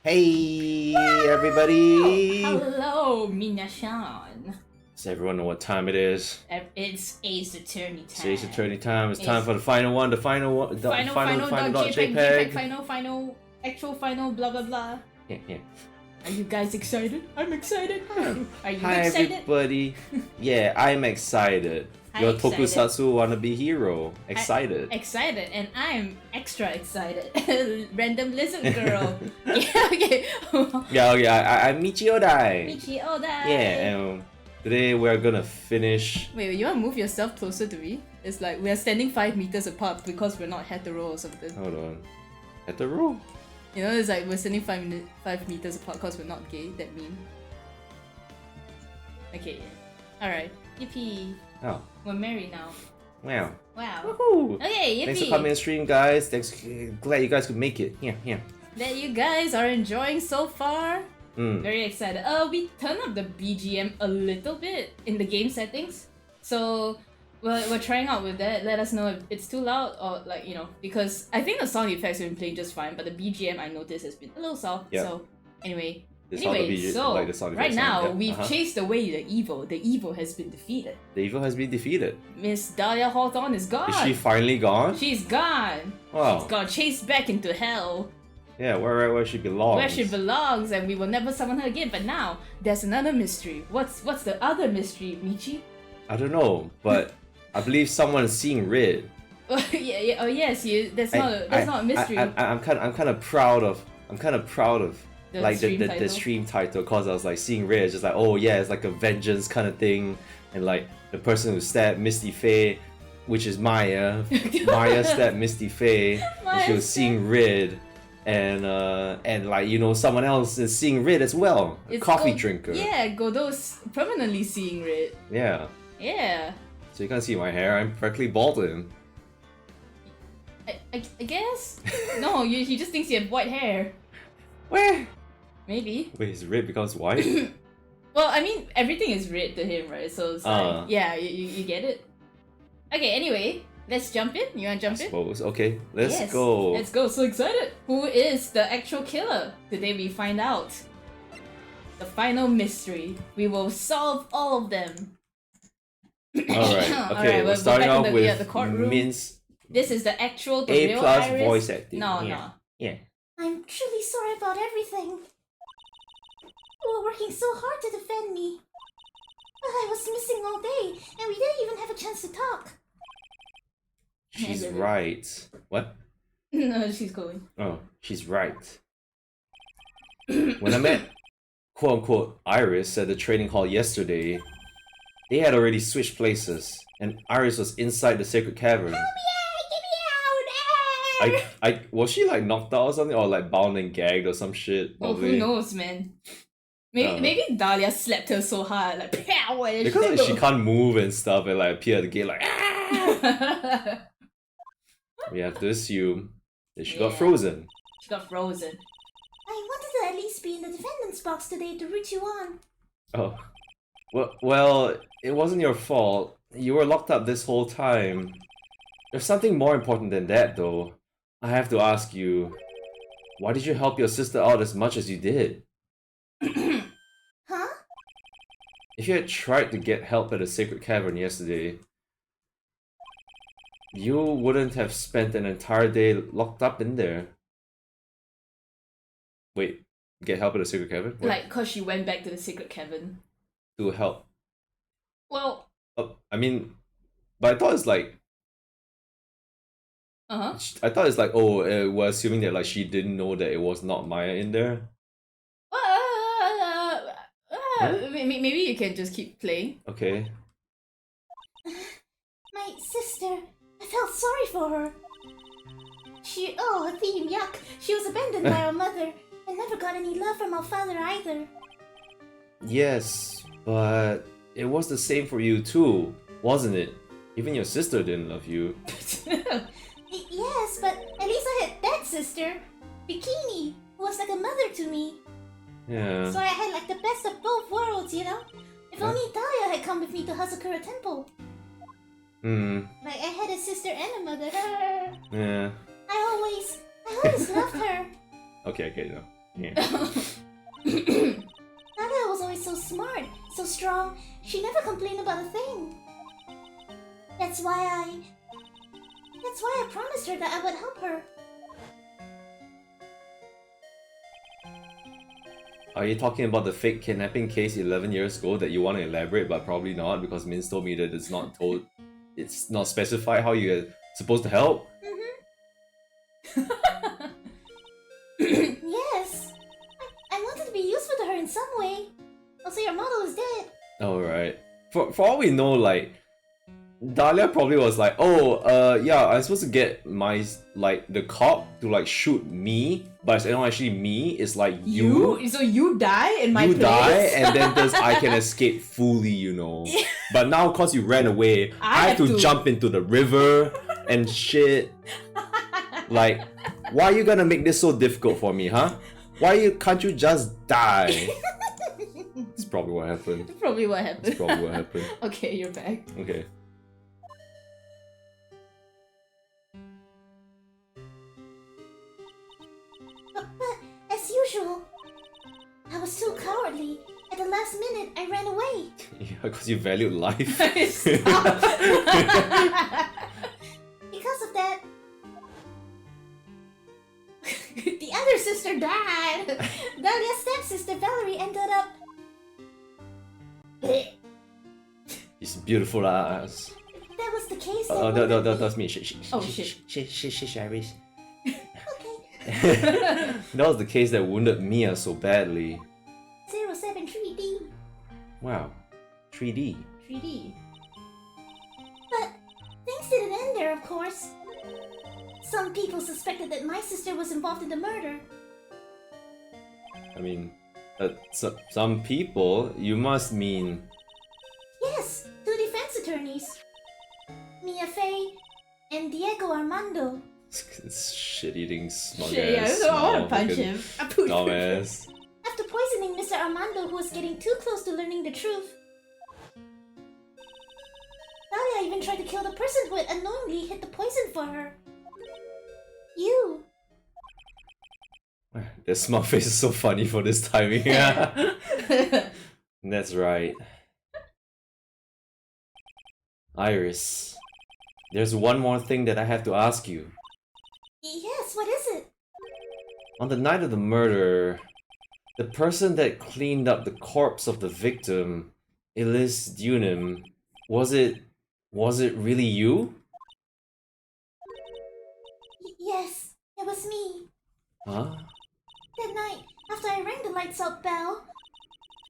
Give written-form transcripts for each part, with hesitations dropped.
Hey, everybody! Hello, Minashan. Does everyone know what time it is? It's Ace Attorney time. It's Ace Attorney time. It's time for the final one, the final one, the final JPEG, final, actual final, blah blah blah. Yeah. Are you guys excited? I'm excited. Are you Hi, excited? everybody. Yeah, I'm excited. Your tokusatsu wannabe hero. Excited. Excited, and I'm extra excited. Random lizard girl. Yeah, okay. Okay, I'm Michio Dai. Michio Dai. Yeah, and today we're gonna finish. Wait, you wanna move yourself closer to me? It's like we're standing 5 meters apart because we're not hetero or something. Hold on. Hetero? You know, it's like we're standing 5 meters apart because we're not gay. That mean. Okay. Alright. Yippee. Oh. We're married now. Wow. Wow. Woohoo! Okay, yippee! Thanks for coming on stream, guys. Thanks. Glad you guys could make it. Yeah. That you guys are enjoying so far. Very excited. We turned up the BGM a little bit in the game settings. So we're trying out with that. Let us know if it's too loud or like, you know, because I think the sound effects have been playing just fine, but the BGM I noticed has been a little soft. Yep. So anyway, so right now we've chased away the evil. The evil has been defeated. The evil has been defeated. Miss Dahlia Hawthorne is gone. Is she finally gone? She's gone. Wow. She's got chased back into hell. Yeah, where she belongs. Where she belongs, and we will never summon her again. But now there's another mystery. What's the other mystery, Michi? I don't know, but I believe someone is seeing red. Yeah. Oh yes, that's not a mystery. I'm kind of proud of the The stream title, because I was like, seeing red is just like, oh yeah, it's like a vengeance kind of thing, and like the person who stabbed Misty Faye, which is Maya. Maya stabbed Misty Faye, and she was seeing red, and like, you know, someone else is seeing red as well. A coffee drinker. Yeah, Godot's permanently seeing red. Yeah. Yeah. So you can't see my hair. I'm practically balding. I guess. No, he just thinks you have white hair. Where? Maybe. Wait, his red becomes white? Well, I mean, everything is red to him, right? So it's like, yeah, you get it? Okay, anyway, let's jump in. You wanna jump in? Suppose. Okay, let's go. Let's go. So excited. Who is the actual killer? Today we find out. The final mystery. We will solve all of them. Alright, okay, we're starting off with the courtroom. Min's This is the actual, the A+ real Iris. voice acting. No. Yeah. I'm truly sorry about everything. You were working so hard to defend me. But I was missing all day, and we didn't even have a chance to talk. She's right. What? No, she's going. Oh, she's right. When I met quote-unquote Iris at the training hall yesterday, they had already switched places, and Iris was inside the sacred cavern. Get me out! Was she like knocked out or something, or like bound and gagged or some shit? Oh, who knows, man? Maybe Dahlia slapped her so hard, like pow, and because like, she can't move and stuff, and like appear at the gate like ah! We have to assume that she got frozen. She got frozen. I wanted to at least be in the defendant's box today to root you on. Oh. Well, it wasn't your fault. You were locked up this whole time. There's something more important than that, though. I have to ask you, why did you help your sister out as much as you did? Huh? If you had tried to get help at the sacred cavern yesterday, you wouldn't have spent an entire day locked up in there. Wait, get help at the sacred cavern? What? Like, cause she went back to the secret cavern. To help. Well... I mean, but I thought it's like... I thought it's like, oh, we're assuming that like she didn't know that it was not Maya in there. Maybe you can just keep playing. Okay. My sister. I felt sorry for her. Theme, yuck. She was abandoned by our mother and never got any love from our father either. Yes, but it was the same for you too, wasn't it? Even your sister didn't love you. Yes, but at least I had that sister, Bikini, who was like a mother to me. Yeah. So I had like the best of both worlds, you know? If only Dahlia had come with me to Hazakura Temple. Like I had a sister and a mother. Yeah. I always loved her. Okay, no. Yeah. Nana was always so smart, so strong. She never complained about a thing. That's why I promised her that I would help her. Are you talking about the fake kidnapping case 11 years ago that you want to elaborate, but probably not because Min's told me that it's not specified how you're supposed to help? Yes. I wanted to be useful to her in some way. Also, your model is dead. Alright. For all we know, like, Dahlia probably was like, oh, yeah, I'm supposed to get the cop to like shoot me, but it's not actually me, it's like you. So you die in my place? You die, and then I can escape fully, you know. But now, cause you ran away, I have to jump into the river and shit. Like, why are you gonna make this so difficult for me, huh? Can't you just die? That's probably what happened. That's probably what happened. Okay, you're back. Okay. But as usual, I was too cowardly. At the last minute, I ran away. Yeah, because you valued life. Because of that, the other sister died. Dahlia's stepsister Valerie ended up. It's beautiful ass. That was the case. That's me. Shit. Iris. Okay. That was the case that wounded Mia so badly. 07 3D. Wow. 3D. 3D. But things didn't end there, of course. Some people suspected that my sister was involved in the murder. I mean, some people, you must mean... Yes, two defense attorneys. Mia Fey and Diego Armando. It's shit-eating smug Shit, yeah, ass. I want to punch him. Dumbass. After poisoning Mr. Armando, who was getting too close to learning the truth. Dahlia even tried to kill the person who had unknowingly hid the poison for her. You. That smug face is so funny for this timing. That's right. Iris, there's one more thing that I have to ask you. Yes, what is it? On the night of the murder, the person that cleaned up the corpse of the victim, Elise Dunham, was it really you? Yes, it was me. Huh? That night, after I rang the lights out bell,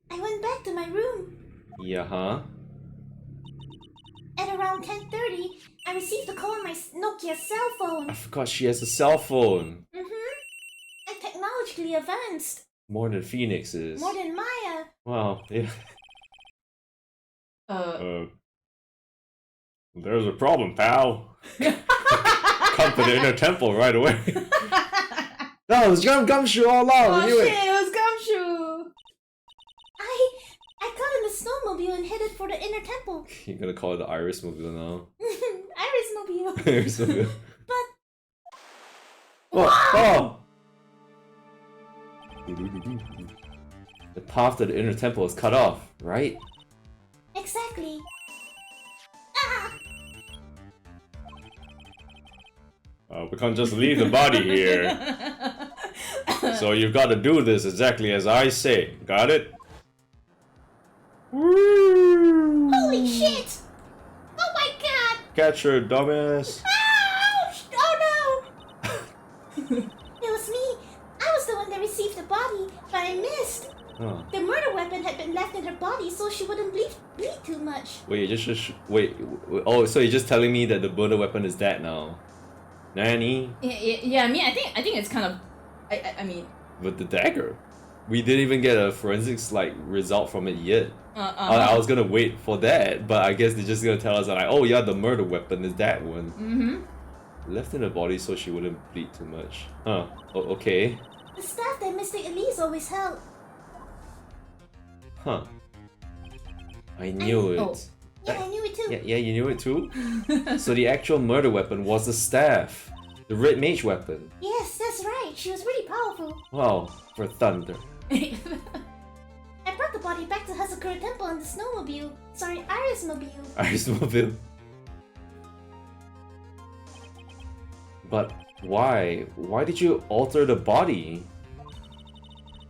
I went back to my room. Yeah, huh? At around 10:30, I received a call on my Nokia cell phone. I forgot she has a cell phone. I'm technologically advanced. More than Phoenix is. More than Maya. Wow, yeah. There's a problem, pal. Come to the inner temple right away. No, it was Gumshoe all along. Oh shit, it was Gumshoe. I got in a snowmobile and headed for the inner temple. You're gonna call it the Iris Mobile now. Irismobile. Iris Mobile. But oh! The path to the inner temple is cut off, right? exactly. We can't just leave the body here. So you've got to do this exactly as I say. Got it? Holy shit! Oh my god! Catch her, dumbass. Ouch! Oh no! It was me. I was the one that received the body, but I missed. Huh. The murder weapon had been left in her body so she wouldn't bleed too much. Wait, wait. Oh, so you're just telling me that the murder weapon is that now? Nanny? Yeah, I mean, I think it's kind of... I mean... But the dagger? We didn't even get a forensics result from it yet. I was gonna wait for that, but I guess they're just gonna tell us that, like, oh yeah, the murder weapon is that one. Left in her body so she wouldn't bleed too much. Huh. Okay. The staff that Mr. Elise always held. Huh. I knew it. Oh. Yeah, I knew it too. Yeah, you knew it too? So the actual murder weapon was the staff. The red mage weapon. Yes, that's right. right, she was really powerful. Wow, for thunder. I brought the body back to Hazakura Temple on the snowmobile. Sorry, Irismobile. Irismobile. But why? Why did you alter the body?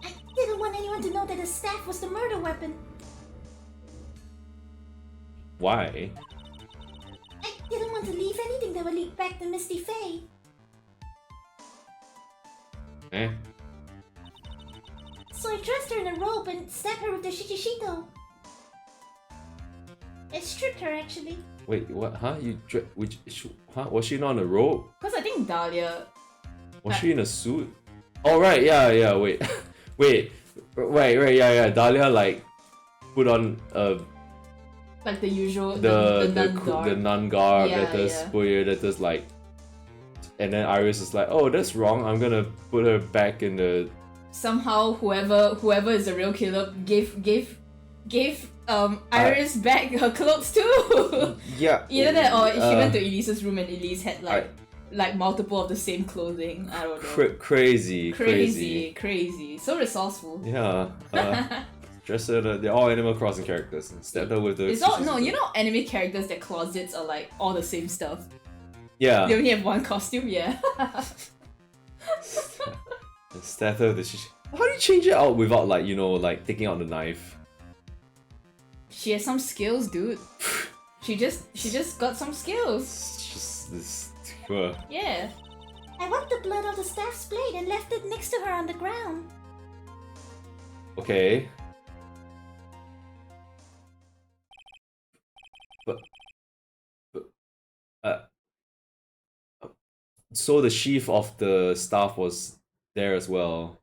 I didn't want anyone to know that the staff was the murder weapon. Why? I didn't want to leave anything that would lead back to Misty Faye. Eh? So I dressed her in a robe and stabbed her with the Shikishito. I stripped her, actually. Wait, what? Huh? Huh? Was she not in a robe? Because I think Dahlia. Was she in a suit? Oh right, yeah. Wait, right. Yeah. Dahlia like put on Like the usual. the nun garb Yeah, that does yeah. that does like, and then Iris is like, oh, that's wrong. I'm gonna put her back in the. Somehow, whoever is the real killer gave Iris back her clothes too. Yeah. Either that or she went to Elise's room and Elise had like multiple of the same clothing. I don't know. Crazy. So resourceful. Yeah. Dress her. They're all Animal Crossing characters. Stab her with the. It's all no. You know, anime characters, their closets are like all the same stuff. Yeah. They only have one costume. Yeah. Stab her with the. How do you change it out without like like taking out the knife? She has some skills, dude. She just got some skills. It's just this. Yeah. I wiped the blood off the staff's blade and left it next to her on the ground. Okay. But so the sheath of the staff was there as well.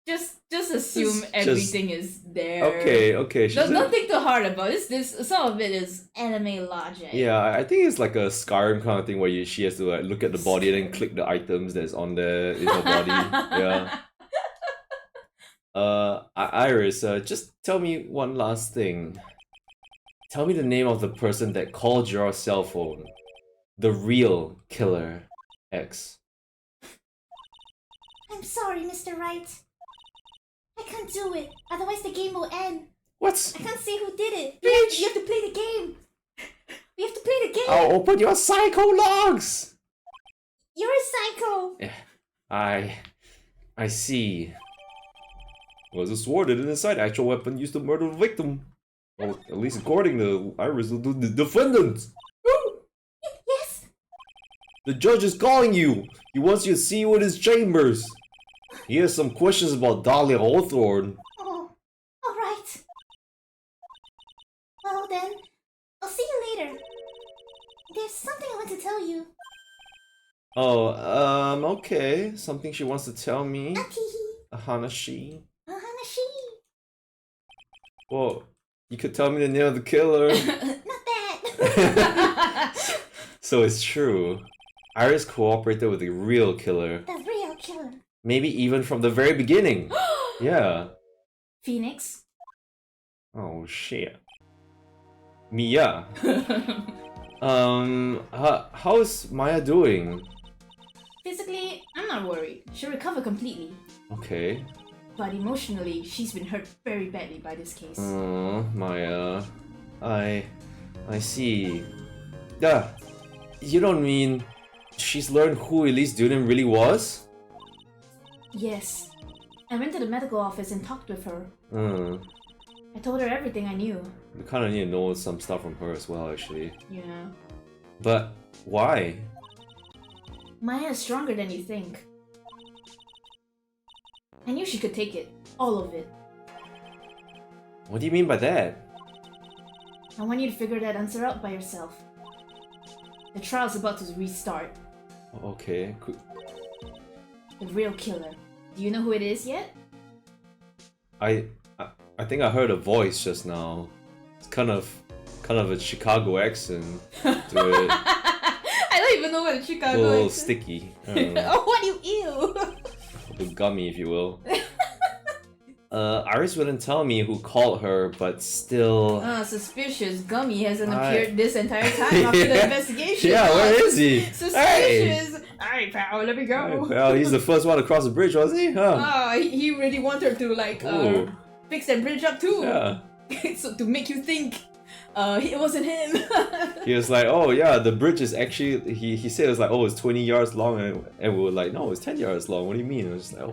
Just assume everything is there. Okay. Don't think too hard about it. This some of it is anime logic. Yeah, I think it's like a Skyrim kind of thing where she has to like look at the body and then click the items that's on there in her body. Yeah. Iris, just tell me one last thing. Tell me the name of the person that called your cell phone. The real Killer X. I'm sorry, Mr. Wright. I can't do it, otherwise the game will end. What? I can't say who did it. Bitch! You have to play the game. We have to play the game. I'll open your psycho logs! You're a psycho. Yeah, I see. It was a sword that inside the actual weapon used to murder the victim. Well, at least according to Iris, the defendant. Yes. The judge is calling you. He wants you to see you in his chambers. He has some questions about Dahlia Hawthorne. Oh, all right. Well then, I'll see you later. There's something I want to tell you. Oh, okay. Something she wants to tell me. Akihi. Hanashi. Hanashi. Well, you could tell me the name of the killer. Not that. So it's true. Iris cooperated with the real killer. The real killer. Maybe even from the very beginning. Yeah. Phoenix. Oh shit. Mia. How's Maya doing? Physically, I'm not worried. She'll recover completely. Okay. But emotionally, she's been hurt very badly by this case. Maya. I see. Yeah. You don't mean she's learned who Elise Dunan really was? Yes. I went to the medical office and talked with her. I told her everything I knew. We kind of need to know some stuff from her as well, actually. Yeah. But why? Maya is stronger than you think. I knew she could take it. All of it. What do you mean by that? I want you to figure that answer out by yourself. The trial's about to restart. Okay. The real killer. Do you know who it is yet? I think I heard a voice just now. It's kind of a Chicago accent to it. I don't even know what a Chicago A little accent. sticky. I don't know. Oh, what you ew! A gummy, if you will. Iris wouldn't tell me who called her, but still. Suspicious. Gummy hasn't appeared this entire time after the investigation. Yeah, where is he? Suspicious. Hey, pal, let me go. Hey, pal, he's the first one across the bridge, wasn't he? Huh? He really wanted to like fix that bridge up too. Yeah. So to make you think it wasn't him. He was like, oh yeah, the bridge is actually, he said it was like, oh, it's 20 yards long, and we were like, no, it's 10 yards long. What do you mean? It was like,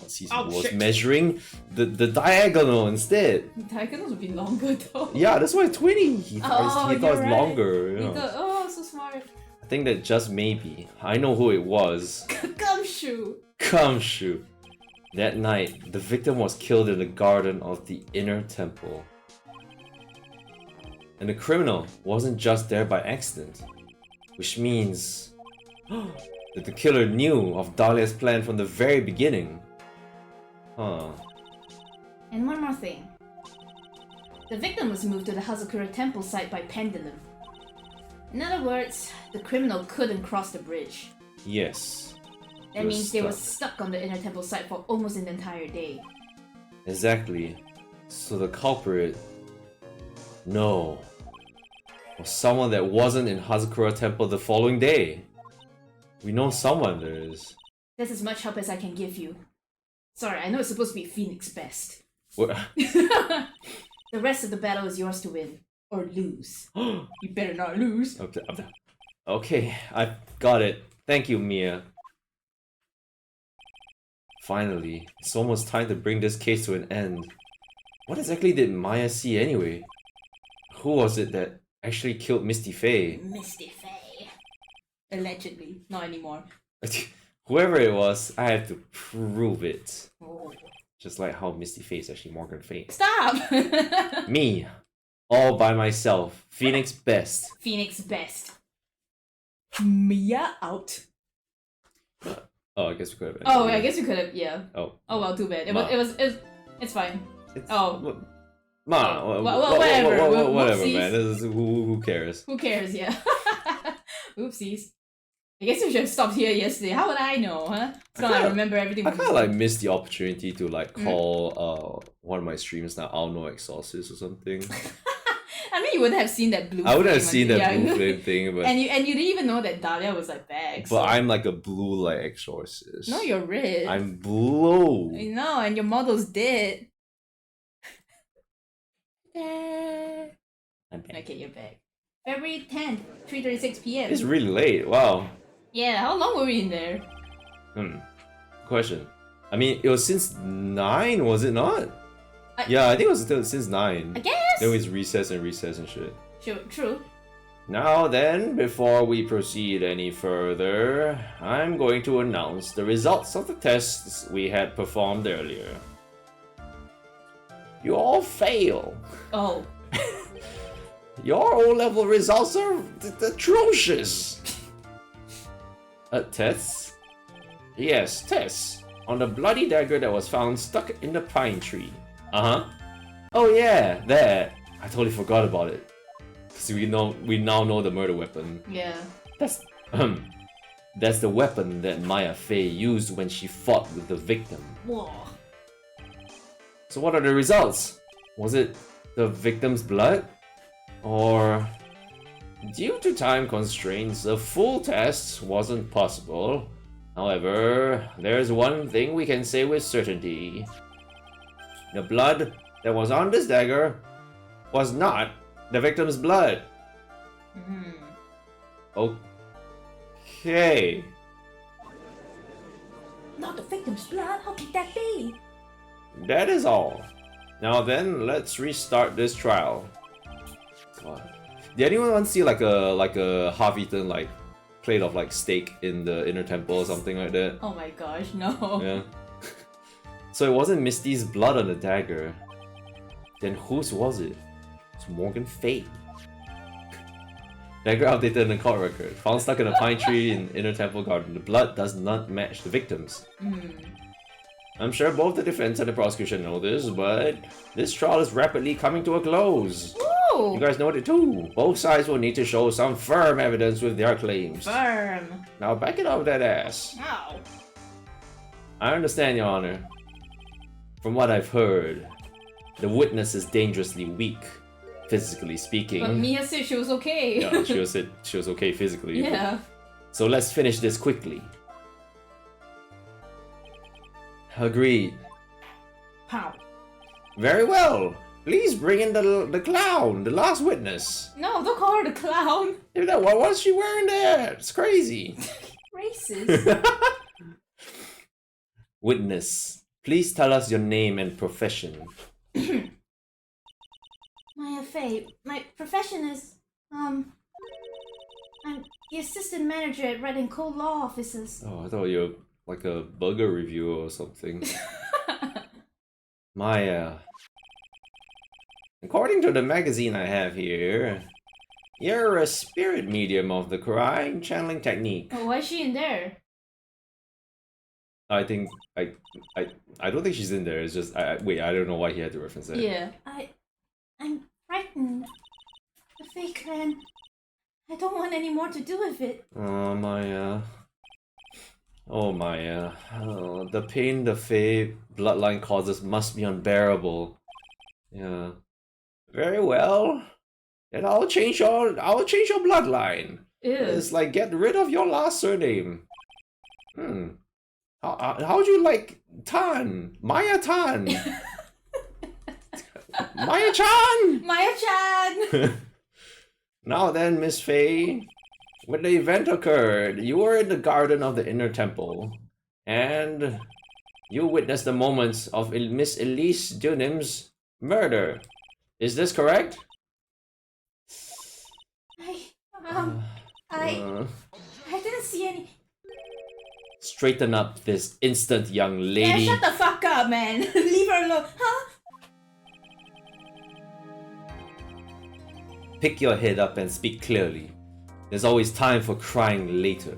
he was measuring the diagonal instead. The diagonals would be longer though. Yeah, that's why it's 20. He thought it's right. longer. You know. Thought, so smart. I think that just maybe, I know who it was. Gumshoe. That night, the victim was killed in the garden of the inner temple. And the criminal wasn't just there by accident, which means that the killer knew of Dahlia's plan from the very beginning. Huh. And one more thing. The victim was moved to the Hazakura temple site by pendulum. In other words, the criminal couldn't cross the bridge. Yes. That means they were stuck on the inner temple site for almost an entire day. Exactly. So the culprit... No. Was someone that wasn't in Hazakura Temple the following day. We know someone there is. That's as much help as I can give you. Sorry, I know it's supposed to be Phoenix best. What? The rest of the battle is yours to win. Or lose. You better not lose. Okay, I got it. Thank you, Mia. Finally, it's almost time to bring this case to an end. What exactly did Maya see anyway? Who was it that actually killed Misty Faye? Misty Faye. Allegedly. Not anymore. Whoever it was, I have to prove it. Oh. Just like how Misty Faye is actually Morgan Faye. Stop! Me. All by myself. Phoenix best. Phoenix best. Mia out. Oh, I guess we could have. Oh, I guess we could have. Yeah. Oh. Oh well, too bad. It's fine. It's, oh. Whatever, man. This is, who cares? Who cares? Yeah. Oopsies. I guess we should have stopped here yesterday. How would I know, huh? It's not like I remember everything. I kind of like missed the opportunity to like call one of my streams now I'll know Exorcist or something. I mean, you would have seen that blue. I would have seen that blue flame thing, but and you didn't even know that Dahlia was like back. But so. I'm like a blue like Exorcist. No, you're red. I'm blue. I know, and your model's dead. I'm back. Okay, you're back. February 10th, 3:36 p.m. It's really late. Wow. Yeah, how long were we in there? Question. I mean, it was since 9, was it not? Yeah, I think it was still since 9. I guess. There was recess and shit. Sure, true. Now then, before we proceed any further, I'm going to announce the results of the tests we had performed earlier. You all fail. Oh. Your O-level results are atrocious. Tests? Yes, tests. On the bloody dagger that was found stuck in the pine tree. Oh yeah, that. I totally forgot about it. Cause we now know the murder weapon. Yeah. That's the weapon that Maya Fey used when she fought with the victim. Whoa. So what are the results? Was it the victim's blood? Or due to time constraints, a full test wasn't possible. However, there's one thing we can say with certainty. The blood that was on this dagger was not the victim's blood. Okay. Not the victim's blood? How could that be? That is all. Now then, let's restart this trial. God. Did anyone want to see like a half-eaten like plate of like steak in the inner temple or something like that? Oh my gosh, no. Yeah. So it wasn't Misty's blood on the dagger. Then whose was it? It's Morgan Faye. Dagger updated in the court record. Found stuck in a pine tree in Inner Temple Garden. The blood does not match the victim's. I'm sure both the defense and the prosecution know this, but this trial is rapidly coming to a close. Ooh. You guys know it too. Both sides will need to show some firm evidence with their claims. Firm. Now back it up that ass. Ow. I understand, Your Honor. From what I've heard, the witness is dangerously weak, physically speaking. But Mia said she was okay. Yeah, she was okay physically. Yeah. So let's finish this quickly. Agreed. Pow. Very well. Please bring in the clown, the last witness. No, don't call her the clown. What was she wearing there? It's crazy. Racist. Witness, please tell us your name and profession. Maya Fey. My profession is, I'm the assistant manager at Wright and Co. Law Offices. Oh, I thought you were like a burger reviewer or something. Maya. According to the magazine I have here, you're a spirit medium of the crime channeling technique. Oh, why is she in there? I think I don't think she's in there. It's just wait. I don't know why he had to reference that. Yeah. I'm frightened. The Fey clan. I don't want any more to do with it. Oh Maya. Oh Maya. Oh, the pain the Fey bloodline causes must be unbearable. Yeah. Very well. Then I'll change your bloodline. Ew. It's like get rid of your last surname. How'd you like Tan? Maya Tan. Maya-chan! Maya-chan! Now then, Miss Fey, when the event occurred, you were in the garden of the inner temple, and you witnessed the moments of Miss Elise Dunham's murder. Is this correct? I didn't see any. Straighten up this instant, young lady. Yeah, shut the fuck up, man. Leave her alone. Huh? Pick your head up and speak clearly. There's always time for crying later.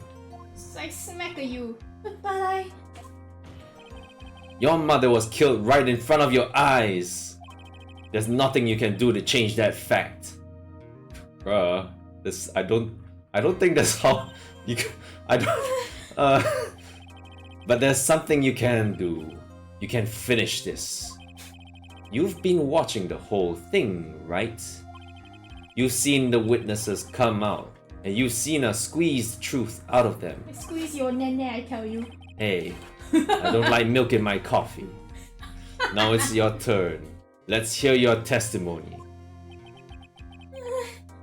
I smack at you. But Your mother was killed right in front of your eyes. There's nothing you can do to change that fact. Bruh, I don't think that's how you can, but there's something you can do. You can finish this. You've been watching the whole thing, right? You've seen the witnesses come out, and you've seen us squeeze the truth out of them. I squeeze your nene, I tell you. Hey, I don't like milk in my coffee. Now it's your turn. Let's hear your testimony.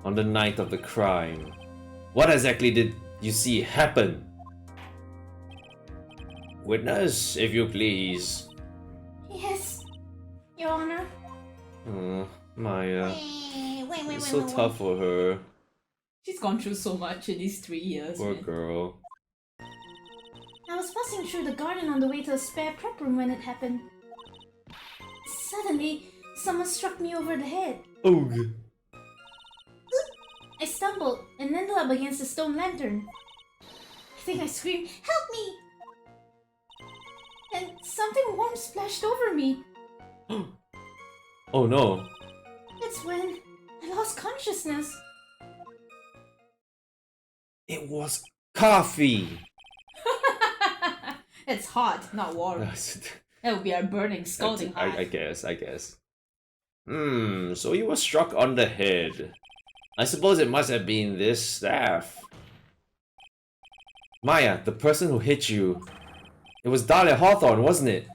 On the night of the crime, what exactly did you see happen? Witness, if you please. Yes, Your Honor. Maya. Wait. It's so tough for her. She's gone through so much in these 3 years. Poor man. girl. I was passing through the garden on the way to a spare prep room when it happened. Suddenly, someone struck me over the head. Oh. I stumbled and ended up against a stone lantern. I think I screamed, "Help me!" And something warm splashed over me. Oh no. That's when I lost consciousness. It was coffee. It's hot, not warm. That would be a burning, scalding hot. I guess. So you were struck on the head. I suppose it must have been this staff. Maya, the person who hit you, it was Dahlia Hawthorne, wasn't it?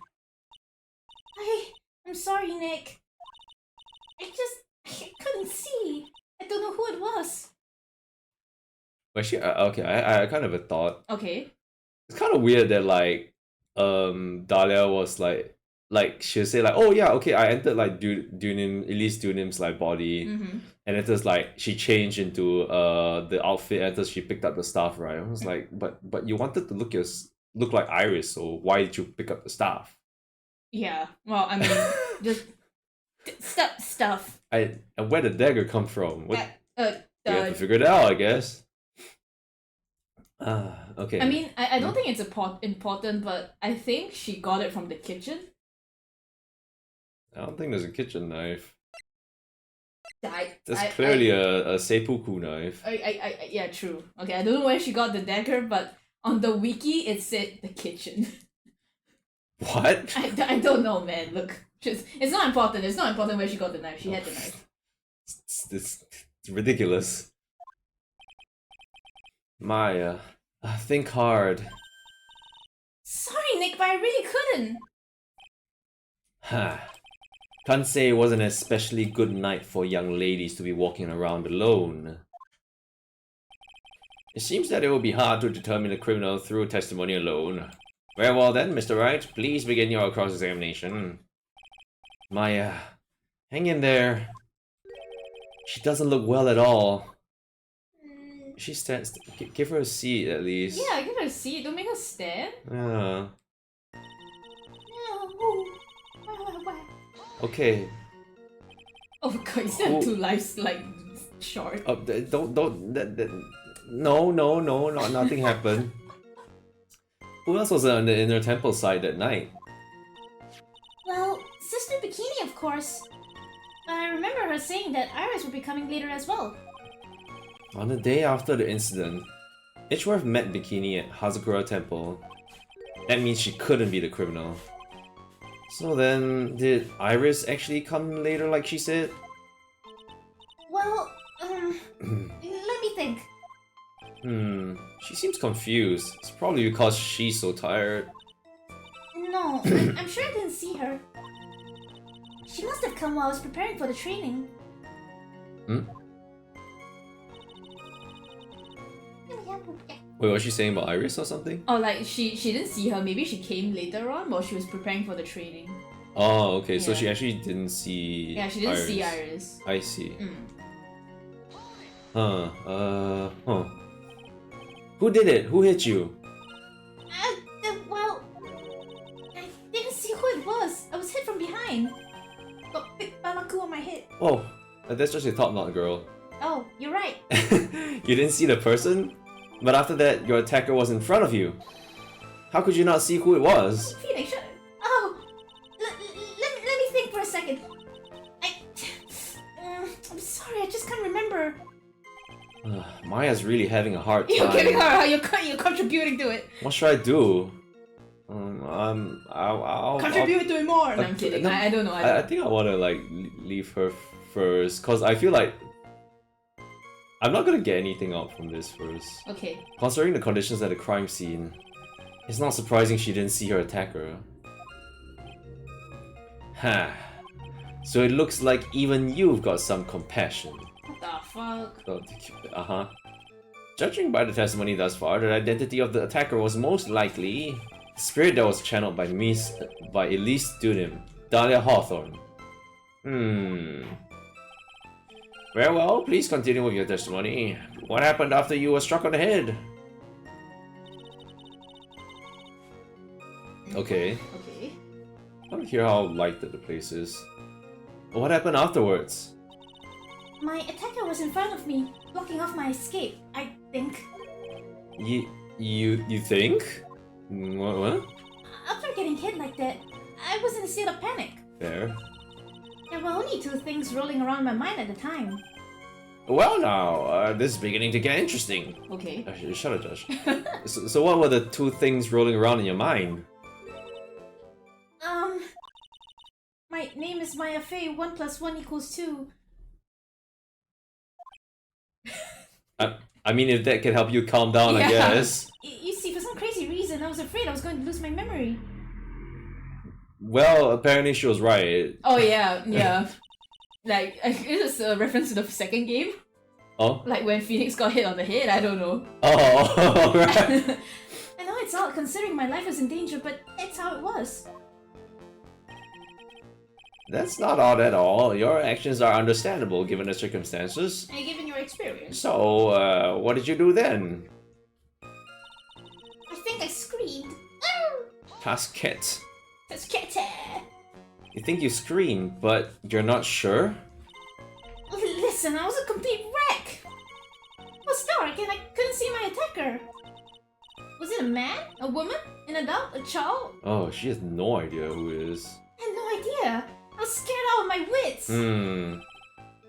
I'm sorry, Nick. I couldn't see. I don't know who it was. Was she? Okay, I kind of a thought. Okay. It's kind of weird that like, Dahlia was like she'll say like, oh yeah, okay, I entered like Elise Dunham's like body, and it was like she changed into the outfit after she picked up the staff, right? I was like, but you wanted to look like Iris, so why did you pick up the staff? Yeah. Well, I mean, just stuff. And where did the dagger come from? What? We have to figure it out, I guess. Okay. I mean, I don't think it's important, but I think she got it from the kitchen. I don't think there's a kitchen knife. That's I clearly a seppuku knife. Yeah, true. Okay, I don't know where she got the dagger, but on the wiki it said the kitchen. What? I don't know, man. Look, just it's not important. It's not important where she got the knife. She had the knife. It's ridiculous. Maya, think hard. Sorry, Nick, but I really couldn't. Can't say it wasn't an especially good night for young ladies to be walking around alone. It seems that it will be hard to determine a criminal through testimony alone. Very well then, Mr. Wright, please begin your cross-examination. Maya, hang in there. She doesn't look well at all. She stands. Give her a seat at least. Yeah, give her a seat. Don't make her stand. Yeah. Okay. Oh god, you still have two lives like short. No, nothing happened. Who else was on the inner temple side that night? Well, Sister Bikini, of course. I remember her saying that Iris would be coming later as well. On the day after the incident, Itchworth met Bikini at Hazakura Temple. That means she couldn't be the criminal. So then, did Iris actually come later like she said? Well, let me think. She seems confused. It's probably because she's so tired. No, I'm sure I didn't see her. She must have come while I was preparing for the training. Wait, was she saying about Iris or something? Oh, like she didn't see her. Maybe she came later on while she was preparing for the training. Oh, okay. So Yeah. she actually didn't see. Yeah, she didn't see Iris. I see. Mm. Huh. Who did it? Who hit you? Well, I didn't see who it was. I was hit from behind. Got bit by Maku on my head. Oh, that's just a top knot girl. Oh, you're right. You didn't see the person? But after that, your attacker was in front of you. How could you not see who it was? Phoenix, shut. Oh, let me think for a second. I'm sorry, I just can't remember. Maya's really having a hard time. You're giving her. You're contributing to it. What should I do? I'll Contribute to it more. No, I'm kidding. I don't know. I think I want to like leave her first, cause I feel like I'm not gonna get anything out from this first. Okay. Considering the conditions at the crime scene, it's not surprising she didn't see her attacker. So it looks like even you've got some compassion. What the fuck? Judging by the testimony thus far, the identity of the attacker was most likely the spirit that was channeled by Elise Studim, Dahlia Hawthorne. Very well, please continue with your testimony. What happened after you were struck on the head? Okay. Okay. I don't hear how lighted the place is. What happened afterwards? My attacker was in front of me, blocking off my escape, I think. You think? What? After getting hit like that, I was in a state of panic. There. There were only two things rolling around my mind at the time. Well now, this is beginning to get interesting. Okay. Shut up, Josh. So what were the two things rolling around in your mind? My name is Maya Fei, 1 + 1 = 2. I mean, if that can help you calm down, Yeah. I guess. You see, for some crazy reason, I was afraid I was going to lose my memory. Well, apparently she was right. Oh yeah, yeah. Like, is this a reference to the second game? Oh? Like when Phoenix got hit on the head? I don't know. Oh, right. I know it's odd considering my life was in danger, but it's how it was. That's not odd at all. Your actions are understandable given the circumstances. And given your experience. So, what did you do then? I think I screamed. Tasket. That's cat. You think you screamed, but you're not sure? Listen, I was a complete wreck. It was dark and I couldn't see my attacker. Was it a man? A woman? An adult? A child? Oh, she has no idea who it is. I had no idea. I was scared out of my wits.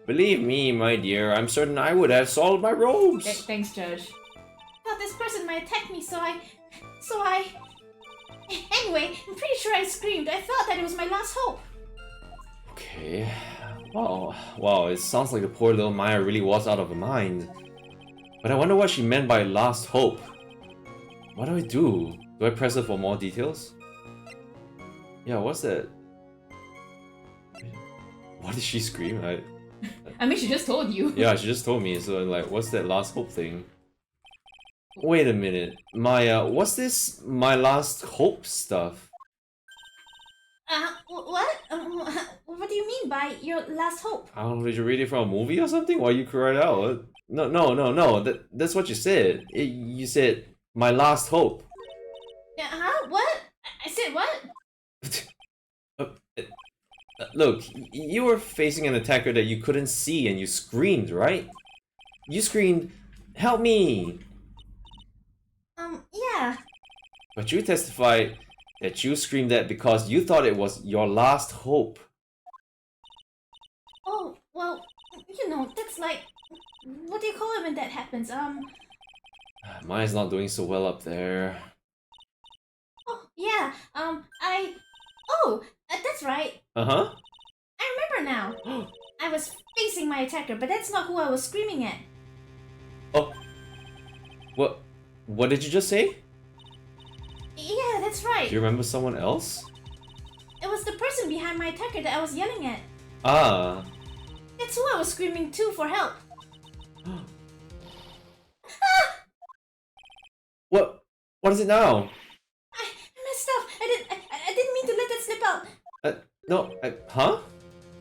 Believe me, my dear, I'm certain I would have soiled my robes. Thanks, Judge. Thought this person might attack me, so I Anyway, I'm pretty sure I screamed. I thought that it was my last hope. Okay. Wow, it sounds like the poor little Maya really was out of her mind. But I wonder what she meant by last hope. What do I do? Do I press her for more details? Yeah, what's that? What did she scream? I mean, she just told you. Yeah, she just told me, so like, what's that last hope thing? Wait a minute, Maya, what's this my last hope stuff? What? What do you mean by your last hope? I don't know, did you read it from a movie or something? Why you cried out? No, that's what you said. You said, my last hope. Huh? What? I said what? Look, you were facing an attacker that you couldn't see and you screamed, right? You screamed, help me! Yeah. But you testified that you screamed that because you thought it was your last hope. Oh, well, you know, that's like... What do you call it when that happens? Maya's not doing so well up there. Oh, yeah, that's right. Uh-huh. I remember now. I was facing my attacker, but that's not who I was screaming at. Oh. What did you just say? Yeah, that's right. Do you remember someone else? It was the person behind my attacker that I was yelling at. Ah. That's who I was screaming to for help. What is it now? I messed up. I didn't mean to let that slip out. No, huh?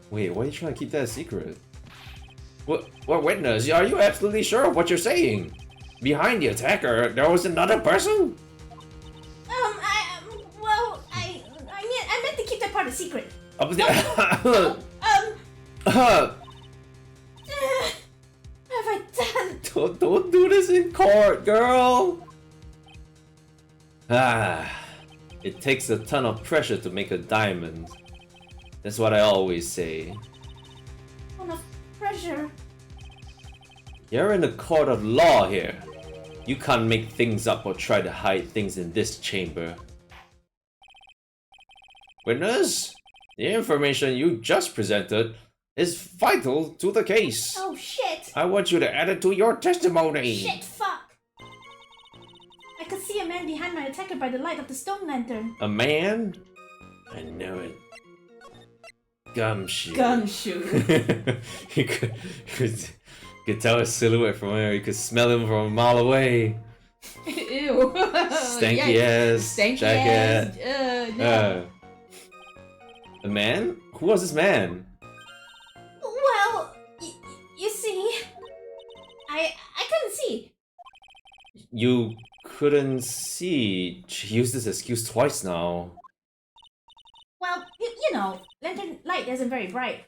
Wait, why are you trying to keep that a secret? What witness? Are you absolutely sure of what you're saying? Behind the attacker, there was another person? I meant to keep that part a secret. What have I done? Don't do this in court, girl! It takes a ton of pressure to make a diamond. That's what I always say. Ton of pressure. You're in the court of law here. You can't make things up or try to hide things in this chamber. Witness, the information you just presented is vital to the case. Oh shit! I want you to add it to your testimony. Shit, fuck! I could see a man behind my attacker by the light of the stone lantern. A man? I knew it. Gumshoe. Gumshoe. you could tell his silhouette from there. You could smell him from a mile away. Ew. Stanky ass. Stanky jacket. ass. No. A man? Who was this man? Well, you see, I couldn't see. You couldn't see. She used this excuse twice now. Well, you know, lantern light isn't very bright.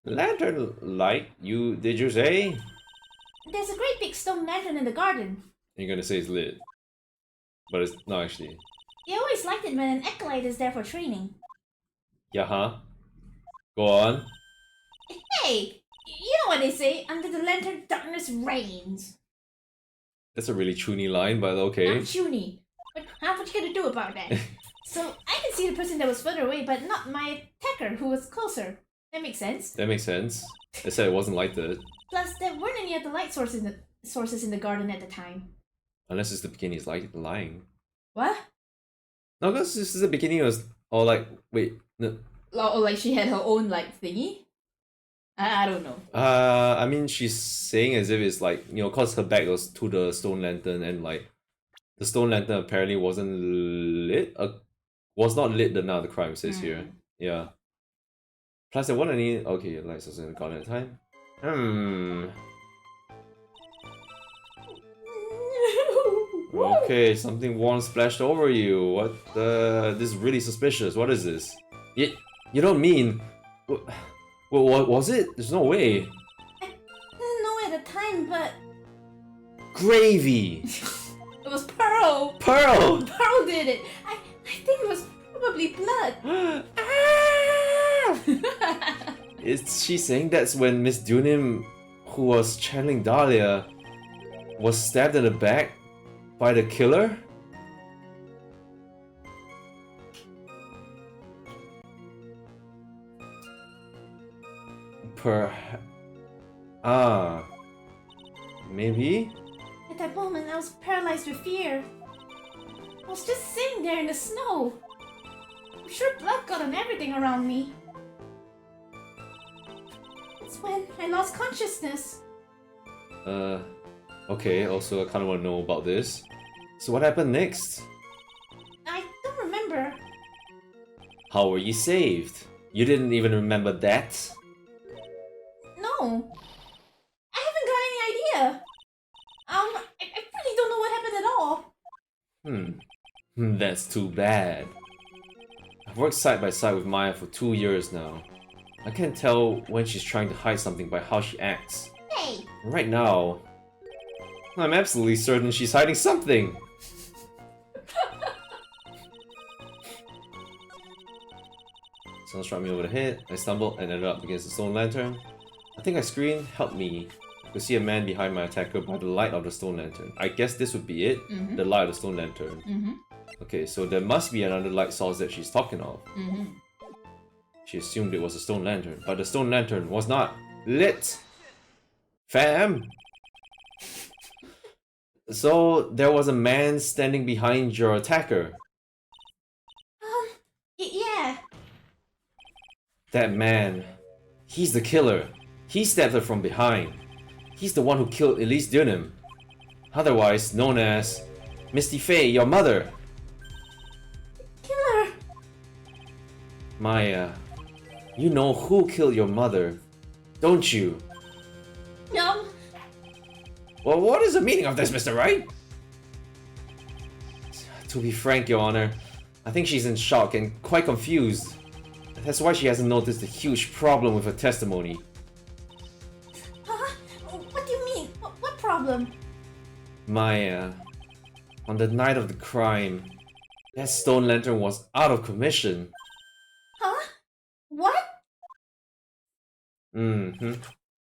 Lantern light? Did you say? There's a great big stone lantern in the garden. You're gonna say it's lit. But it's not actually. They always liked it when an acolyte is there for training. Yeah, huh? Go on. Hey, you know what they say, under the lantern darkness reigns. That's a really chuny line, but okay. Not chuny. But what you gonna do about that? So I can see the person that was further away, but not my attacker who was closer. That makes sense. That makes sense. They said it wasn't like that. Plus, there weren't any other light sources in the garden at the time. Unless it's the beginning, it's like lying. What? No, because this is the beginning was or like wait. No. Or like she had her own like thingy? I don't know. I mean she's saying as if it's like, you know, cause her back was to the stone lantern and like the stone lantern apparently wasn't lit. Was not lit the night of the crime, it says here. Yeah. Plus there weren't any okay, lights was in the garden at the time. Okay, something warm splashed over you. What this is really suspicious. What is this? You don't mean... What was it? There's no way. I didn't know at the time, but... Gravy! It was Pearl! Pearl! Pearl did it! I think it was probably blood. Is she saying that's when Miss Dunim, who was channeling Dahlia, was stabbed in the back by the killer? Maybe? At that moment, I was paralyzed with fear. I was just sitting there in the snow. I'm sure blood got on everything around me. That's when I lost consciousness. Okay, also I kinda wanna know about this. So what happened next? I don't remember. How were you saved? You didn't even remember that? No. I haven't got any idea. I really don't know what happened at all. That's too bad. I've worked side by side with Maya for 2 years now. I can't tell when she's trying to hide something by how she acts. Hey, Right now, I'm absolutely certain she's hiding something. Someone struck me over the head. I stumbled and ended up against the stone lantern. I think I screamed, "Help me." I could see a man behind my attacker by the light of the stone lantern. I guess this would be it. The light of the stone lantern. Okay, so there must be another light source that she's talking of. She assumed it was a stone lantern, but the stone lantern was not lit. Fam! So there was a man standing behind your attacker. yeah. That man, he's the killer. He stabbed her from behind. He's the one who killed Elise Dunham, otherwise known as Misty Faye, your mother. Killer. Maya, you know who killed your mother, don't you? No. Well, what is the meaning of this, Mr. Wright? To be frank, Your Honor, I think she's in shock and quite confused. That's why she hasn't noticed the huge problem with her testimony. Huh? What do you mean? What problem? Maya, on the night of the crime, that stone lantern was out of commission. Huh? What?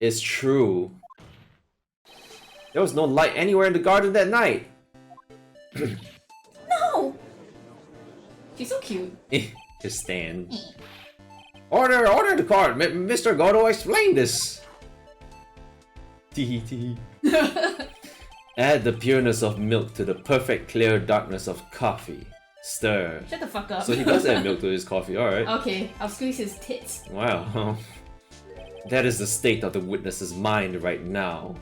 It's true. There was no light anywhere in the garden that night. No. She's so cute. Just stand. Order the card, Mr. Godo, explain this. Tee tee. Add the pureness of milk to the perfect clear darkness of coffee. Stir. Shut the fuck up. So he does add milk to his coffee, alright. Okay, I'll squeeze his tits. Wow. That is the state of the witness's mind right now.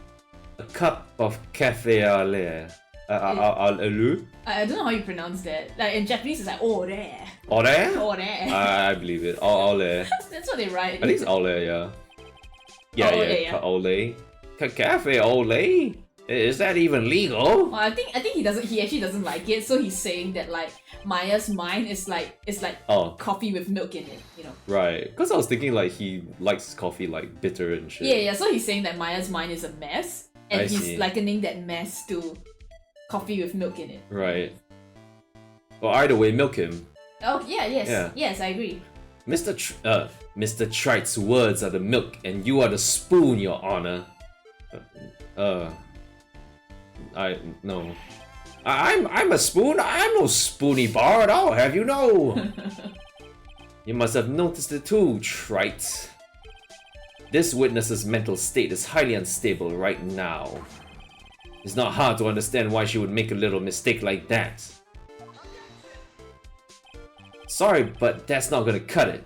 A cup of cafe au lait. I don't know how you pronounce that. Like in Japanese, it's like oh there. Au lait? Oh there. I believe it. Au lait. That's what they write. I think it's au lait, yeah. Yeah, yeah. Au lait. Cafe au lait? Is that even legal? Well, I think he doesn't. He actually doesn't like it. So he's saying that like Maya's mind is like coffee with milk in it. You know. Right. Because I was thinking like he likes coffee like bitter and shit. Yeah. So he's saying that Maya's mind is a mess, and he's likening that mess to coffee with milk in it. Right. Well, either way, milk him. Oh yeah. Yes, I agree. Mr. Trite's words are the milk, and you are the spoon, Your Honor. I'm a spoon. I'm no spoony bar at all. Have you know? You must have noticed it too, Trite. This witness's mental state is highly unstable right now. It's not hard to understand why she would make a little mistake like that. Sorry, but that's not gonna cut it.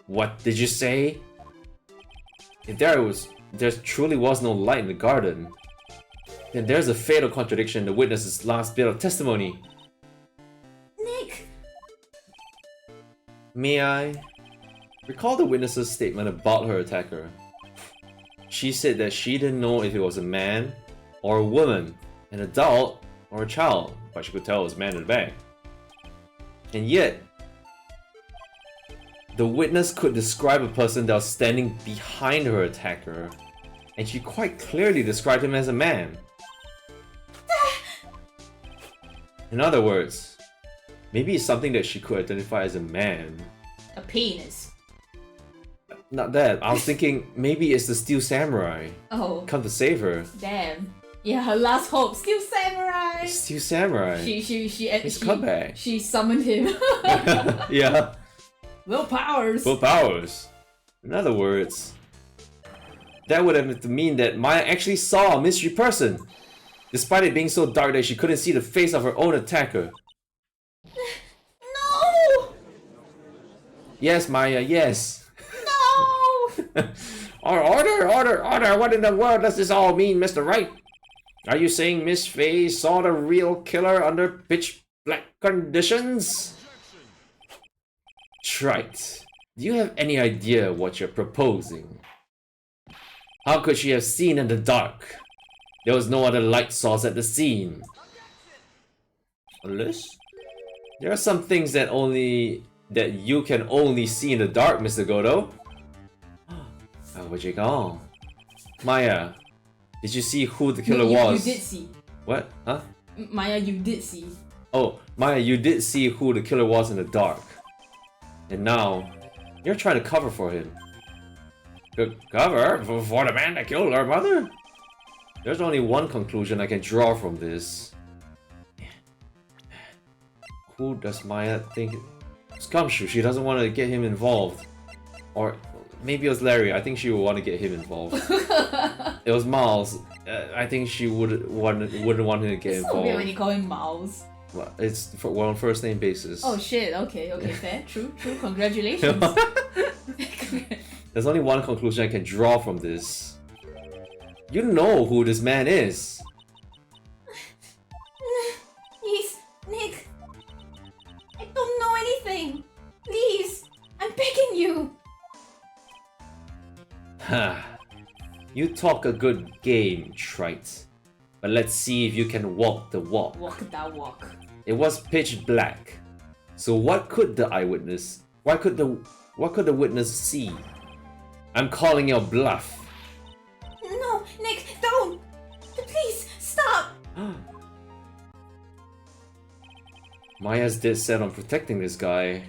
What did you say? If there truly was no light in the garden, then there's a fatal contradiction in the witness's last bit of testimony. Nick. May I? Recall the witness's statement about her attacker. She said that she didn't know if it was a man or a woman, an adult or a child, but she could tell it was a man in the back. And yet, the witness could describe a person that was standing behind her attacker, and she quite clearly described him as a man. In other words, maybe it's something that she could identify as a man. A penis. Not that. I was thinking maybe it's the Steel Samurai. Oh. Come to save her. Damn. Yeah, her last hope. Steel Samurai. Steel Samurai. His comeback. She summoned him. Yeah. Will Powers. Will Powers. In other words, that would have to mean that Maya actually saw a mystery person, despite it being so dark that she couldn't see the face of her own attacker. No! Yes, Maya, yes. No! Order! What in the world does this all mean, Mr. Wright? Are you saying Miss Faye saw the real killer under pitch black conditions? Trite, do you have any idea what you're proposing? How could she have seen in the dark? There was no other light source at the scene. Unless there are some things that you can only see in the dark, Mr. Godo. Where'd you go? Maya, did you see who the killer was? You did see. What? Huh? Maya, you did see. Oh, Maya, you did see who the killer was in the dark. And now, you're trying to cover for him. Cover? For the man that killed her mother? There's only one conclusion I can draw from this. Who does Maya think? It's Gumshoe. She doesn't want to get him involved. Or maybe it was Larry. I think she would want to get him involved. It was Miles. I think she wouldn't want him to get involved. So weird when you call him Miles. Well, we're on first name basis. Oh shit, okay, fair. True, congratulations. There's only one conclusion I can draw from this. You know who this man is. Please, Nick. I don't know anything. Please, I'm begging you. You talk a good game, Trite. But let's see if you can walk the walk. Walk that walk. It was pitch black. So what could the eyewitness? What could the witness see? I'm calling your bluff. No, Nick, don't. Please, stop. Maya's dead set on protecting this guy.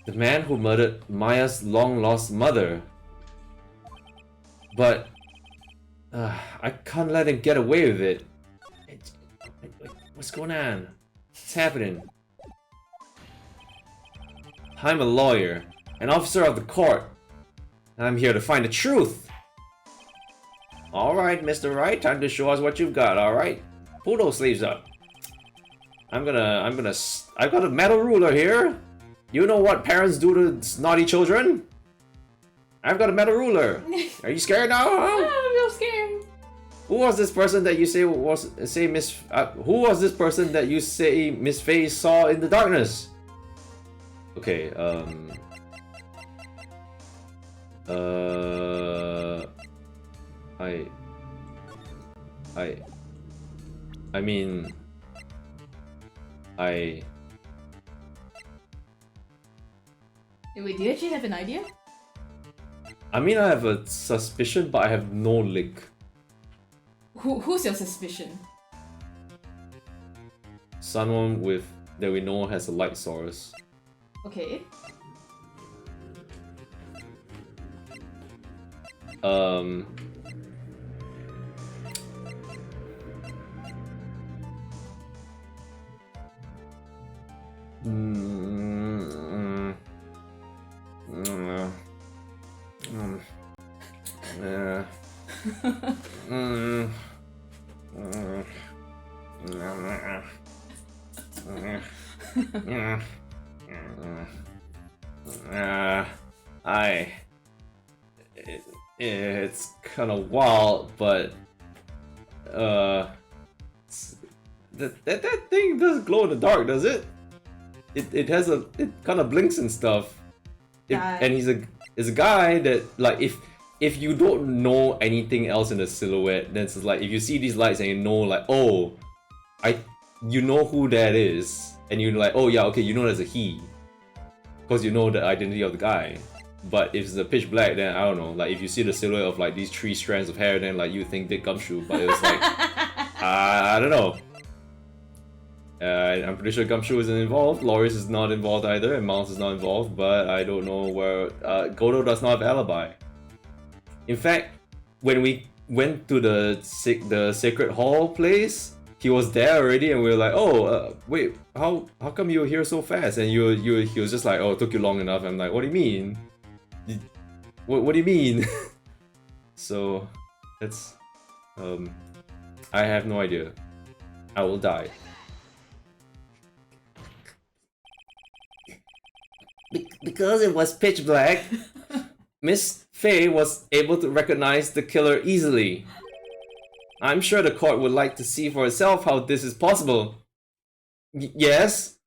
The man who murdered Maya's long-lost mother. But I can't let him get away with it. What's going on? What's happening? I'm a lawyer, an officer of the court. I'm here to find the truth. Alright, Mr. Wright, time to show us what you've got, alright? Pull those sleeves up. I've got a metal ruler here. You know what parents do to naughty children? I've got a metal ruler. Are you scared now? Huh? I'm real scared. Who was this person that you say Miss? Who was this person that you say Miss Faye saw in the darkness? Okay. I mean. Wait, do you actually have an idea? I mean, I have a suspicion, but I have no link. Who's your suspicion? Someone that we know has a light source. Okay. It's kind of wild, but that thing does glow in the dark, does it? It kind of blinks and stuff. And he's a guy that, like, if you don't know anything else in the silhouette, then it's like if you see these lights and you know, like, oh, you know who that is, and you're like, oh yeah, okay, you know there's a he, because you know the identity of the guy. But if it's a pitch black, then I don't know. Like if you see the silhouette of like these 3 strands of hair, then like you think Dick Gumshoe, but it was like I don't know. I'm pretty sure Gumshoe isn't involved. Loris is not involved either, and Miles is not involved. But I don't know where Godo does not have alibi. In fact, when we went to the Sacred Hall place, he was there already, and we were like, oh, wait, how come you were here so fast? And he was just like, oh, it took you long enough. I'm like, what do you mean? What do you mean? So that's I have no idea. I will die. Because it was pitch black, Miss Faye was able to recognize the killer easily. I'm sure the court would like to see for itself how this is possible. Yes?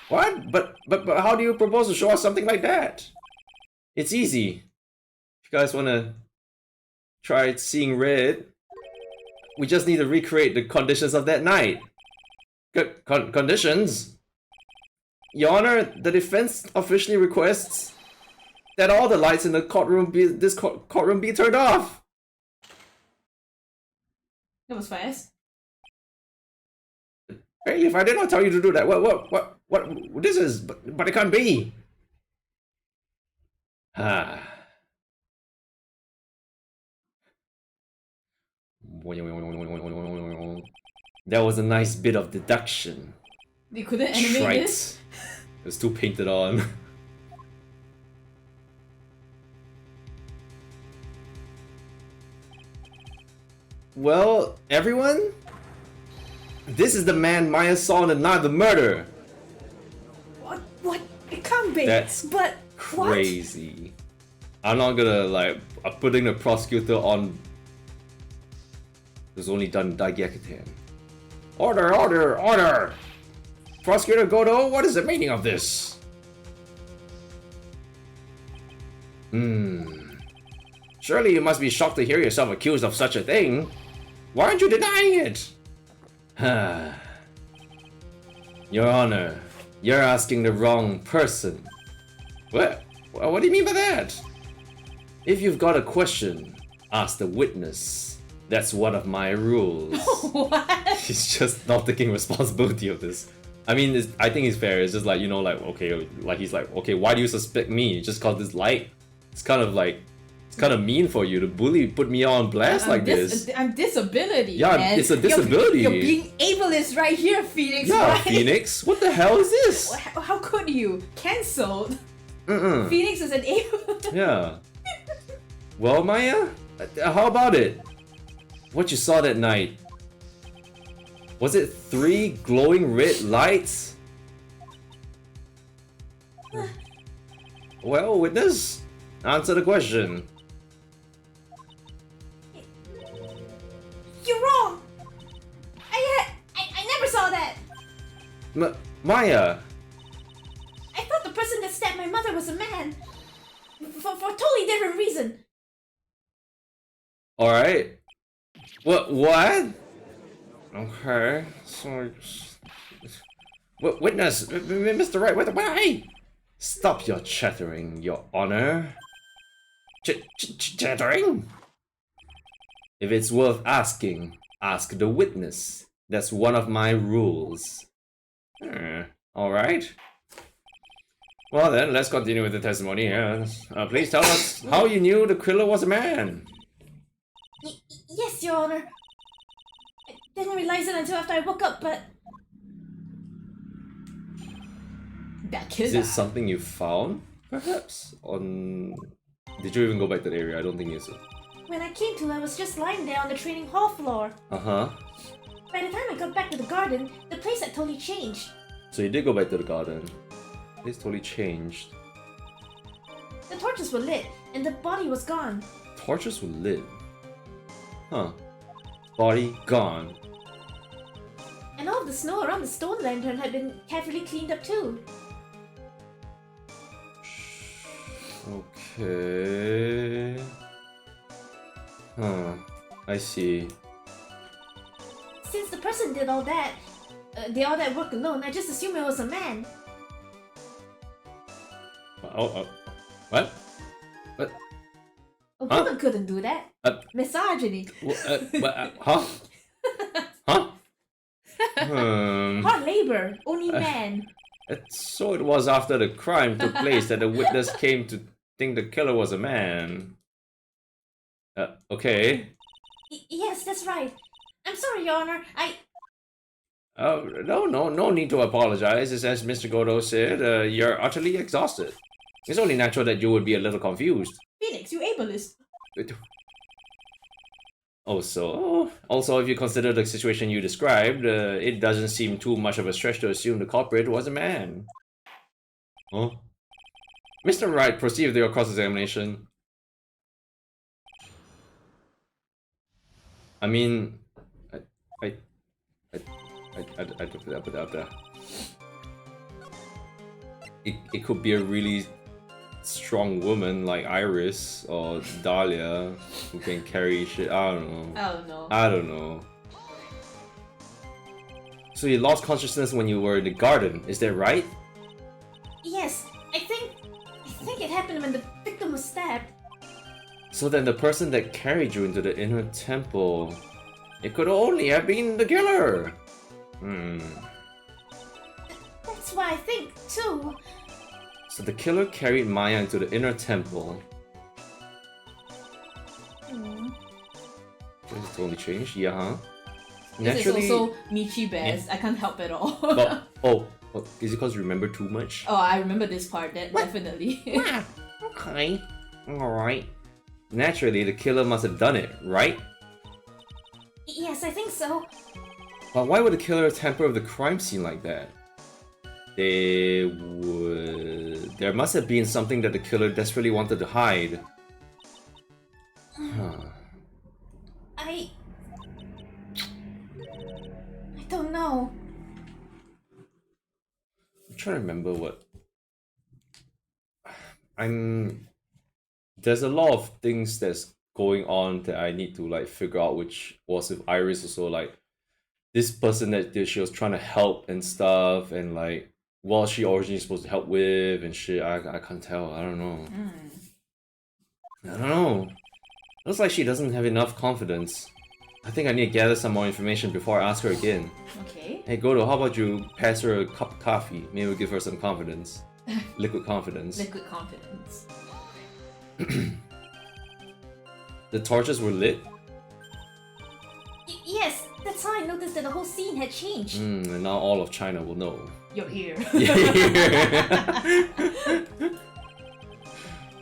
What? But how do you propose to show us something like that? It's easy. If you guys wanna try seeing red, we just need to recreate the conditions of that night. Conditions? Your Honor, the defense officially requests that all the lights in the courtroom be turned off. That was fast. Hey, if I did not tell you to do that, what this is, but it can't be. Ah. That was a nice bit of deduction. They couldn't animate Right. this? It was too painted on. Well, everyone, this is the man Maya saw in the night of the murder. What? It can't be. That's but crazy. I'm not gonna like putting the prosecutor on. It was only done Daigyakutan. Order! Prosecutor Godo, what is the meaning of this? Surely you must be shocked to hear yourself accused of such a thing. Why aren't you denying it? Your Honor, you're asking the wrong person. What? What do you mean by that? If you've got a question, ask the witness. That's one of my rules. What? He's just not taking responsibility of this. I mean, I think it's fair. It's just like, you know, like, okay, like he's like, okay, why do you suspect me? Just cause this light? It's kind of like, it's kind of mean for you to put me on blast like this. I'm disability. Yeah, man. it's a disability. You're being ableist right here, Phoenix. Yeah, right? Phoenix, what the hell is this? How could you? Cancelled. Phoenix is an ableist. Yeah. Well, Maya, how about it? What you saw that night? Was it 3 glowing red lights? Well, witness, answer the question. You're wrong. I never saw that. Maya. I thought the person that stabbed my mother was a man. For a totally different reason. Alright. What? Okay. So... Witness, Mr. Wright, why? Stop your chattering, Your Honor. Chattering? If it's worth asking, ask the witness. That's one of my rules. Alright. Well then, let's continue with the testimony here. Please tell us how you knew the killer was a man. Yes, Your Honor. I didn't realize it until after I woke up, but... That killer. Is it something you found, perhaps? Did you even go back to the area? I don't think you did. When I came to, I was just lying there on the training hall floor. Uh-huh. By the time I got back to the garden, the place had totally changed. So you did go back to the garden. It's totally changed. The torches were lit, and the body was gone. Torches were lit. Huh. Body gone. And all of the snow around the stone lantern had been carefully cleaned up too. Okay. Huh. I see. Since the person did all that work alone, I just assumed it was a man. What? A woman couldn't do that. Misogyny. Huh? Huh? Hard labor. Only man. So it was after the crime took place that the witness came to think the killer was a man. Okay. Yes, that's right. I'm sorry, Your Honor. No need to apologize. As Mr. Godo said, you're utterly exhausted. It's only natural that you would be a little confused. Phoenix, you ableist. Also, if you consider the situation you described, it doesn't seem too much of a stretch to assume the culprit was a man. Huh? Mr. Wright, proceed with your cross-examination. I mean, it could be a really strong woman like Iris or Dahlia who can carry shit. I don't know. I don't know. So you lost consciousness when you were in the garden, is that right? Yes, I think it happened when the victim was stabbed. So then the person that carried you into the inner temple, it could only have been the killer. That's what I think too. So the killer carried Maya into the inner temple. This has totally changed, yeah, huh? This is also Michi Bears. I can't help at all. But, is it because you remember too much? Oh, I remember this part, definitely. Okay, alright. Naturally, the killer must have done it, right? Yes, I think so. But why would the killer tamper with the crime scene like that? There must have been something that the killer desperately wanted to hide. I don't know. I'm trying to remember what... There's a lot of things that's going on that I need to like figure out, which was with Iris also, like this person that she was trying to help and stuff, and like what she originally supposed to help with and shit. I can't tell. I don't know. I don't know. Looks like she doesn't have enough confidence. I think I need to gather some more information before I ask her again. Okay. Hey Godo, how about you pass her a cup of coffee? Maybe we'll give her some confidence. Liquid confidence. Liquid confidence. The torches were lit? Yes, that's how I noticed that the whole scene had changed. And now all of China will know. You're here.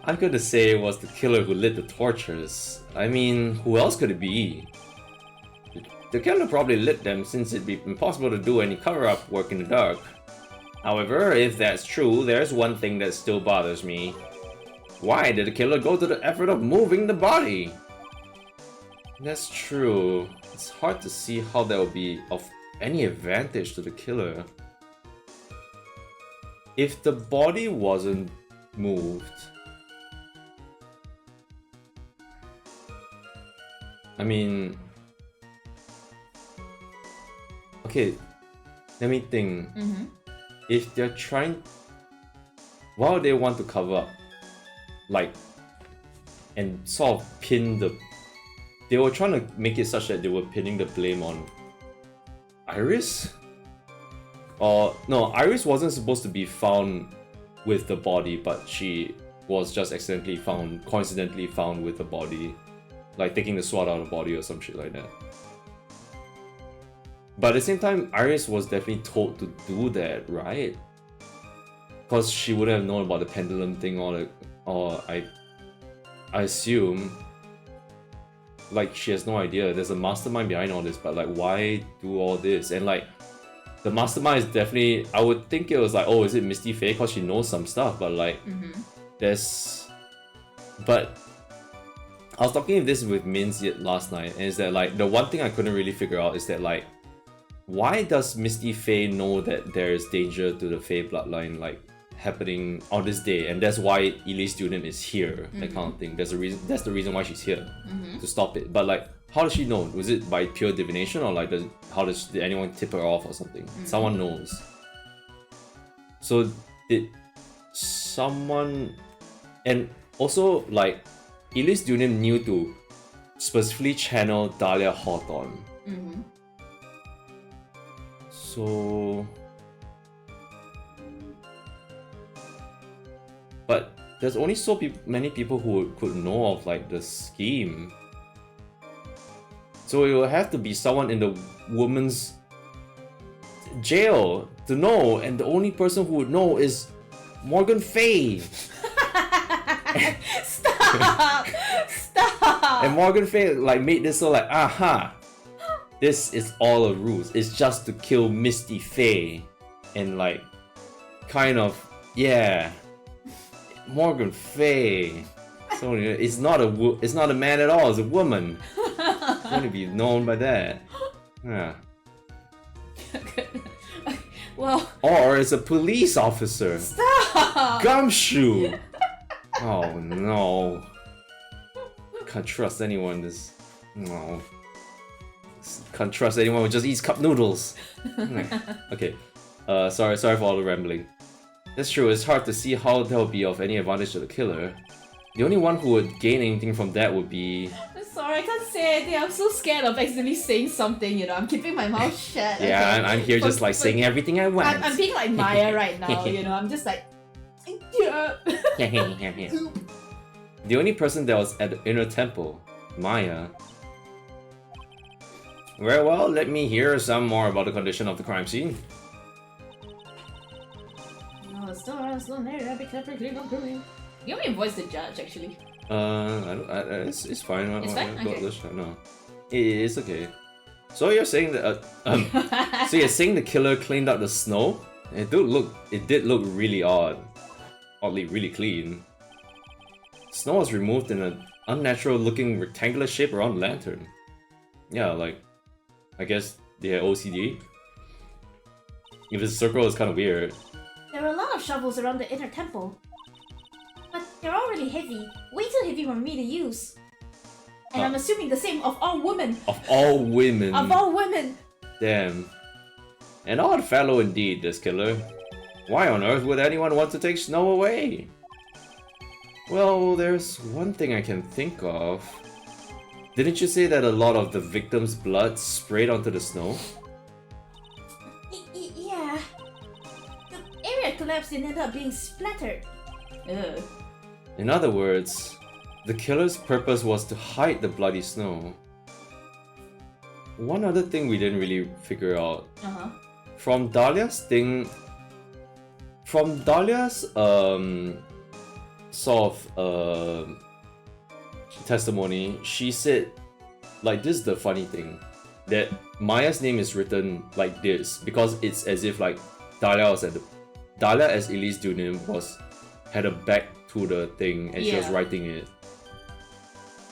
I'm gonna say it was the killer who lit the torches. I mean, who else could it be? The killer probably lit them since it'd be impossible to do any cover-up work in the dark. However, if that's true, there's one thing that still bothers me. Why did the killer go to the effort of moving the body? That's true. It's hard to see how that would be of any advantage to the killer. If the body wasn't moved... I mean... Okay, let me think. If they're trying... Why would they want to cover up? Like, and sort of pin the... They were trying to make it such that they were pinning the blame on Iris? Or, no, Iris wasn't supposed to be found with the body, but she was just coincidentally found with the body. Like taking the sword out of the body or some shit like that. But at the same time, Iris was definitely told to do that, right? Because she wouldn't have known about the pendulum thing or I assume like she has no idea. There's a mastermind behind all this, but like why do all this? And like the mastermind is definitely, I would think it was like, oh, is it Misty Faye because she knows some stuff, but like but I was talking this with Minz last night, and is that like the one thing I couldn't really figure out is that like why does Misty Faye know that there is danger to the Faye bloodline like happening on this day, and that's why Elise Dunham is here, that kind of thing. That's the reason why she's here, to stop it. But like, how does she know? Was it by pure divination, or like did anyone tip her off or something? Someone knows. So did someone, and also like Elise Dunham knew to specifically channel Dahlia Hawthorne. So, but there's only so many people who could know of like the scheme. So it will have to be someone in the woman's jail to know, and the only person who would know is Morgan Faye. Stop! Stop! And Morgan Fay like made this so like, aha, this is all a ruse. It's just to kill Misty Faye, and like, kind of, yeah, Morgan Fay. So it's not a man at all. It's a woman. You want to be known by that. Yeah. Well. Or it's a police officer. Stop! Gumshoe. Oh no. Can't trust anyone. This. No. Can't trust anyone who just eats cup noodles. Okay. Sorry for all the rambling. That's true. It's hard to see how that would be of any advantage to the killer. The only one who would gain anything from that would be. I'm sorry, I can't say anything. I'm so scared of accidentally saying something. You know, I'm keeping my mouth shut. Yeah, okay? I'm here just like saying everything I want. I'm being like Maya right now. You know, I'm just like. Yeah. The only person that was at the inner temple, Maya. Very well, let me hear some more about the condition of the crime scene. No, slow there. Be careful, clean up, clean. You want me to voice the judge, actually? It's fine. It's fine? Okay. No, it's okay. So you're saying that, so you're saying the killer cleaned up the snow? It did look really oddly really clean. Snow was removed in an unnatural-looking rectangular shape around the lantern. Yeah, like, I guess they had OCD. If it's a circle, it's kind of weird. There were a lot of shovels around the inner temple. But they're all really heavy. Way too heavy for me to use. And I'm assuming the same of all women. Of all women. Of all women. Damn. An odd fellow indeed, this killer. Why on earth would anyone want to take Snow away? Well, there's one thing I can think of. Didn't you say that a lot of the victim's blood sprayed onto the snow? Yeah. The area collapsed and ended up being splattered. Ugh. In other words, the killer's purpose was to hide the bloody snow. One other thing we didn't really figure out. From Dahlia's sort of testimony, she said, like, this is the funny thing, that Maya's name is written like this because it's as if like Dahlia as Elise Dunim had a back to the thing and she was writing it.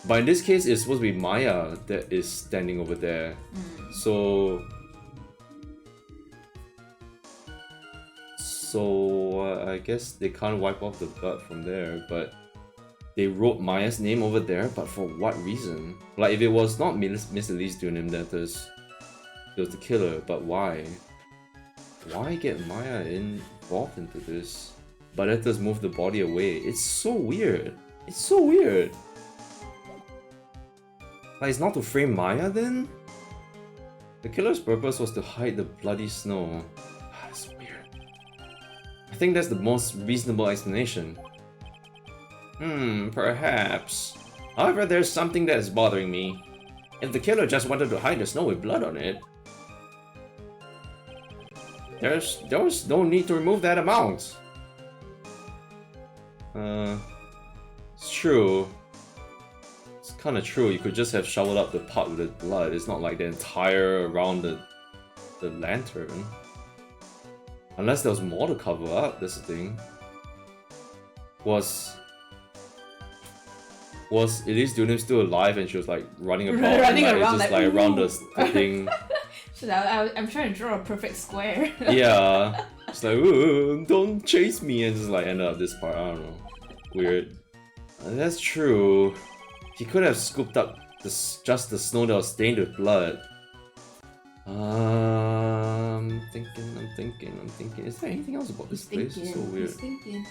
But in this case, it's supposed to be Maya that is standing over there. So I guess they can't wipe off the blood from there, but they wrote Maya's name over there, but for what reason? Like, if it was not Miss Elise Dunim that was the killer, but why? Why get Maya involved into this? But let us move the body away. It's so weird. It's so weird. Like, it's not to frame Maya then? The killer's purpose was to hide the bloody snow. That's weird. I think that's the most reasonable explanation. Perhaps. However, there's something that is bothering me. If the killer just wanted to hide the snow with blood on it, there was no need to remove that amount. It's true. It's kinda true, you could just have shoveled up the pot with the blood. It's not like the entire around the lantern. Unless there was more to cover up, that's the thing. Was Elise Dunim still alive and she was like running about around the thing? So I'm trying to draw a perfect square. Yeah. It's like, ooh, don't chase me, and just like end up this part, I don't know. Weird. That's true. He could have scooped up just the snow that was stained with blood. I'm thinking. Is there anything else about this place? It's so weird.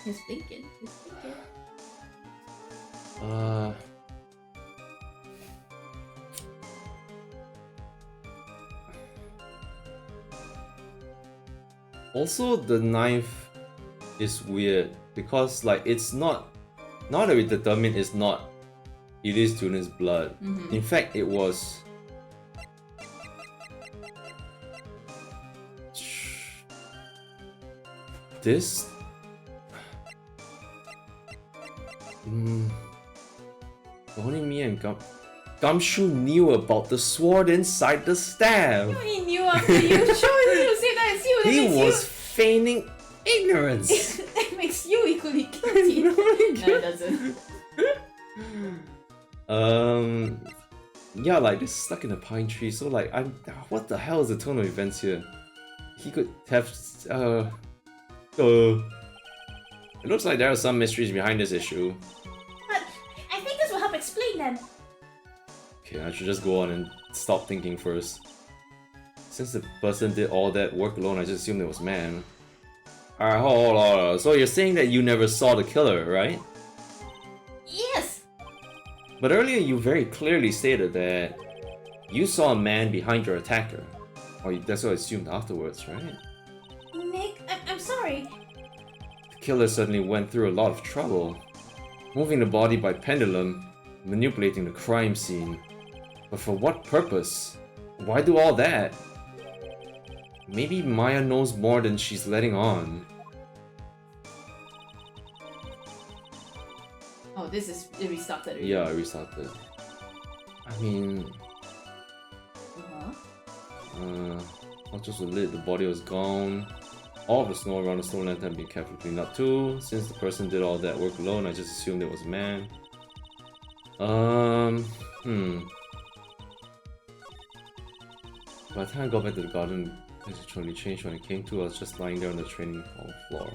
He's thinking. Also, the knife is weird because, like, it's not. Now that we determined it's not Elise Dunim's blood. In fact, it was. Only me and Gumshoe knew about the sword inside the staff. He knew after you showed you say that it's you. He was feigning ignorance. It makes you equally guilty. No, it doesn't. Yeah, like they're stuck in a pine tree. So like, what the hell is the tone of events here? He could have It looks like there are some mysteries behind this issue. But I think this will help explain them. Okay, I should just go on and stop thinking first. Since the person did all that work alone, I just assumed it was man. Alright, hold on. So you're saying that you never saw the killer, right? Yes. But earlier you very clearly stated that you saw a man behind your attacker. Or that's what I assumed afterwards, right? Nick, I'm sorry. The killer suddenly went through a lot of trouble. Moving the body by pendulum, manipulating the crime scene. But for what purpose? Why do all that? Maybe Maya knows more than she's letting on. Oh, it restarted already. Yeah, I restarted. I mean... Torches were lit, the body was gone. All of the snow around the stone lantern had been carefully cleaned up too. Since the person did all that work alone, I just assumed it was a man. By the time I got back to the garden, things had totally changed. When I came to, I was just lying there on the training hall floor.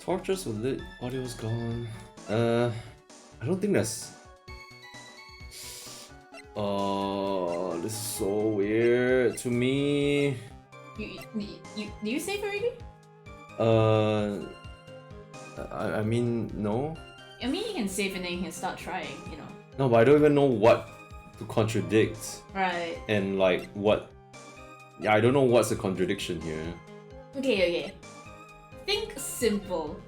Torches were lit, audio was gone. I don't think that's... this is so weird to me. Do you save already? I mean, no. I mean, you can save and then you can start trying, you know. No, but I don't even know what to contradict. Right. And like, what... Yeah, I don't know what's the contradiction here. Okay. Think simple.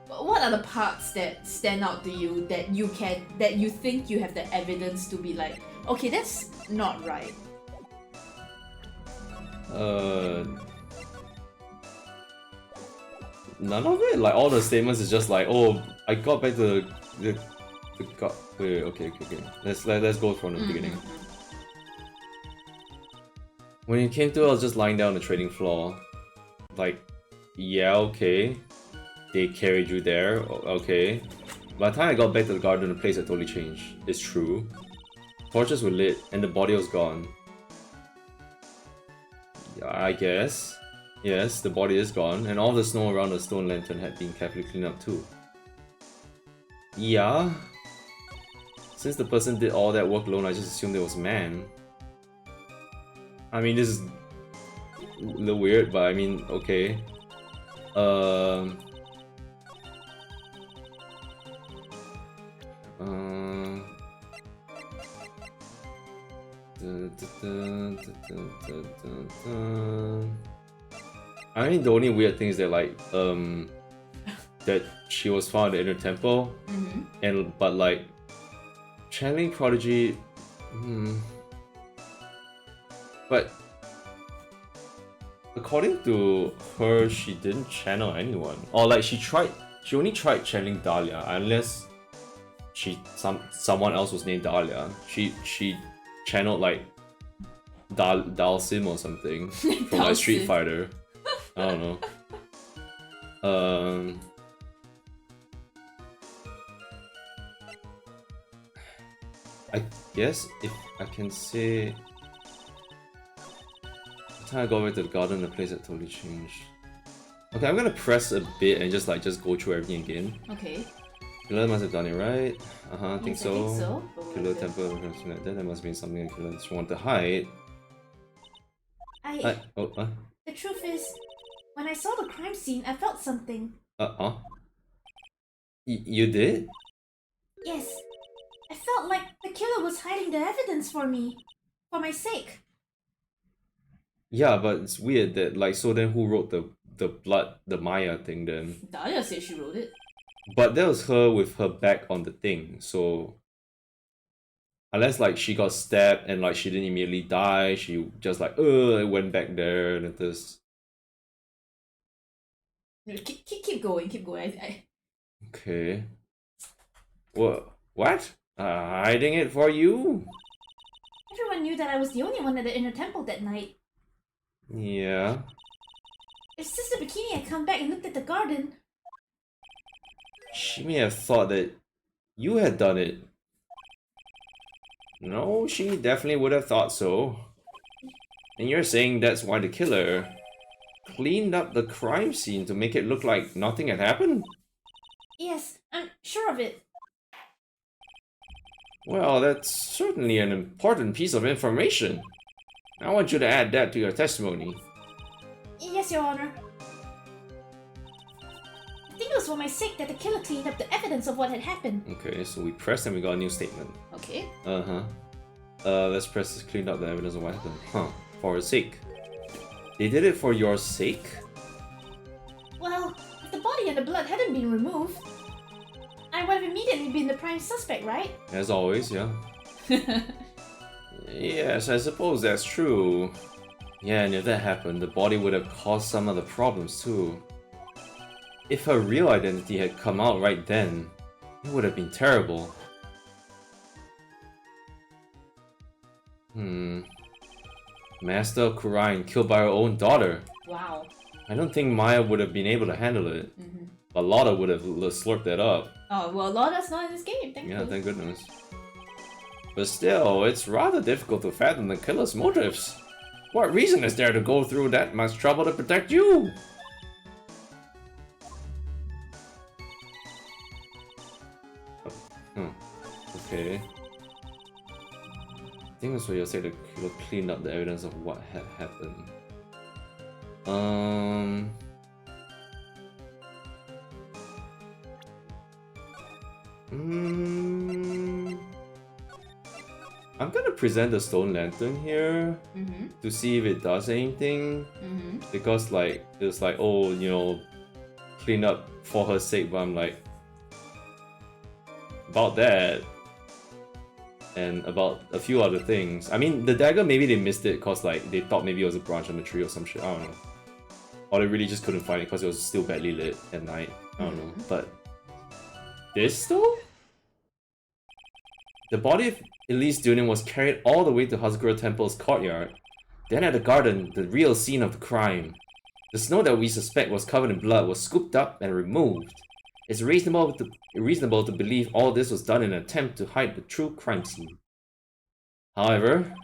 What are the parts that stand out to you that you think you have the evidence to be like, okay, that's not right? None of it. Like all the statements is just like, oh, I got back to the wait, okay. Let's go from the beginning. When you came to, I was just lying down on the trading floor. Like, yeah, okay. They carried you there, okay. By the time I got back to the garden, the place had totally changed. It's true. Torches were lit, and the body was gone. Yeah, I guess. Yes, the body is gone, and all the snow around the stone lantern had been carefully cleaned up too. Yeah. Since the person did all that work alone, I just assumed it was a man. I mean, this is a little weird, but I mean, okay. I mean, the only weird thing is that like that she was found in the inner temple, but like channeling prodigy, but according to her, she didn't channel anyone, or like she only tried channeling Dahlia, unless someone else was named Dahlia. She channeled like Dalsim or something from like Street Fighter. I don't know. I guess if I can say, the time I got back to the garden, the place had totally changed. Okay, I'm gonna press a bit and just go through everything again. Okay. Killer must have done it right. I think Yes, so. I think so. Killer temple, something like that. There must be something the killer wanted to hide. The truth is, when I saw the crime scene, I felt something. You did? Yes. I felt like the killer was hiding the evidence for me. For my sake. Yeah, but it's weird that like, so then who wrote the Maya thing then? Dahlia said she wrote it. But that was her with her back on the thing, so Unless like she got stabbed and like she didn't immediately die, she just like it went back there and this. Keep going, keep going. Okay. What? Hiding it for you? Everyone knew that I was the only one at the inner temple that night. Yeah. If Sister Bikini had come back and looked at the garden... She may have thought that you had done it. No, she definitely would have thought so. And you're saying that's why the killer cleaned up the crime scene to make it look like nothing had happened? Yes, I'm sure of it. Well, that's certainly an important piece of information. I want you to add that to your testimony. Yes, Your Honor. I think it was for my sake that the killer cleaned up the evidence of what had happened. Okay, so we pressed and we got a new statement. Okay. Let's press this cleaned up the evidence of what happened. Huh. For his sake. They did it for your sake? Well, if the body and the blood hadn't been removed, I would have immediately been the prime suspect, right? As always, yeah. Yes, I suppose that's true. Yeah, and if that happened, the body would have caused some other problems too. If her real identity had come out right then, it would have been terrible. Master Kurine killed by her own daughter. Wow. I don't think Maya would have been able to handle it. But Lotta would have slurped that up. Oh, well, Lotta's not in this game, thankfully. Yeah, thank goodness. But still, it's rather difficult to fathom the killer's motives. What reason is there to go through that much trouble to protect you? Okay. I think that's what you'll say, the killer cleaned up the evidence of what had happened. I'm gonna present the stone lantern here to see if it does anything. Because like it's like, oh, you know, clean up for her sake, but I'm like about that and about a few other things. I mean, the dagger, maybe they missed it because like they thought maybe it was a branch on the tree or some shit. I don't know. Or they really just couldn't find it because it was still badly lit at night. I don't know. But this though? The body of Elise Dunin was carried all the way to Hazakura Temple's courtyard. Then at the garden, the real scene of the crime. The snow that we suspect was covered in blood was scooped up and removed. It's reasonable to believe all this was done in an attempt to hide the true crime scene. However,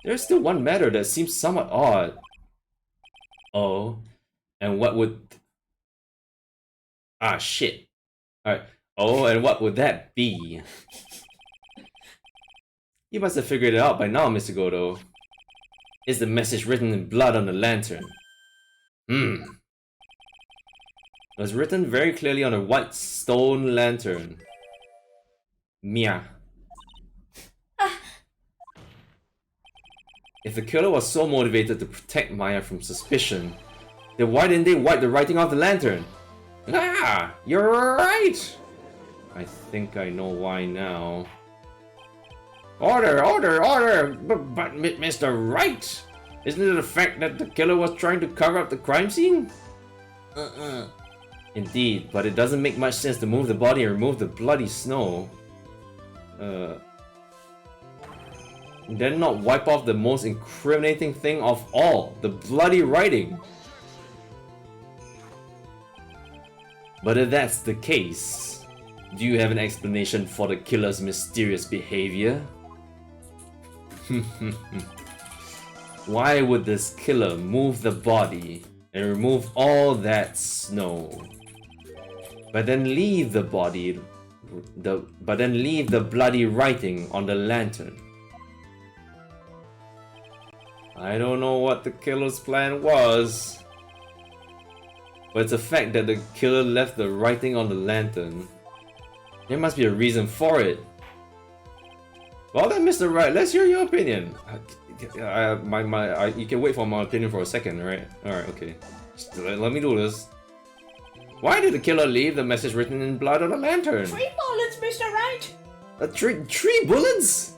there is still one matter that seems somewhat odd. Oh, and what would... Ah, shit. Alright. Oh, and what would that be? You must have figured it out by now, Mr. Godo. Is the message written in blood on the lantern? It was written very clearly on a white stone lantern. Mia. If the killer was so motivated to protect Maya from suspicion, then why didn't they wipe the writing off the lantern? Ah, you're right! I think I know why now. Order, order, order! But Mr. Wright! Isn't it the fact that the killer was trying to cover up the crime scene? Indeed, but it doesn't make much sense to move the body and remove the bloody snow. Then not wipe off the most incriminating thing of all, the bloody writing. But if that's the case, do you have an explanation for the killer's mysterious behavior? Why would this killer move the body and remove all that snow, but then leave the body, leave the bloody writing on the lantern? I don't know what the killer's plan was, but it's a fact that the killer left the writing on the lantern. There must be a reason for it. Well then, Mr. Wright, let's hear your opinion. You can wait for my opinion for a second, right? Alright, okay. Just let me do this. Why did the killer leave the message written in blood on the lantern? 3 bullets, Mr. Wright! 3 bullets?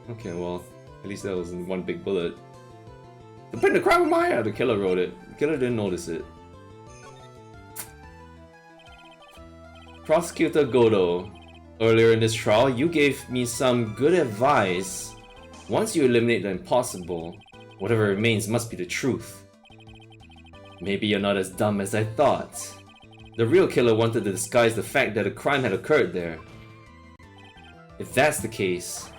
Okay, well, at least that wasn't one big bullet. To pin the crime of Maya, the killer wrote it. The killer didn't notice it. Prosecutor Godo, earlier in this trial, you gave me some good advice. Once you eliminate the impossible, whatever remains must be the truth. Maybe you're not as dumb as I thought. The real killer wanted to disguise the fact that a crime had occurred there. If that's the case,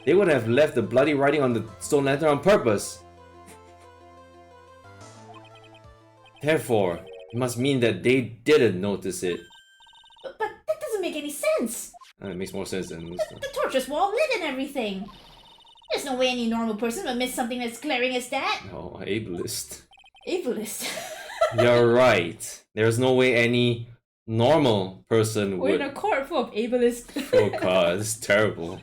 they would have left the bloody writing on the stone lantern on purpose. Therefore, it must mean that they didn't notice it. But that doesn't make any sense. It makes more sense than this stuff. The torches were all lit and everything. There's no way any normal person would miss something as glaring as that. Oh, ableist. Ableist. You're right. There's no way any normal person We're would... in a court full of ableists. Oh god, this is terrible.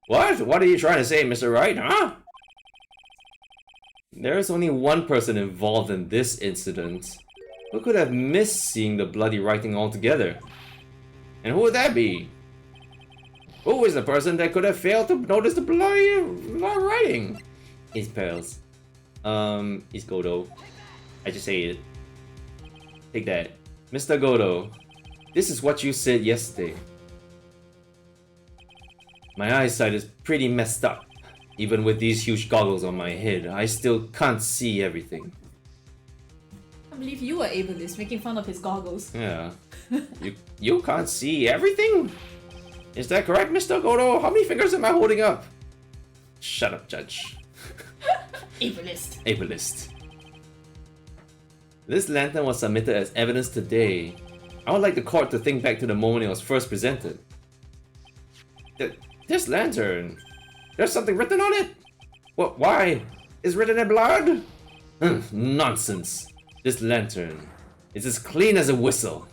What? What are you trying to say, Mr. Wright, huh? There's only one person involved in this incident who could have missed seeing the bloody writing altogether. And who would that be? Who is the person that could have failed to notice the bloody writing? His pals. It's Godo. I just say it. Take that. Mr. Godo, this is what you said yesterday. My eyesight is pretty messed up. Even with these huge goggles on my head, I still can't see everything. I believe you were ableist, making fun of his goggles. Yeah. You can't see everything? Is that correct, Mr. Godo? How many fingers am I holding up? Shut up, Judge. Ableist. Ableist. This lantern was submitted as evidence today. I would like the court to think back to the moment it was first presented. This lantern... There's something written on it! What? Why? It's written in blood? Nonsense. This lantern is as clean as a whistle.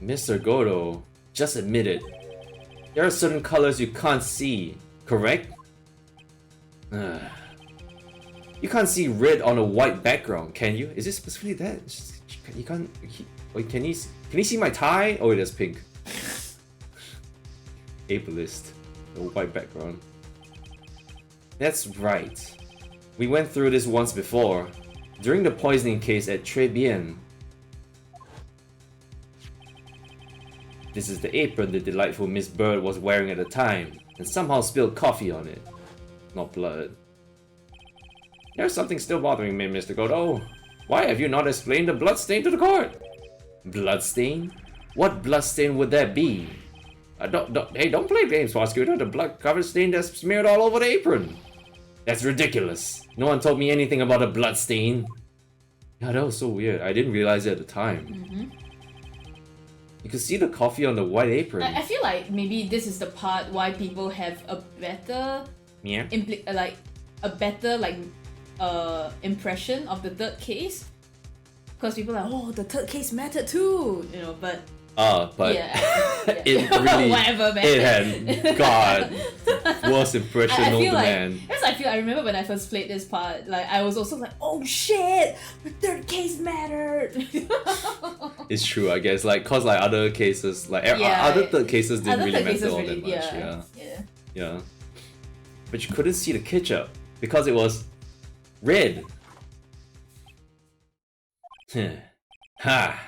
Mr. Godo, just admit it. There are certain colors you can't see, correct? You can't see red on a white background, can you? Is it specifically that? You can't... Wait, can you see my tie? Oh, that's pink. Ableist. The white background. That's right. We went through this once before. During the poisoning case at Tribulations. This is the apron the delightful Miss Bird was wearing at the time, and somehow spilled coffee on it. Not blood. There's something still bothering me, Mr. Godo. Why have you not explained the bloodstain to the court? Bloodstain? What bloodstain would that be? Don't play games, prosecutor. The blood-covered stain that's smeared all over the apron. That's ridiculous. No one told me anything about a bloodstain. Yeah, that was so weird. I didn't realize it at the time. You could see the coffee on the white apron. I feel like maybe this is the part why people have a better impression of the third case, because people are like, oh, the third case mattered too, you know, but but yeah. it really whatever, man. It had God worst impression I of the feel like, man. because I remember when I first played this part, like I was also like, oh shit, the third case mattered. It's true, I guess, like cause like other cases, like other third cases didn't really matter all that much. Yeah. But you couldn't see the ketchup because it was red. Ha!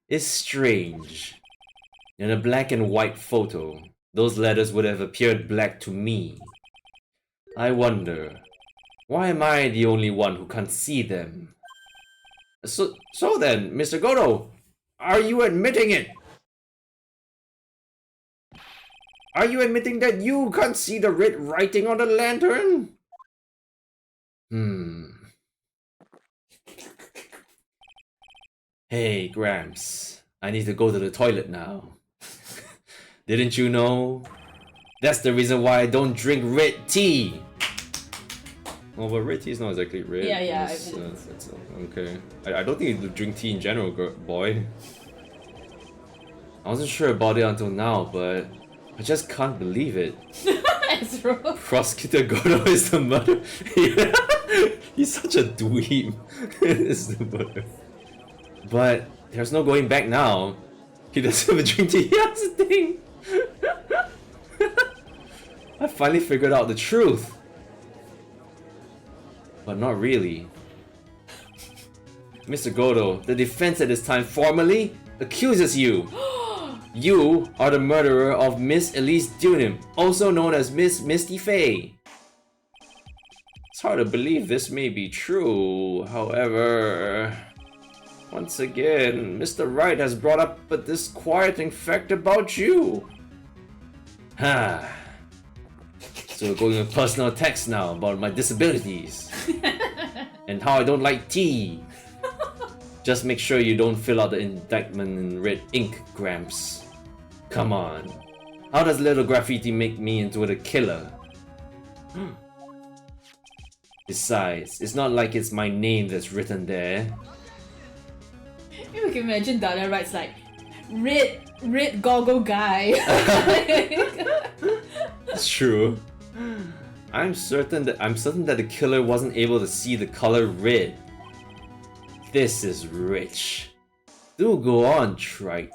It's strange. In a black and white photo, those letters would have appeared black to me. I wonder, why am I the only one who can't see them? So then, Mr. Godo, are you admitting it? Are you admitting that you can't see the red writing on the lantern? Hey, Gramps. I need to go to the toilet now. Didn't you know? That's the reason why I don't drink red tea! Well, but red tea is not exactly red. Yeah, It's, okay. I don't think you drink tea in general, boy. I wasn't sure about it until now, but I just can't believe it. Ezra. Prosecutor Godo is the murderer. He's such a dweeb. It's the murderer. But there's no going back now. He doesn't have a drink tea. That's the thing. I finally figured out the truth. But not really. Mr. Godo, the defense at this time formally accuses you. You are the murderer of Miss Elise Dunim, also known as Miss Misty Faye. It's hard to believe this may be true, however... Once again, Mr. Wright has brought up a disquieting fact about you. Ha! So we're going with personal attacks now about my disabilities. And how I don't like tea. Just make sure you don't fill out the indictment in red ink, Gramps. Come on. How does little graffiti make me into the killer? Besides, it's not like it's my name that's written there. You can imagine Dada writes like, red goggle guy. It's true. I'm certain that the killer wasn't able to see the color red. This is rich. Do go on, Trite.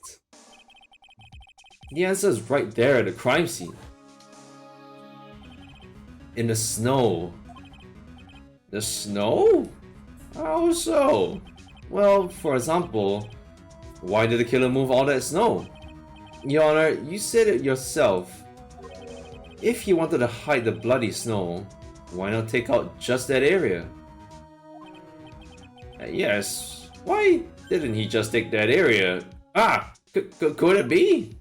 The answer is right there at the crime scene. In the snow. The snow? How so? Well, for example, why did the killer move all that snow? Your Honor, you said it yourself. If he wanted to hide the bloody snow, why not take out just that area? Yes, why didn't he just take that area? Ah, could it be?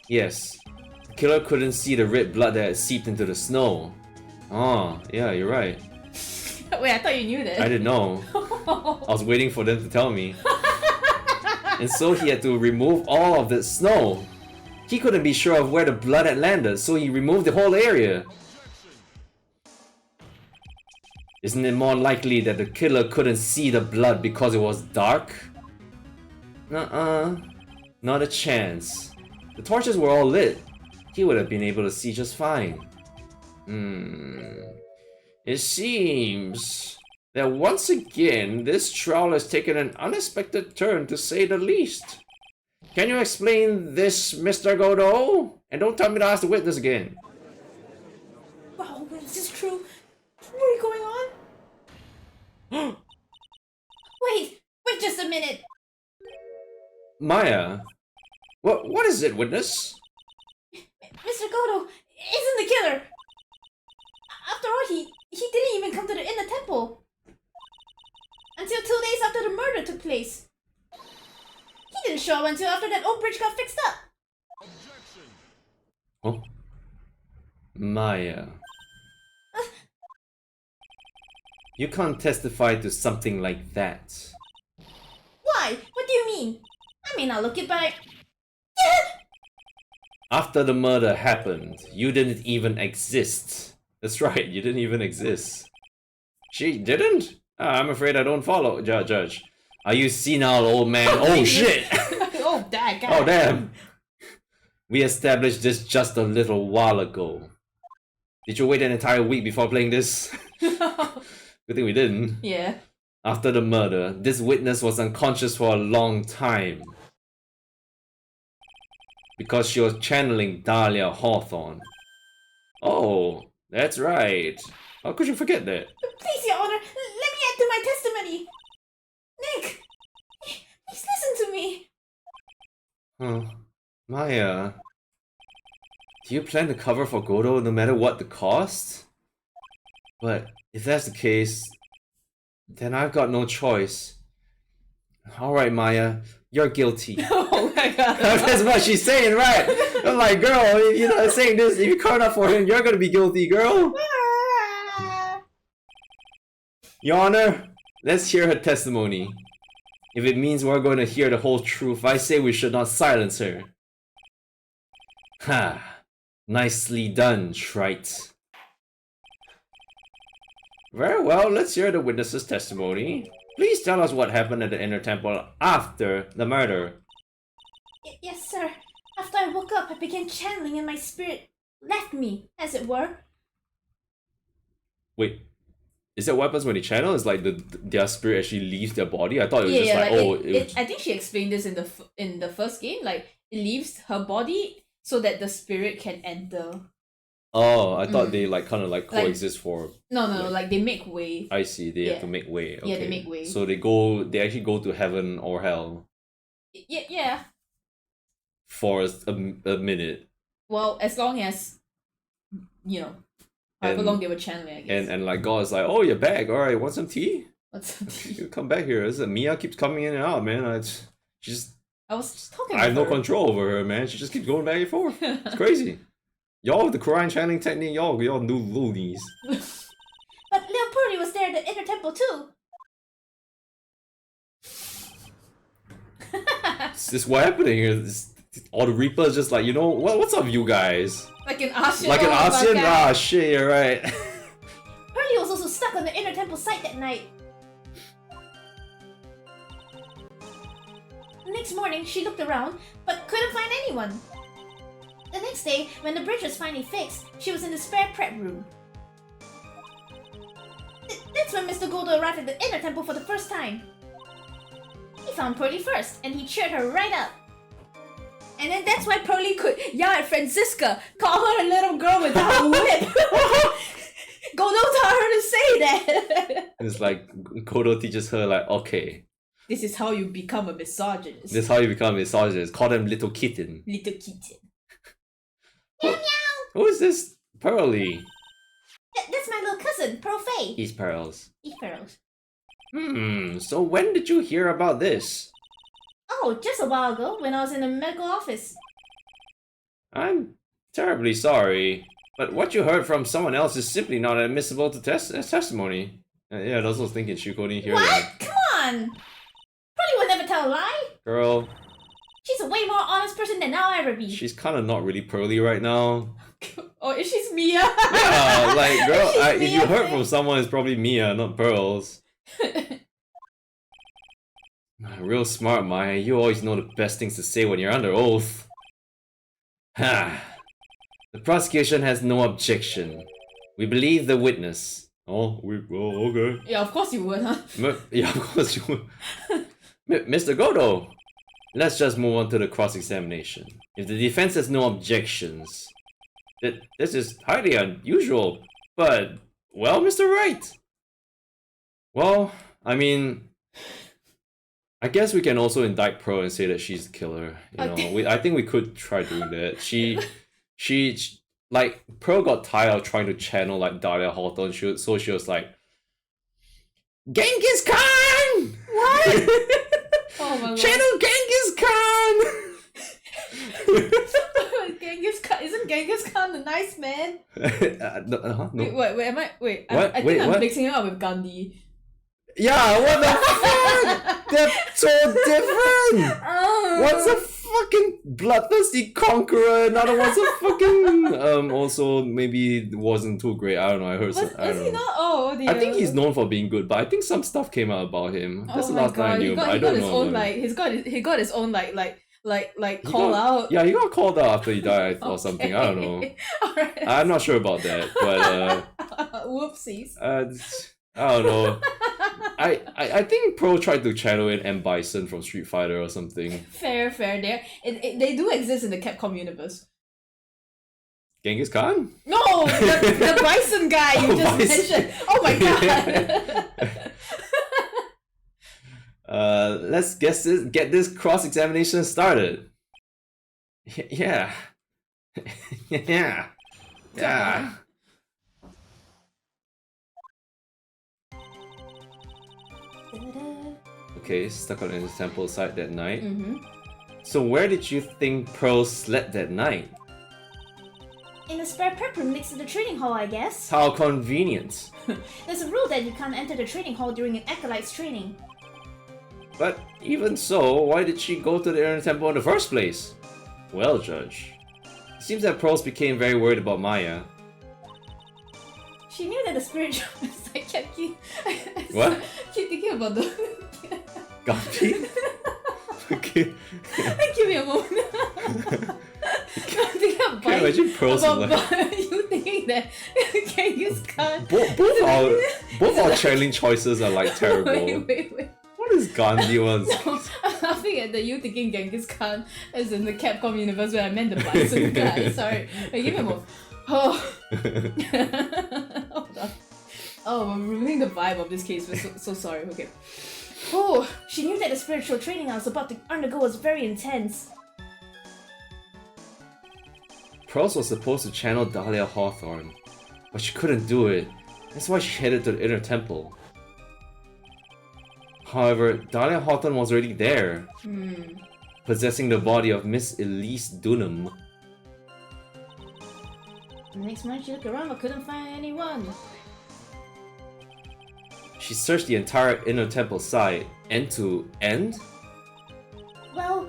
Yes, the killer couldn't see the red blood that had seeped into the snow. Oh, yeah, you're right. Wait, I thought you knew that. I didn't know. I was waiting for them to tell me. And so he had to remove all of the snow. He couldn't be sure of where the blood had landed, so he removed the whole area. Isn't it more likely that the killer couldn't see the blood because it was dark? Not a chance. The torches were all lit. He would have been able to see just fine. It seems that once again, this trial has taken an unexpected turn, to say the least. Can you explain this, Mr. Godot? And don't tell me to ask the witness again. Wow, is this true? What is going on? Wait just a minute. Maya, what is it, witness? Mr. Godo isn't the killer. After all, he didn't even come to the inner temple until 2 days after the murder took place. He didn't show up until after that old bridge got fixed up. Oh, Maya. You can't testify to something like that. Why? What do you mean? I may not look it, but I... After the murder happened, you didn't even exist. That's right, you didn't even exist. She didn't? I'm afraid I don't follow, Judge. Are you senile, old man? Oh shit! Oh, that guy. Oh damn! We established this just a little while ago. Did you wait an entire week before playing this? Good thing we didn't. Yeah. After the murder, this witness was unconscious for a long time. Because she was channeling Dahlia Hawthorne. Oh, that's right. How could you forget that? Please, Your Honor, let me add to my testimony. Nick, please listen to me. Huh. Maya, do you plan to cover for Godo no matter what the cost? But if that's the case, then I've got no choice. Alright, Maya, you're guilty. Oh my god. That's what she's saying, right? I'm like, girl, if you're not saying this, if you cover up for him, you're gonna be guilty, girl. Your Honor, let's hear her testimony. If it means we're going to hear the whole truth, I say we should not silence her. Ha! Nicely done, Trite. Very well, let's hear the witness's testimony. Please tell us what happened at the inner temple after the murder. Yes, sir. After I woke up, I began channeling and my spirit left me, as it were. Wait, is that what happens when they channel? It's like their spirit actually leaves their body? I thought it was just like, I think she explained this in the first game. Like, it leaves her body so that the spirit can enter. Oh, I thought they like kind of like coexist for. No, like, like they make way. I see. They have to make way. Okay. Yeah, they make way. So they actually go to heaven or hell. Yeah. For a minute. Well, as long as however long they were channeling, I guess. And like God is like, oh, you're back. All right, want some tea? What's some tea? You come back here. Mia keeps coming in and out, man. I was just talking. I have no control over her, man. She just keeps going back and forth. It's crazy. Y'all with the Quran channeling technique, y'all do loonies. But little Purdy was there at the inner temple too. It's just what happening here. All the Reapers just like, what's up, you guys? Like an ASEAN. Like an ASEAN? Ah, shit, you're right. Purdy was also stuck on the inner temple site that night. The next morning, she looked around, but couldn't find anyone. The next day, when the bridge was finally fixed, she was in the spare prep room. That's when Mr. Goldo arrived at the inner temple for the first time. He found Pearly first, and he cheered her right up. And then that's why Pearly could yell at Francisca, call her a little girl without a whip. Goldo taught her to say that. It's like Goldo teaches her like, okay. This is how you become a misogynist. This is how you become a misogynist. Call them little kitten. Little kitten. Meow meow! Who is this Pearly? That's my little cousin, Pearl Faye. East Pearls. Eat Pearls. So when did you hear about this? Oh, just a while ago, when I was in the medical office. I'm terribly sorry, but what you heard from someone else is simply not admissible to as testimony. Yeah, I was also thinking Shuko didn't hear What? that. Come on! Pearly would never tell a lie. Girl. She's a way more honest person than I'll ever be. She's kind of not really pearly right now. Oh, is she Mia? Yeah, like, girl, if Mia, you heard from someone, it's probably Mia, not Pearls. Real smart, Maya. You always know the best things to say when you're under oath. Ha! The prosecution has no objection. We believe the witness. Oh, okay. Yeah, of course you would, huh? Yeah, of course you would. Mr. Godo, let's just move on to the cross-examination. If the defense has no objections, this is highly unusual, but, well, Mr. Wright. Well, I mean, I guess we can also indict Pearl and say that she's the killer. I think we could try doing that. She like Pearl got tired of trying to channel like Dahlia Hawthorne, so she was like, Genghis Khan! What? Oh my god. Channel Genghis Khan! Genghis Khan, isn't Genghis Khan a nice man? No. Wait, am I? Wait, What? I think Wait, I'm what? mixing it up with Gandhi. Yeah, what the fuck? They're so different! One's a fucking bloodthirsty conqueror, another one's a fucking also maybe wasn't too great. I don't know, I heard some, I Was don't he know. not? Oh dear. I think he's known for being good, but I think some stuff came out about him. That's the my last time I God, knew he him, got, but I he got don't his know. own about him. he got his own He call got- out. Yeah, he got called out after he died or something. I don't know. Alright. I'm not sure about that, but Whoopsies. I don't know. I think Pro tried to channel in M. Bison from Street Fighter or something. Fair. They do exist in the Capcom universe. Genghis Khan? No, the Bison guy you Oh, just Bison. mentioned. Oh my god. Let's get this cross-examination started. Yeah. Yeah. Okay, stuck on the temple site that night. So where did you think Pearl slept that night? In the spare prep room next to the training hall, I guess. How convenient. There's a rule that you can't enter the training hall during an acolyte's training. But even so, why did she go to the inner temple in the first place? Well, Judge, it seems that Pearls became very worried about Maya. She knew that the spiritual I kept What? keep thinking about the Guppy? Okay. give me a moment. I'm thinking about Can you imagine Pearls about like... you thinking that Genghis Khan. Both our channeling choices are like terrible. Wait. What is Gandhi was? No, I'm laughing at the you thinking Genghis Khan as in the Capcom universe where I meant the Bison guy. Sorry. Wait, give me a moment. Oh. Hold on. Oh, we're ruining the vibe of this case. We're so sorry. Okay. Oh, she knew that the spiritual training I was about to undergo was very intense. Pearls was supposed to channel Dahlia Hawthorne, but she couldn't do it. That's why she headed to the inner temple. However, Dahlia Hawthorne was already there, possessing the body of Miss Elise Dunham. The next morning she looked around but couldn't find anyone. She searched the entire inner temple site, end to end? Well,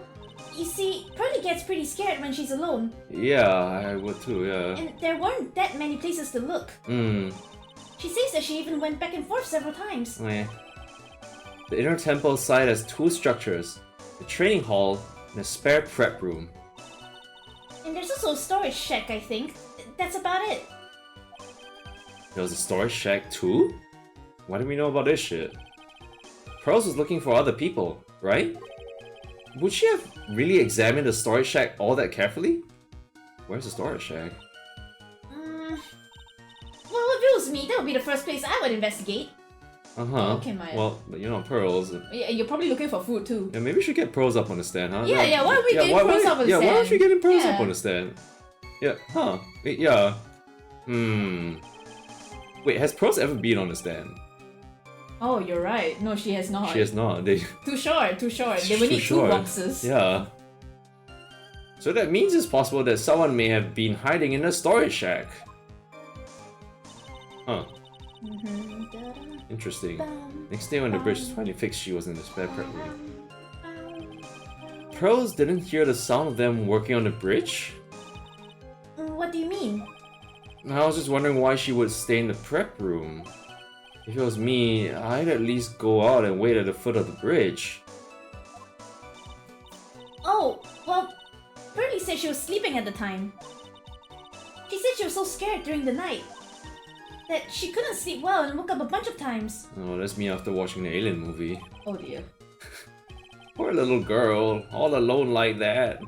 you see, Pearly gets pretty scared when she's alone. Yeah, I would too, yeah. And there weren't that many places to look. She says that she even went back and forth several times. Eh. The inner temple site has two structures, the training hall and a spare prep room. And there's also a storage shack, I think. That's about it. There was a storage shack too? Why do we know about this shit? Pearls was looking for other people, right? Would she have really examined the storage shack all that carefully? Where's the storage shack? Well, if it was me, that would be the first place I would investigate. Uh-huh. Okay, Maya. Well, but you're not Pearls. Yeah, you're probably looking for food too. Yeah, maybe we should get Pearls up on the stand, huh? Yeah, why are we getting Pearls up on the Yeah, why stand? aren't we getting Pearls up Yeah. on the stand? Yeah, huh. Yeah. Wait, has Pearls ever been on the stand? Oh, you're right. No, she has not. She has not. They... Too short. They Too will need short. 2 boxes. Yeah. So that means it's possible that someone may have been hiding in a storage shack. Huh. Interesting. Next day when the bridge was finally fixed, she was in the spare prep room. Pearls didn't hear the sound of them working on the bridge? What do you mean? I was just wondering why she would stay in the prep room. If it was me, I'd at least go out and wait at the foot of the bridge. Oh, well, Pearly said she was sleeping at the time. She said she was so scared during the night that she couldn't sleep well and woke up a bunch of times. Oh, that's me after watching the Alien movie. Oh dear. Poor little girl, all alone like that.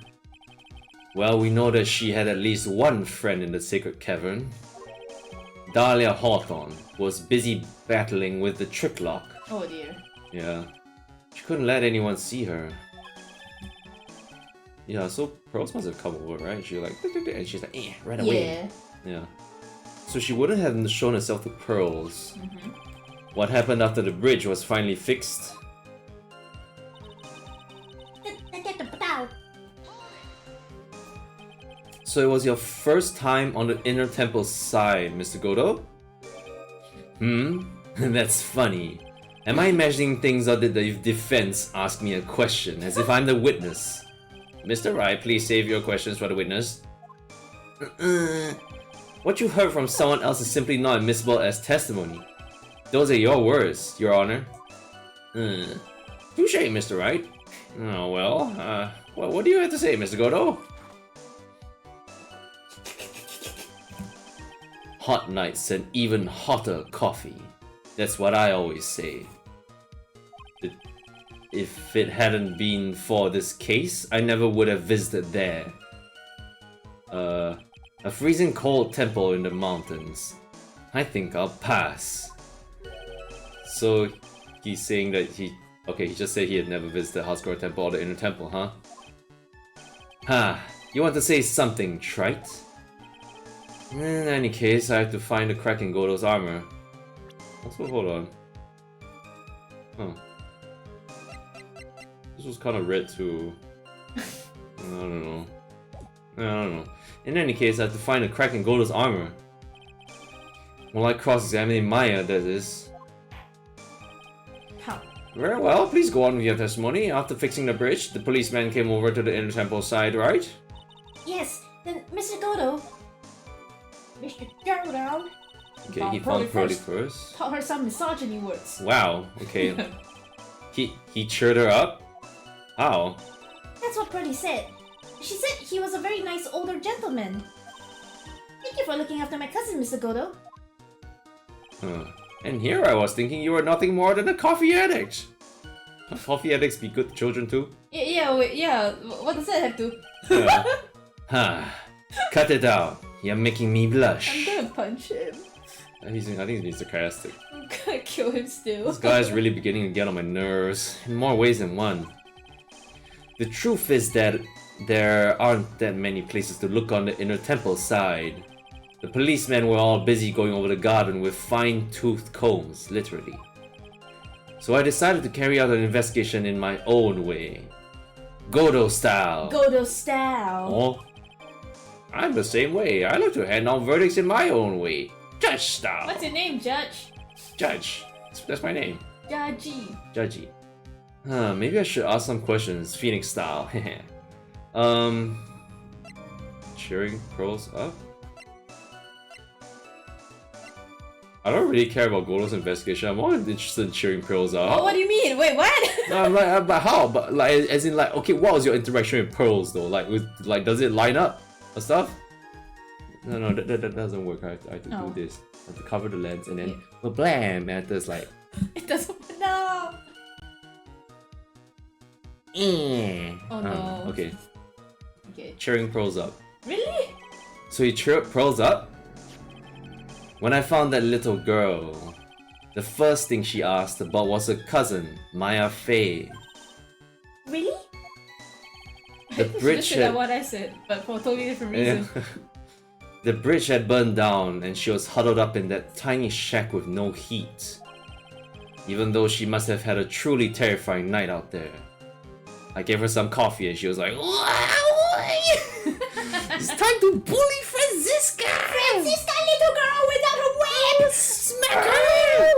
Well, we know that she had at least one friend in the Sacred Cavern. Dahlia Hawthorne was busy battling with the trick lock. Oh dear. Yeah. She couldn't let anyone see her. Yeah, so Pearls must have come over, right? She like, and she's like, right away. Yeah. So she wouldn't have shown herself to Pearls. What happened after the bridge was finally fixed? So it was your first time on the inner temple side, Mr. Godo? That's funny. Am I imagining things or did the defense ask me a question as if I'm the witness? Mr. Wright, please save your questions for the witness. What you heard from someone else is simply not admissible as testimony. Those are your words, Your Honor. Touché, Mr. Wright. Oh, well, what do you have to say, Mr. Godo? Hot nights and even hotter coffee. That's what I always say. If it hadn't been for this case, I never would have visited there. A freezing cold temple in the mountains. I think I'll pass. So, he's saying that he just said he had never visited Hasgore Temple or the Inner Temple, huh? You want to say something, Trite? In any case, I have to find a crack in Godo's armor. Also, hold on. This was kind of red too. I don't know. In any case, I have to find a crack in Godo's armor. Well, I cross-examining Maya, that is. How? Very well, please go on with your testimony. After fixing the bridge, the policeman came over to the inner temple side, right? Yes, then Mr. Godo. Mr. Godo. Okay, he found Pearly first. Taught her some misogyny words. Wow, okay. he cheered her up? How? That's what Pearly said. She said he was a very nice older gentleman. Thank you for looking after my cousin, Mr. Godo. And here I was thinking you were nothing more than a coffee addict. Can coffee addicts be good children too? Yeah, what does that have to? Cut it out. You're making me I'm blush. gonna punch him. I think he's sarcastic. I'm gonna kill him still. This guy's really beginning to get on my nerves, in more ways than one. The truth is that there aren't that many places to look on the inner temple side. The policemen were all busy going over the garden with fine-toothed combs, literally. So I decided to carry out an investigation in my own way. Godo style. Godo style. Oh, I'm the same way. I like to hand down verdicts in my own way. Judge style. What's your name, Judge? Judge. That's my name. Judgy. Judgy. Maybe I should ask some questions, Phoenix style. Cheering pearls up? I don't really care about Godo's investigation. I'm more interested in cheering pearls up. Oh, what do you mean? Wait, what? No, I'm like, but how? But like, as in like, okay, what was your interaction with pearls though? Like, does it line up or stuff? No, that doesn't work. I have to do this. I have to cover the lens and then, blam, and there's like, It doesn't. No. Oh no. Okay. Okay. Cheering pearls up. Really? So you cheer up pearls up? When I found that little girl, the first thing she asked about was her cousin, Maya Fey. Really? The bridge Just said what I said, but for a totally different reason. The bridge had burned down and she was huddled up in that tiny shack with no heat. Even though she must have had a truly terrifying night out there. I gave her some coffee and she was like, it's time to bully Franziska! Franziska, little girl without a web! Smack her!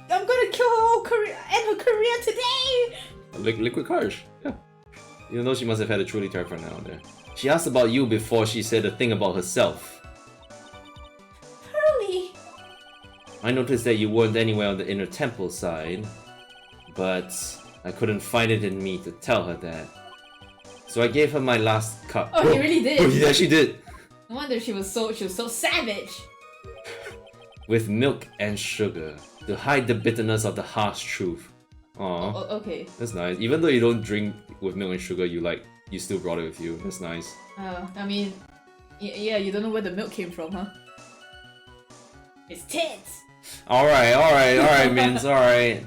I'm gonna kill her whole career, end her career today! Liquid courage, yeah. Even though she must have had a truly terrifying night out there. She asked about you before she said a thing about herself. Pearly! I noticed that you weren't anywhere on the inner temple side, but I couldn't find it in me to tell her that. So I gave her my last cup. Oh, he really did. Oh, he actually did. No wonder she was so savage. With milk and sugar to hide the bitterness of the harsh truth. Aww, Oh, okay. that's nice. Even though you don't drink with milk and sugar, you still brought it with you. That's nice. I mean, yeah, you don't know where the milk came from, huh? It's tits. All right, Mins. All right.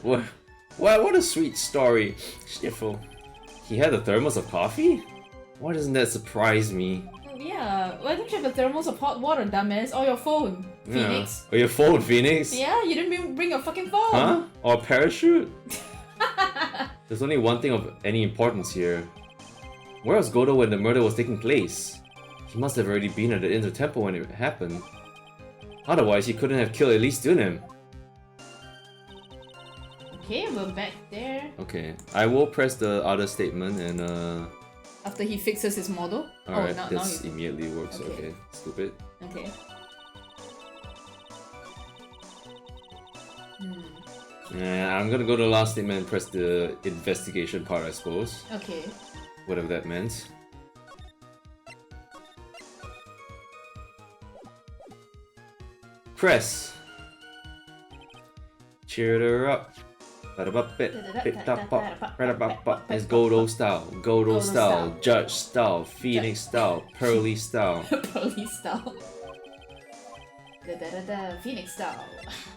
What a sweet story. Sniffle. He had a thermos of coffee? Why doesn't that surprise me? Oh, yeah, why don't you have a thermos of hot water, dumbass? Or your phone, Phoenix? Yeah. Or your phone, Phoenix? Yeah, you didn't bring your fucking phone! Huh? Or a parachute? There's only one thing of any importance here. Where was Godo when the murder was taking place? He must have already been at the Inner Temple when it happened. Otherwise, he couldn't have killed at least Dunim. Okay, we're back there. Okay, I will press the other statement and After he fixes his model? alright, now this immediately works. Okay. Okay, stupid. Okay. Yeah, I'm gonna go to the last statement and press the investigation part, I suppose. Okay. Whatever that meant. Press. Cheer her up. It's Godo style. Godo style. Judge style. Phoenix style. Pearly style. Police style. Phoenix style.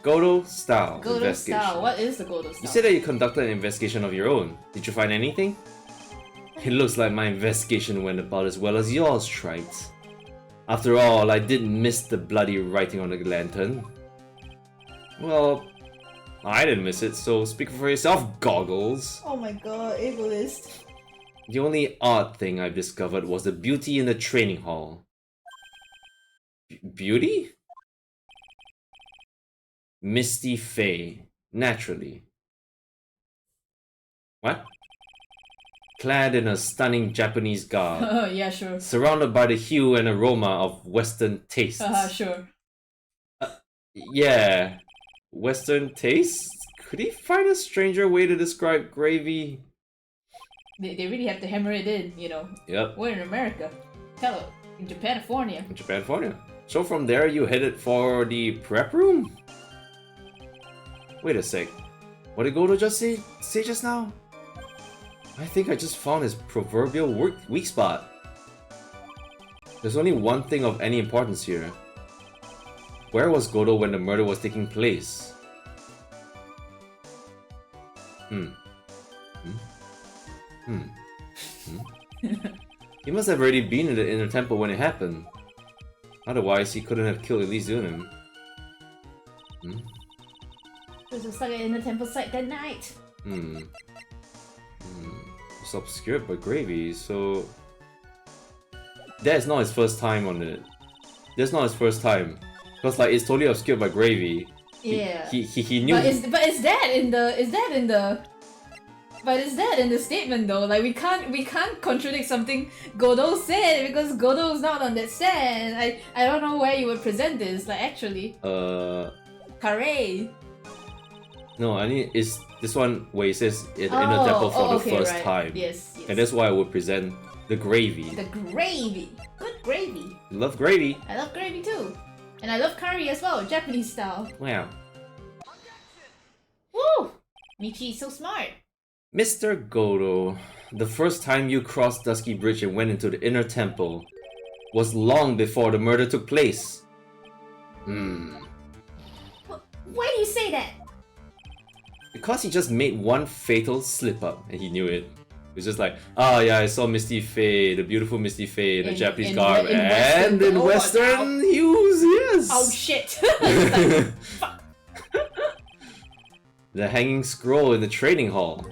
Godo style. Godo Investigation. style. What is the Godo style? You said that you conducted an investigation of your own. Did you find anything? It looks like my investigation went about as well as yours, Wright. After all, I didn't miss the bloody writing on the lantern. Well, I didn't miss it, so speak for yourself, Goggles. Oh my god, ableist. The only odd thing I've discovered was the beauty in the training hall. Beauty? Misty Fey, naturally. What? Clad in a stunning Japanese garb, Yeah, sure. surrounded by the hue and aroma of Western tastes. Sure. Yeah, Western tastes? Could he find a stranger way to describe gravy? They really have to hammer it in, you know. Yep, We're in America. Hello, in Japan-California. in Japan-California. So from there you headed for the prep room? Wait a sec. What did Godo just say just now? I think I just found his proverbial weak spot. There's only one thing of any importance here. Where was Godo when the murder was taking place? He must have already been in the inner temple when it happened. Otherwise, he couldn't have killed Elise Unim. This was stuck in the temple site that night. It's obscured by Gravy, so... That's not his first time on it. That's not his first time. Because like, it's totally obscured by Gravy. Yeah. He knew... But is that in the statement though? Like we can't contradict something Godo said because Godo's not on that set. I don't know where you would present this. Like actually. Carré. No, I mean it's this one where it says in the temple for the first time. Yes. And that's why I would present the Gravy. The gravy. Good gravy. Love Gravy. I love gravy too. And I love curry as well, Japanese style. Wow. Woo! Michi's so smart. Mr. Godo, the first time you crossed Dusky Bridge and went into the inner temple was long before the murder took place. Why do you say that? Because he just made one fatal slip-up and he knew it. It was just like, oh yeah, I saw Misty Faye, the beautiful Misty Faye in a Japanese garb, and in Western hues, yes! Oh shit! Fuck. The hanging scroll in the training hall.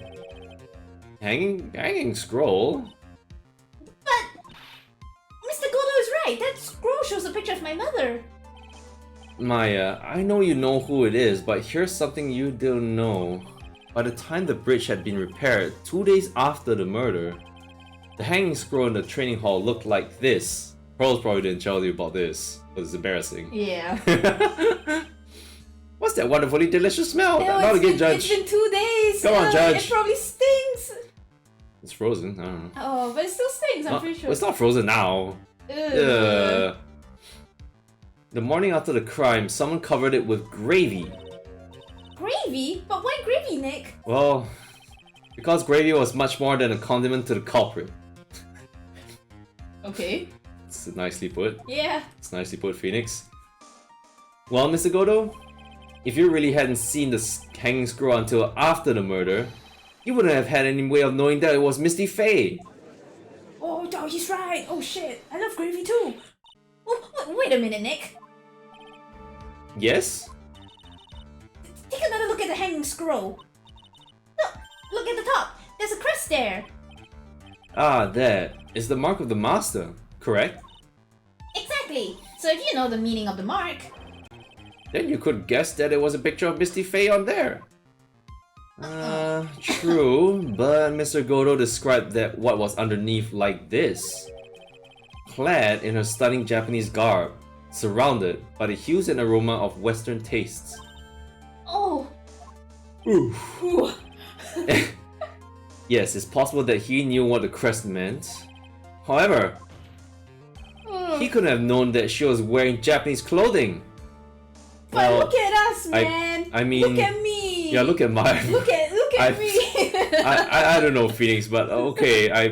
Hanging scroll? But Mr. Godo is right. That scroll shows a picture of my mother. Maya, I know you know who it is, but here's something you don't know. By the time the bridge had been repaired, 2 days after the murder, the hanging scroll in the training hall looked like this. Pearls probably didn't tell you about this, because it's embarrassing. Yeah. What's that wonderfully delicious smell? No, Not again, Judge. It's been 2 days. Come on, Judge. It probably stinks. It's frozen, I don't know. Oh, but it still stinks, I'm pretty sure. It's not frozen now. Ugh. The morning after the crime, someone covered it with gravy. Gravy? But why gravy, Nick? Well, because gravy was much more than a condiment to the culprit. Okay. It's nicely put. Yeah. It's nicely put, Phoenix. Well, Mr. Godo, if you really hadn't seen the hanging scroll until after the murder, you wouldn't have had any way of knowing that it was Misty Faye. Oh, he's right. Oh shit. I love gravy too. Oh, wait a minute, Nick. Yes? Take another look at the hanging scroll. Look at the top. There's a crest there. Ah, that is the mark of the master, correct? Exactly. So if you know the meaning of the mark, Then you could guess that it was a picture of Misty Faye on there. True, but Mr. Godo described that what was underneath like this. Clad in her stunning Japanese garb, surrounded by the hues and aroma of Western tastes. oh, Oof. ooh. Yes, it's possible that he knew what the crest meant. However, he couldn't have known that she was wearing Japanese clothing. But Well, look at us, man. I mean, look at me. Yeah, look at mine. Look at me. I don't know, Phoenix, but okay, I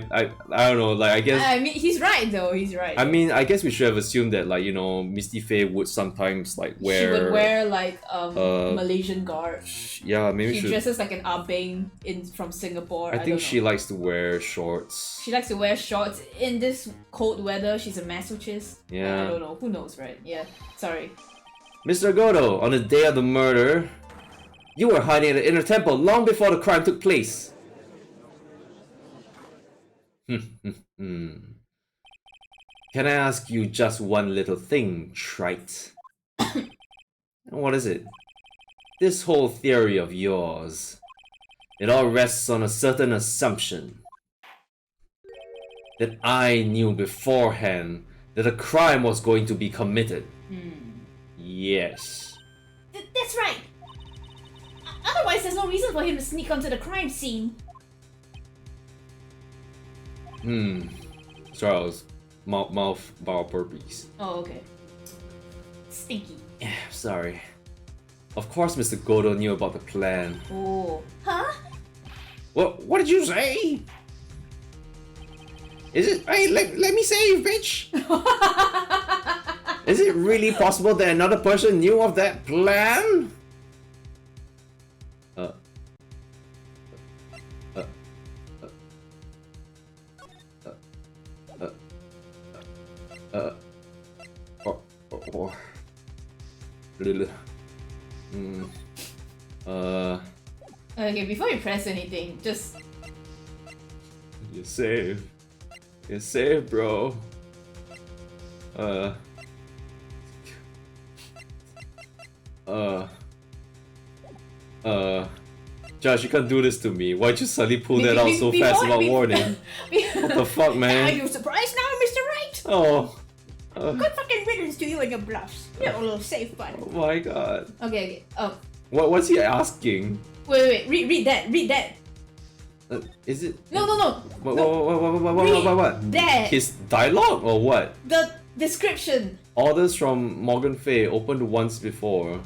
don't know, like I guess I mean, he's right though. He's right. I mean I guess we should have assumed that, like, you know, Misty Faye would sometimes like wear. She would wear like Malaysian garb. Yeah, maybe She dresses like an abeng from Singapore. I think don't she know. likes to wear shorts. She likes to wear shorts in this cold weather. She's a masochist. Yeah. I don't know. Who knows, right? Yeah. Sorry. Mr. Godo, on the day of the murder, you were hiding in the inner temple long before the crime took place. Can I ask you just one little thing, Trite? What is it? This whole theory of yours, it all rests on a certain assumption. That I knew beforehand that a crime was going to be committed. Yes. That's right. Otherwise, there's no reason for him to sneak onto the crime scene. Sorry, I was mouth bowel burpees. Oh, okay. Stinky. Sorry. Of course Mr. Godo knew about the plan. Oh. Huh? What did you say? Is it? Hey, let me save, bitch! Is it really possible that another person knew of that plan? Okay, before you press anything, just... You're safe. You're safe, bro. Josh, you can't do this to me. Why'd you suddenly pull that out so fast without warning? What the fuck, man? Are you surprised now, Mr. Wright? Oh. Good fucking riddance to you and your bluffs. You're a little safe, bud. Oh my god. Okay. Oh. What's he asking? Wait. Read that. Is it? No. What? That. His dialogue or what? The description. Orders from Morgan Fay opened once before.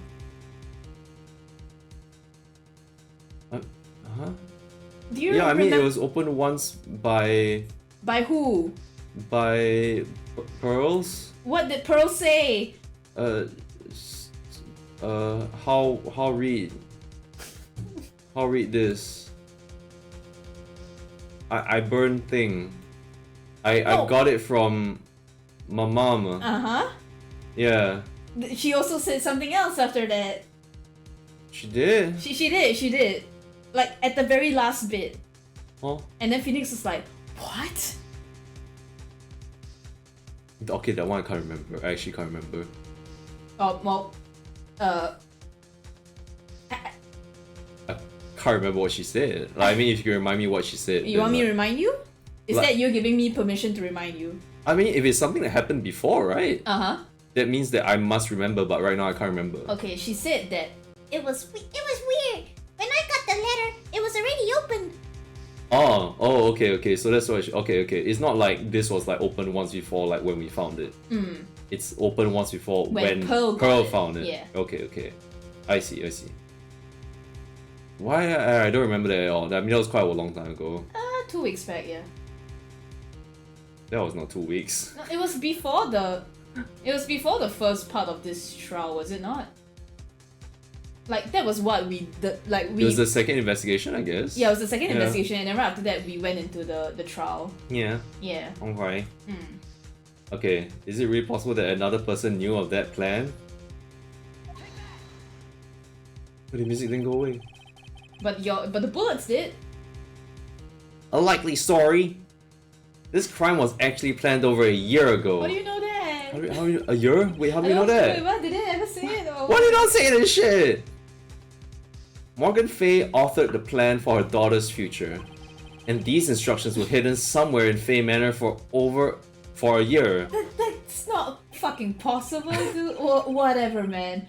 Do you Yeah, I mean remember? it was opened once by By who? Pearls. What did Pearl say? How read this. I burned thing. I got it from my mom. Yeah. She also said something else after that. She did. She did. Like at the very last bit. Oh. And then Phoenix was like, what? Okay, that one I can't remember. I actually can't remember. Oh, well, I can't remember what she said. Like, I mean, if you can remind me what she said. You want me to remind you? Is like, that you giving me permission to remind you? I mean, if it's something that happened before, right? That means that I must remember, but right now I can't remember. Okay, she said that. It was weird. When I got the letter, it was already opened. Oh, okay. So that's why. Okay. It's not like this was like open once before, like when we found it. It's open once before when Pearl found it. Yeah. Okay. I see. Why I don't remember that at all. I mean, that was quite a long time ago. 2 weeks back, yeah. That was not 2 weeks. No, it was before the. It was before the first part of this trial, was it not? Like that was what we did. Like we. It was the second investigation, I guess. Yeah, it was the second investigation, and then right after that, we went into the trial. Yeah. Yeah. Okay. Okay. Is it really possible that another person knew of that plan? But the music didn't go away. But the bullets did. A likely story. This crime was actually planned over a year ago. How do you know that? A year? Wait, how do you know that? Wait, what? Did they ever say it? Or... Why do you not say this shit? Morgan Fay authored the plan for her daughter's future, and these instructions were hidden somewhere in Fay Manor for a year. That's not fucking possible, dude. Whatever, man.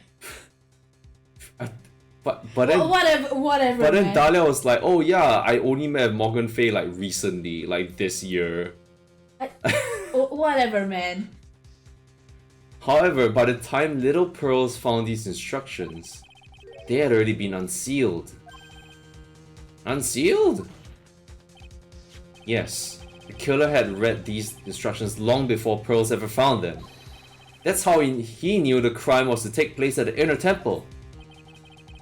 But then whatever. But then man. Dahlia was like, "Oh yeah, I only met Morgan Fay like recently, like this year." Whatever, man. However, by the time Little Pearls found these instructions, they had already been unsealed. Unsealed? Yes, the killer had read these instructions long before Pearls ever found them. That's how he knew the crime was to take place at the Inner Temple.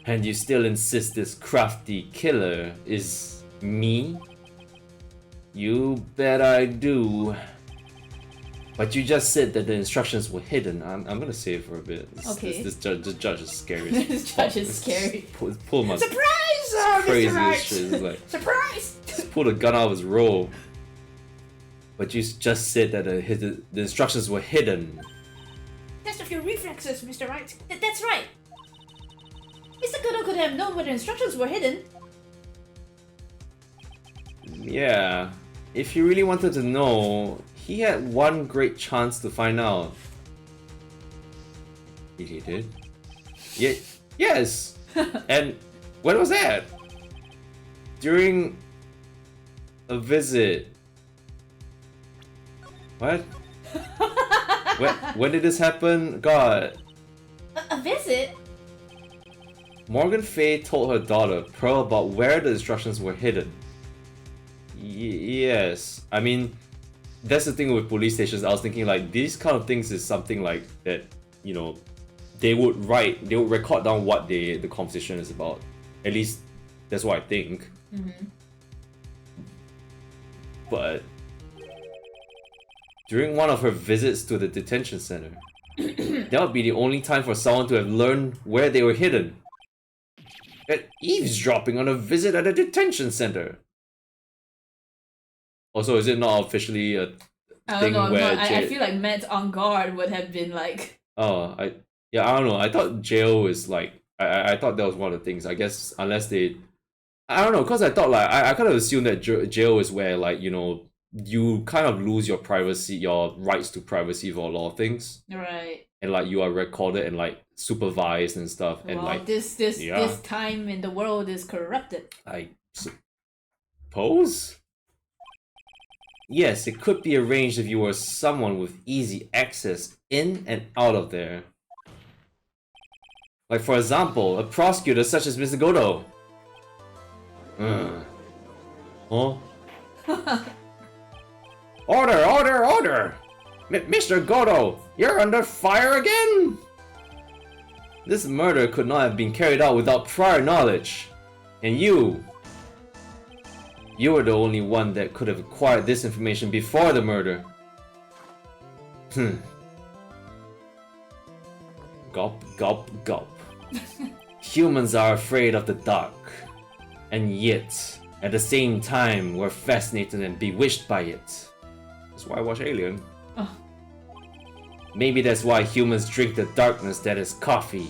And you still insist this crafty killer is me? You bet I do. But you just said that the instructions were hidden. I'm gonna say it for a bit. This judge is scary. This judge is scary. Pull my Surprise, crazy Mr. Wright. shit. It's like, Surprise! just pull the gun out of his robe. But you just said that the instructions were hidden. Test of your reflexes, Mr. Wright. That's right. Mr. Goodall could have known where the instructions were hidden. Yeah, if you really wanted to know, he had one great chance to find out. He did? Yeah, yes! And when was that? During a visit. What? when did this happen? God. A visit? Morgan Fay told her daughter, Pearl, about where the instructions were hidden. Yes. I mean, that's the thing with police stations. I was thinking like these kind of things is something like that, you know, they would record down what the conversation is about. At least that's what I think. But during one of her visits to the detention center, that would be the only time for someone to have learned where they were hidden. At eavesdropping on a visit at a detention center. Also, is it not officially a thing where I feel like Matt on guard would have been like. Oh, I don't know. I thought jail is like I thought that was one of the things. I guess unless they, I don't know, because I thought like I kind of assumed that jail is where like, you know, you kind of lose your privacy, your rights to privacy for a lot of things. Right. And like you are recorded and like supervised and stuff. And well, like this time in the world is corrupted. I suppose. Yes, it could be arranged if you were someone with easy access in and out of there. Like for example, a prosecutor such as Mr. Godo. Huh? Order! Mr. Godo, you're under fire again? This murder could not have been carried out without prior knowledge. And you were the only one that could have acquired this information before the murder. Gulp, gulp, gulp. Humans are afraid of the dark. And yet, at the same time, we're fascinated and bewitched by it. That's why I watch Alien. Oh. Maybe that's why humans drink the darkness that is coffee.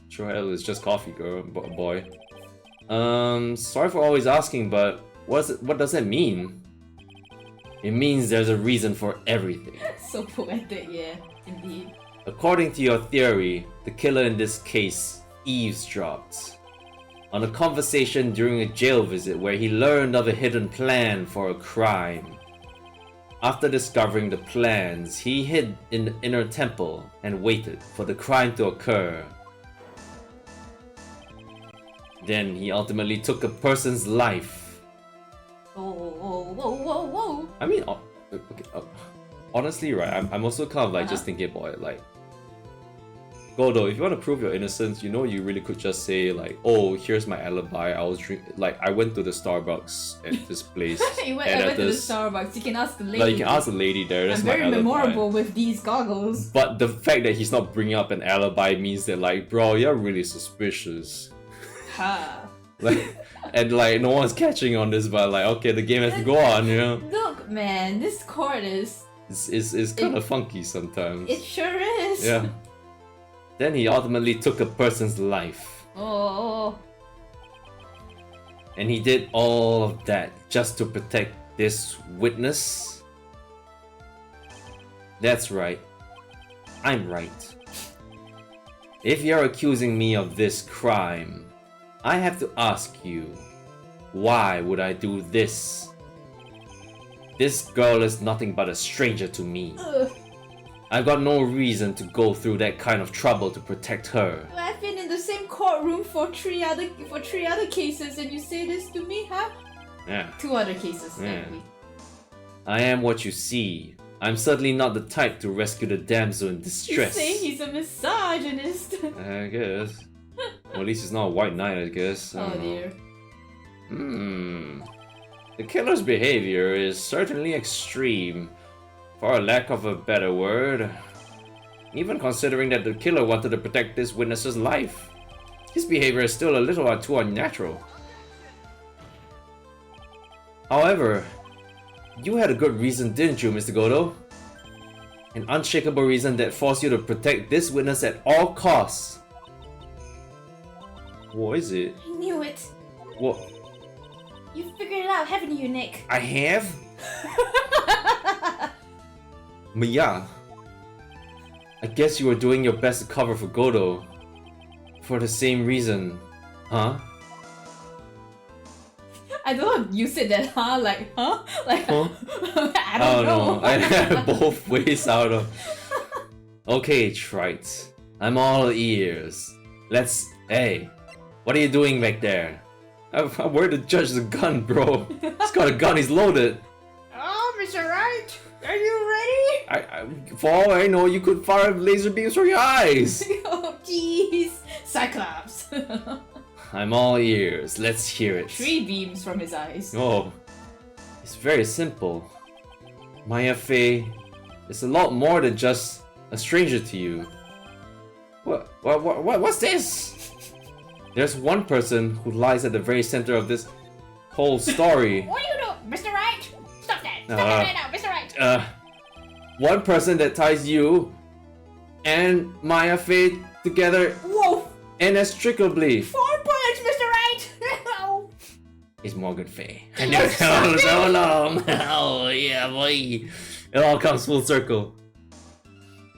Sure hell, it's just coffee, girl, boy. Sorry for always asking, but what does that mean? It means there's a reason for everything. So poetic, yeah, indeed. According to your theory, the killer in this case eavesdropped on a conversation during a jail visit where he learned of a hidden plan for a crime. After discovering the plans, he hid in the inner temple and waited for the crime to occur. Then he ultimately took a person's life. Whoa. I mean, okay, honestly, right, I'm also kind of like just thinking about it, like, Godo, if you want to prove your innocence, you know you really could just say like, oh, here's my alibi, I went to the Starbucks at this place. I went to the Starbucks, you can ask the lady. Like, you can ask the lady there, that's I'm my very alibi. memorable with these goggles. But the fact that he's not bringing up an alibi means that like, bro, you're really suspicious. Ha. Like, and like, no one's catching on this, but like, okay, the game has to go on, you know? Look, man, this court is... It's kind of funky sometimes. It sure is. Yeah. Then he ultimately took a person's life. Oh. And he did all of that just to protect this witness? That's right. I'm right. If you're accusing me of this crime, I have to ask you, why would I do this? This girl is nothing but a stranger to me. I've got no reason to go through that kind of trouble to protect her. I've been in the same courtroom for three other cases, and you say this to me, huh? Yeah. 2 other cases, Yeah. technically. I am what you see. I'm certainly not the type to rescue the damsel in distress. He's saying he's a misogynist. I guess. Well, at least he's not a white knight, I guess. Oh dear. The killer's behavior is certainly extreme, for a lack of a better word. Even considering that the killer wanted to protect this witness's life, his behavior is still a little too unnatural. However, you had a good reason, didn't you, Mr. Godo? An unshakable reason that forced you to protect this witness at all costs. What is it? I knew it. What? You figured it out, haven't you, Nick? I have? But yeah. I guess you were doing your best to cover for Godo. For the same reason. Huh? I don't know if you said that, huh? Like, huh? Like, Huh? I don't know. I have both ways out of. Okay, Trite. I'm all ears. Hey, what are you doing back there? I'm worried to judge the gun, bro. He's got a gun, he's loaded. Oh, on, Mr. Wright. Are you ready? For all I know, you could fire laser beams from your eyes. Oh, jeez. Cyclops. I'm all ears. Let's hear it. 3 beams from his eyes. Oh, it's very simple. Maya Fey is a lot more than just a stranger to you. What's this? There's one person who lies at the very center of this whole story. What are you doing, Mr. Wright? Stop that! Stop that right now, Mr. Wright! One person that ties you and Maya Fey together Whoa! inextricably 4 points, Mr. Wright! is Morgan Fey. I knew it so long. Oh yeah, boy. It all comes full circle.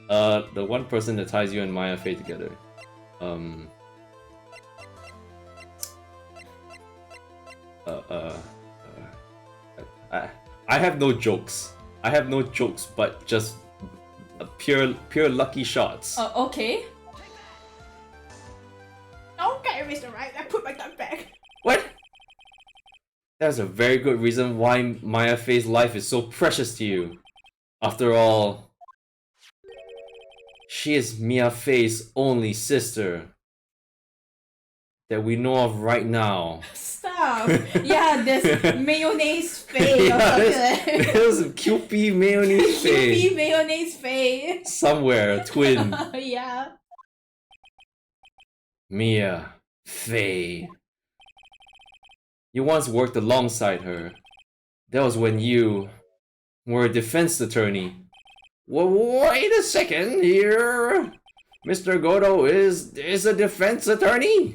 The one person that ties you and Maya Fey together. I have no jokes. I have no jokes, but just pure lucky shots. Okay. Okay, Mr. Wright, I put my gun back. What? That's a very good reason why Maya Fey's life is so precious to you. After all, she is Mia Fey's only sister that we know of right now. Stop. Yeah, this mayonnaise Fey or Yeah, something. there's a Kewpie mayonnaise Fey. Kewpie mayonnaise Fey. Somewhere, a twin. Yeah. Mia Fey. You once worked alongside her. That was when you were a defense attorney. Well, wait a second here. Mr. Godo is a defense attorney?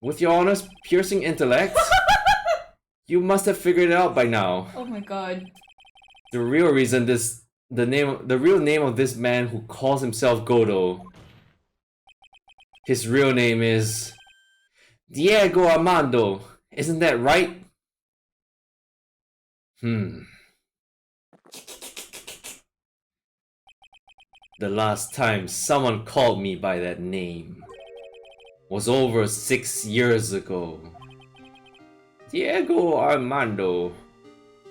With your honest, piercing intellect, you must have figured it out by now. Oh my god. The real reason the real name of this man who calls himself Godo. His real name is Diego Armando. Isn't that right? The last time someone called me by that name was over 6 years ago. Diego Armando.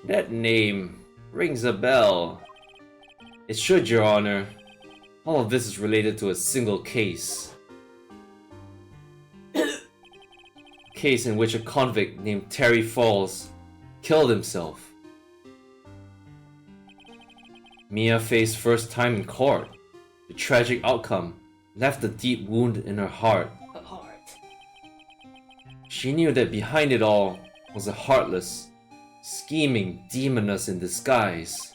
That name rings a bell. It should, Your Honor. All of this is related to a single case. Case in which a convict named Terry Falls killed himself. Mia Fey's first time in court. The tragic outcome left a deep wound in her heart. She knew that behind it all was a heartless, scheming demoness in disguise.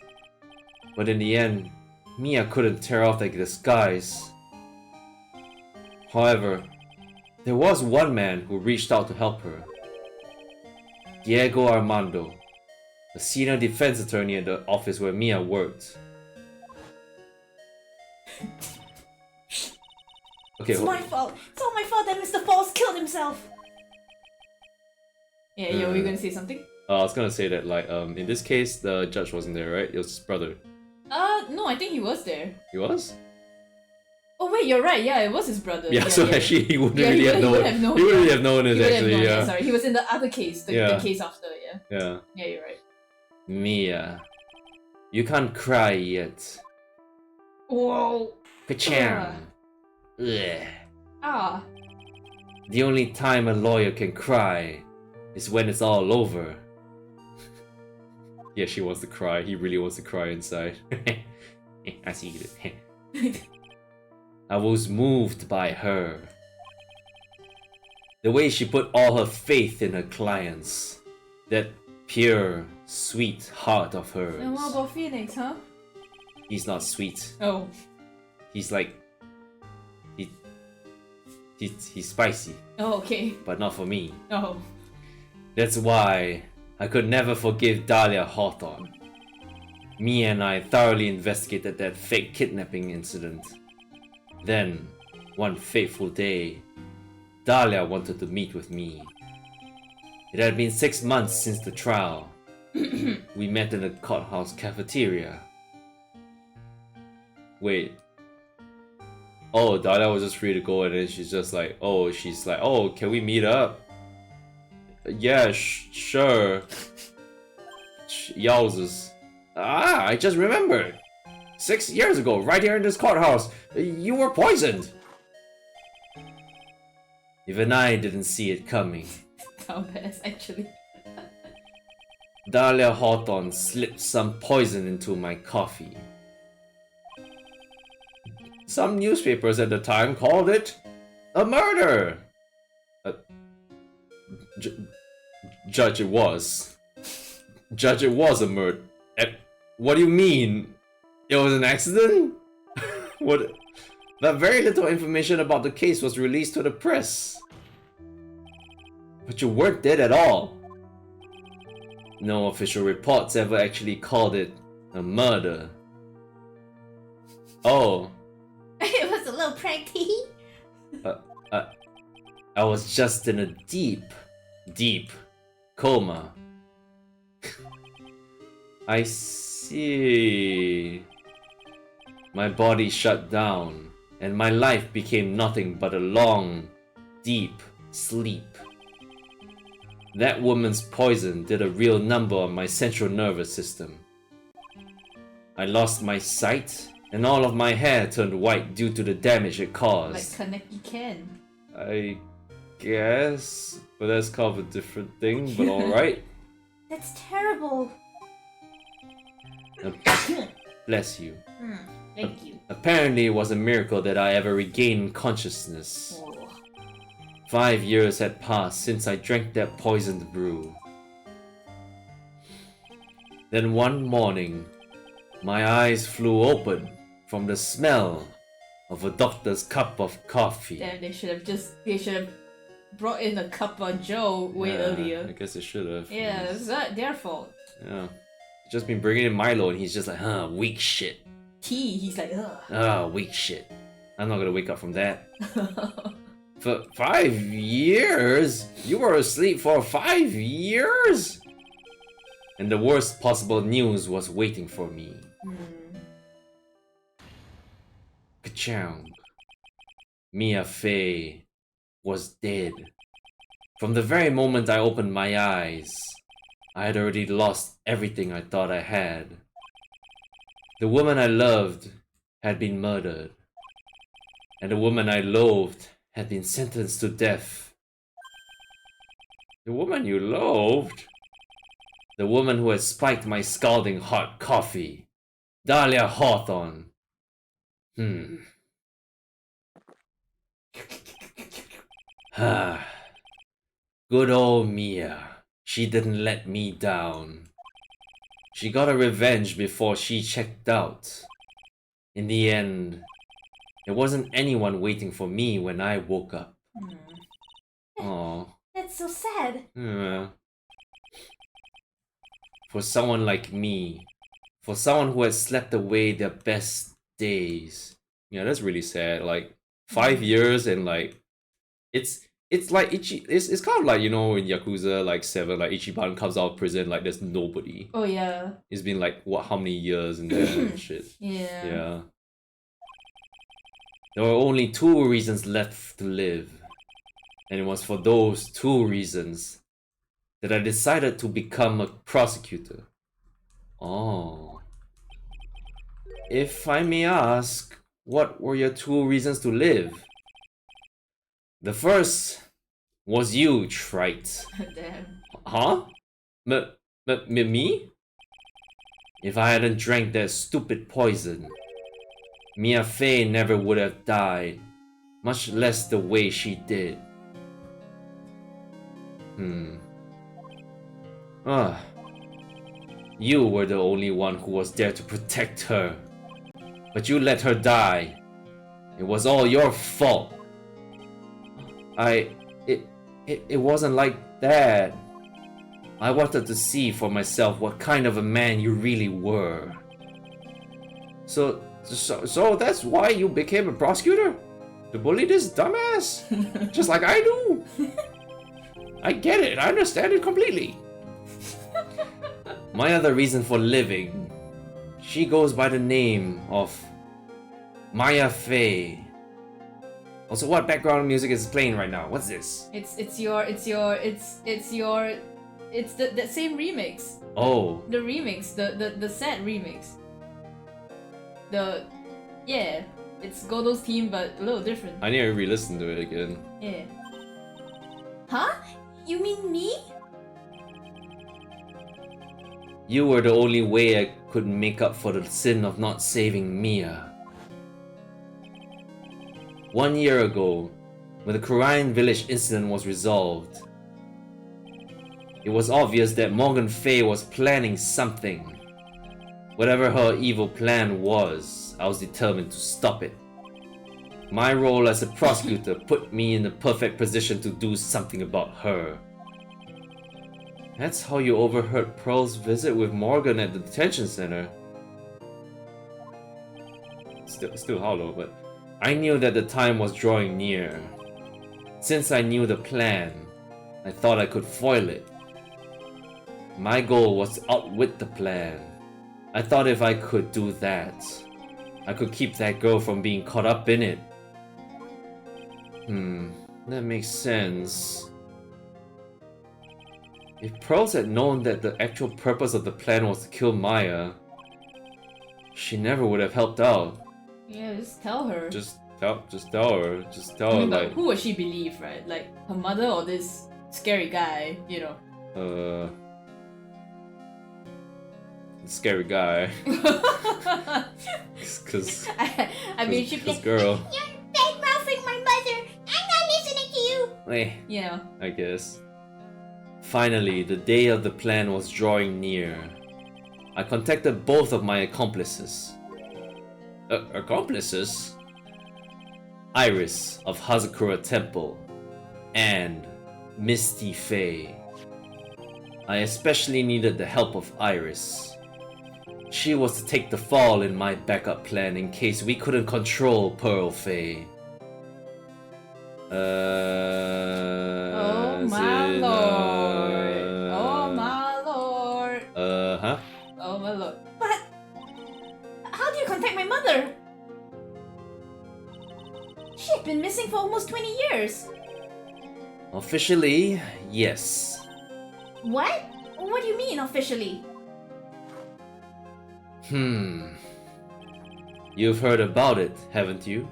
But in the end, Mia couldn't tear off that disguise. However, there was one man who reached out to help her. Diego Armando, a senior defense attorney at the office where Mia worked. Okay, It's my fault. It's all my fault that Mr. Falls killed himself. Yeah, were you gonna say something? I was gonna say that, like, in this case, the judge wasn't there, right? It was his brother. No, I think he was there. He was? Oh wait, you're right. Yeah, it was his brother. Yeah, so actually he wouldn't really have known. He wouldn't yeah. really have known it, He would have actually, known, yeah. Sorry, he was in the other case, the case after, yeah. Yeah. Yeah, you're right. Mia, you can't cry yet. Whoa. Ka-cham. Ugh. Ah. The only time a lawyer can cry is when it's all over. Yeah, she wants to cry. He really wants to cry inside. I see it. I was moved by her. The way she put all her faith in her clients. That pure, sweet heart of hers. And what about Phoenix, huh? He's not sweet. Oh. He's like... He's spicy. Oh, okay. But not for me. Oh. That's why I could never forgive Dahlia Hawthorne. Me and I thoroughly investigated that fake kidnapping incident. Then, one fateful day, Dahlia wanted to meet with me. It had been 6 months since the trial. We met in the courthouse cafeteria. Wait. Oh, Dahlia was just free to go, and then she's like, oh, can we meet up? Yeah, sure. Yowzers. Ah, I just remembered. 6 years ago, right here in this courthouse, you were poisoned. Even I didn't see it coming. Dumbass, actually. Dahlia Hawthorne slipped some poison into my coffee. Some newspapers at the time called it a murder. Judge, it was. Judge, it was a murder. What do you mean? It was an accident? What? That very little information about the case was released to the press. But you weren't dead at all. No official reports ever actually called it a murder. Oh. It was a little prank, tee. I was just in a deep coma. I see. My body shut down, and my life became nothing but a long, deep sleep. That woman's poison did a real number on my central nervous system. I lost my sight, and all of my hair turned white due to the damage it caused. Like Kaneki Ken. I guess, but that's kind of a different thing, but alright. That's terrible. Bless you. Thank you. Apparently it was a miracle that I ever regained consciousness. Oh. 5 years had passed since I drank that poisoned brew. Then one morning, my eyes flew open from the smell of a doctor's cup of coffee. Damn, they should have brought in a cup of Joe way I earlier. guess they should have. Yeah, it's not their fault. Yeah. Just been bringing in Milo and he's just like, weak shit. Tea, he's like, ugh. Weak shit. I'm not gonna wake up from that. For 5 years? You were asleep for 5 years? And the worst possible news was waiting for me. Ka-chow. Mia Fey was dead. From the very moment I opened my eyes, I had already lost everything I thought I had. The woman I loved had been murdered. And the woman I loathed had been sentenced to death. The woman you loathed? The woman who had spiked my scalding hot coffee. Dahlia Hawthorne. Good old Mia. She didn't let me down. She got her revenge before she checked out. In the end, there wasn't anyone waiting for me when I woke up. Aww. That's so sad. For someone like me, for someone who has slept away their best days. Yeah, that's really sad. Like 5 years and like it's like it's kind of like, you know, in Yakuza like 7, like Ichiban comes out of prison like there's nobody. Oh yeah. It's been like what, how many years in there and shit. Yeah. Yeah. There were only 2 reasons left to live. And it was for those 2 reasons that I decided to become a prosecutor. Oh. If I may ask, what were your 2 reasons to live? The first was you, Wright. Damn. Huh? Me? If I hadn't drank that stupid poison, Mia Fey never would have died, much less the way she did. You were the only one who was there to protect her, but you let her die. It was all your fault. It wasn't like that. I wanted to see for myself what kind of a man you really were. So that's why you became a prosecutor? To bully this dumbass? Just like I do? I get it, I understand it completely. My other reason for living, she goes by the name of Maya Fey. Also, what background music is playing right now? What's this? It's your It's that same remix. Oh, The remix, the set remix. Yeah, it's Godo's team, but a little different. I need to re-listen to it again. Yeah. Huh? You mean me? You were the only way I could make up for the sin of not saving Mia. 1 year ago, when the Korean village incident was resolved, it was obvious that Morgan Fei was planning something. Whatever her evil plan was, I was determined to stop it. My role as a prosecutor put me in the perfect position to do something about her. That's how you overheard Pearl's visit with Morgan at the detention center. Still hollow, but I knew that the time was drawing near. Since I knew the plan, I thought I could foil it. My goal was to outwit the plan. I thought if I could do that, I could keep that girl from being caught up in it. That makes sense. If Pearls had known that the actual purpose of the plan was to kill Maya, she never would have helped out. Yeah, just tell her. Just tell her. I mean, but who would she believe, right? Like her mother or this scary guy, you know? Scary guy. Cause I mean, she this girl. You're bad-mouthing my mother. I'm not listening to you. you know. I guess. Finally, the day of the plan was drawing near. I contacted both of my accomplices. Accomplices? Iris of Hazakura Temple and Misty Fei. I especially needed the help of Iris. She was to take the fall in my backup plan in case we couldn't control Pearl Fei. Oh my lord. Oh my lord. Huh? Oh my lord. But how do you contact my mother? She had been missing for almost 20 years. Officially, yes. What? What do you mean officially? You've heard about it, haven't you?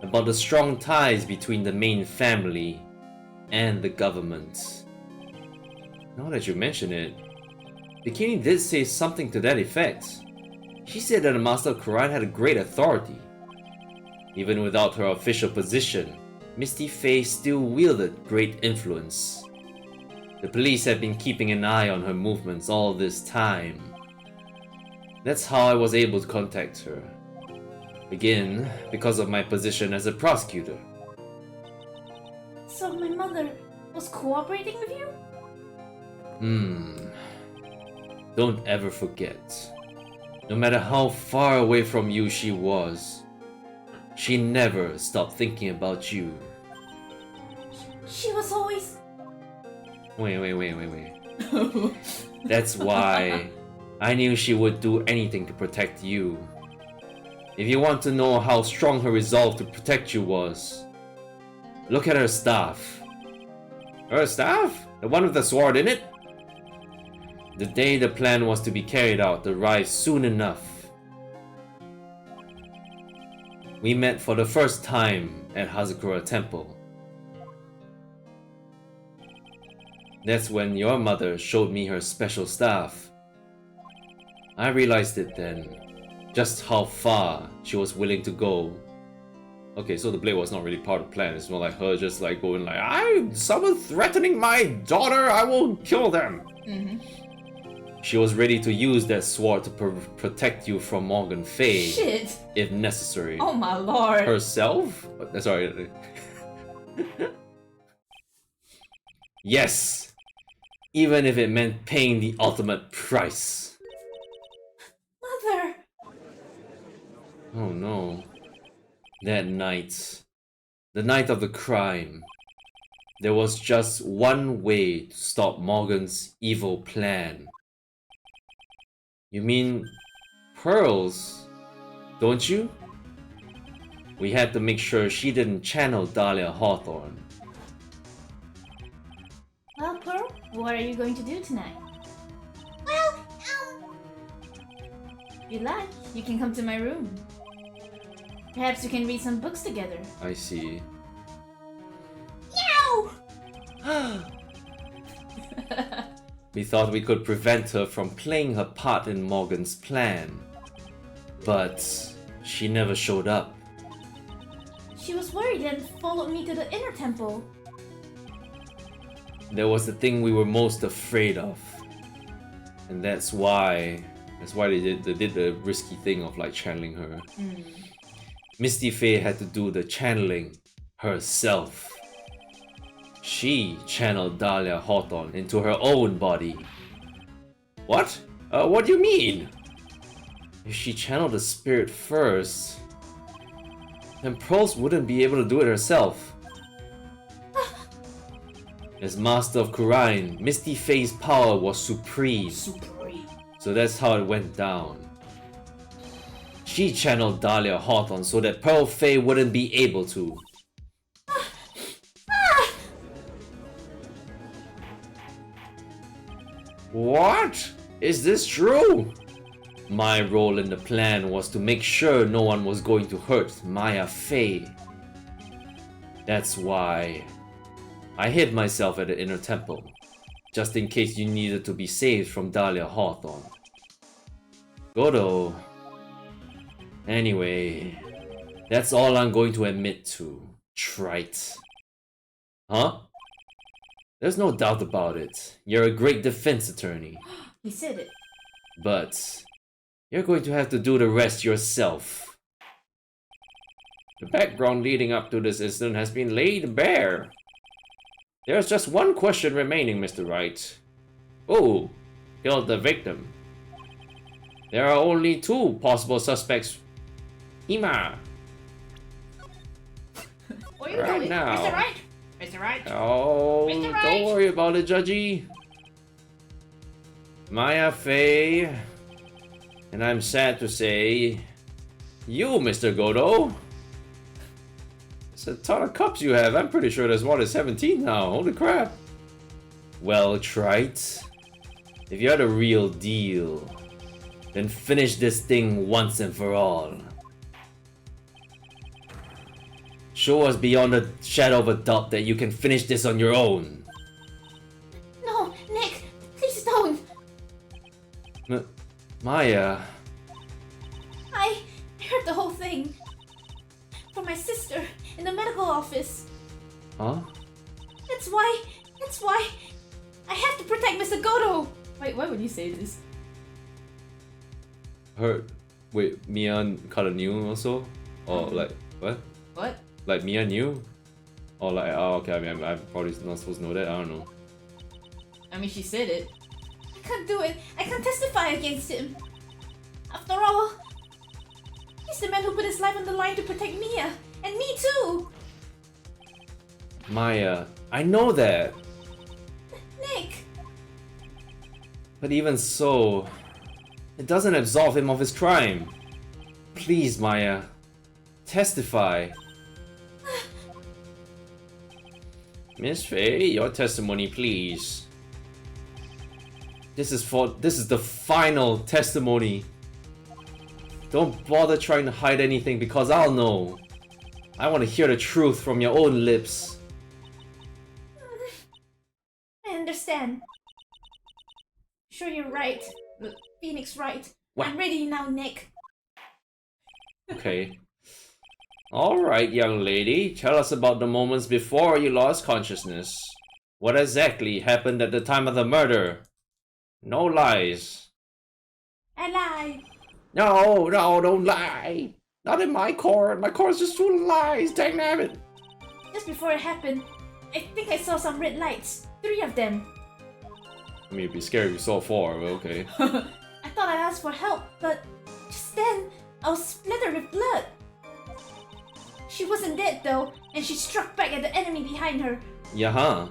About the strong ties between the main family and the government. Now that you mention it, Bikini did say something to that effect. She said that the Master of Quran had a great authority. Even without her official position, Misty Fei still wielded great influence. The police have been keeping an eye on her movements all this time. That's how I was able to contact her. Again, because of my position as a prosecutor. So my mother was cooperating with you? Don't ever forget. No matter how far away from you she was, she never stopped thinking about you. She was always... Wait. That's why I knew she would do anything to protect you. If you want to know how strong her resolve to protect you was, look at her staff. Her staff? The one with the sword in it? The day the plan was to be carried out arrived soon enough. We met for the first time at Hazakura Temple. That's when your mother showed me her special staff. I realized it then, just how far she was willing to go. Okay, so the blade was not really part of the plan. It's more like her just like going like, someone threatening my daughter, I will kill them. She was ready to use that sword to protect you from Morgan Fei. Shit. If necessary. Oh my lord. Herself? Sorry. Yes. Even if it meant paying the ultimate price. Mother! Oh no. That night. The night of the crime. There was just one way to stop Morgan's evil plan. You mean Pearls, don't you? We had to make sure she didn't channel Dahlia Hawthorne. Well, Pearl, What are you going to do tonight? Well, If you like, you can come to my room. Perhaps we can read some books together. I see. no! We thought we could prevent her from playing her part in Morgan's plan. But she never showed up. She was worried and followed me to the inner temple. There was the thing we were most afraid of. And that's why they did the risky thing of like channeling her. Misty Faye had to do the channeling herself. She channeled Dahlia Hawthorne into her own body. What? What do you mean? If she channeled the spirit first, then Pearls wouldn't be able to do it herself. As Master of Khura'in, Misty Faye's power was supreme. So that's how it went down. She channeled Dahlia Hawthorne so that Pearl Faye wouldn't be able to. What? Is this true? My role in the plan was to make sure no one was going to hurt Maya Faye. That's why I hid myself at the inner temple, just in case you needed to be saved from Dahlia Hawthorne. Godo. Anyway, that's all I'm going to admit to, Trite. Huh? There's no doubt about it. You're a great defense attorney. He said it. But you're going to have to do the rest yourself. The background leading up to this incident has been laid bare. There's just one question remaining, Mr. Wright. Who killed the victim? There are only two possible suspects. Hima. Where are you Right going? now. Mr. Wright? Mr. Wright? Oh, Mr. don't Wright. worry about it, Judgy. Maya Faye. And I'm sad to say, you, Mr. Godo. It's a ton of cups you have. I'm pretty sure there's more than 17 now. Holy crap. Well, Trite. If you're the real deal, then finish this thing once and for all. Show us beyond a shadow of a doubt that you can finish this on your own. No, Nick, please don't. Maya. I heard the whole thing. From my sister in the medical office. Huh? That's why I have to protect Mr. Godo. Wait, why would you say this? Wait, Mia kinda knew also? Or like, what? What? Like Mia knew? Or like, oh okay, I mean, I'm probably not supposed to know that, I don't know. I mean, she said it. I can't do it. I can't testify against him. After all, he's the man who put his life on the line to protect Mia. And me too. Maya, I know that. Nick. But even so, it doesn't absolve him of his crime. Please, Maya, testify. Miss Faye, your testimony, please. This is the final testimony. Don't bother trying to hide anything because I'll know. I want to hear the truth from your own lips. I understand. Sure, you're right. Phoenix Wright. What? I'm ready now, Nick. Okay. Alright, young lady. Tell us about the moments before you lost consciousness. What exactly happened at the time of the murder? No lies. I lied. No, don't lie. Not in my court. My court's just full of lies. Dang it. Just before it happened, I think I saw some red lights. 3 of them. I mean, it'd be scary if you saw 4, but okay. I thought I asked for help, but just then, I was splattered with blood. She wasn't dead though, and she struck back at the enemy behind her. Yeah, huh?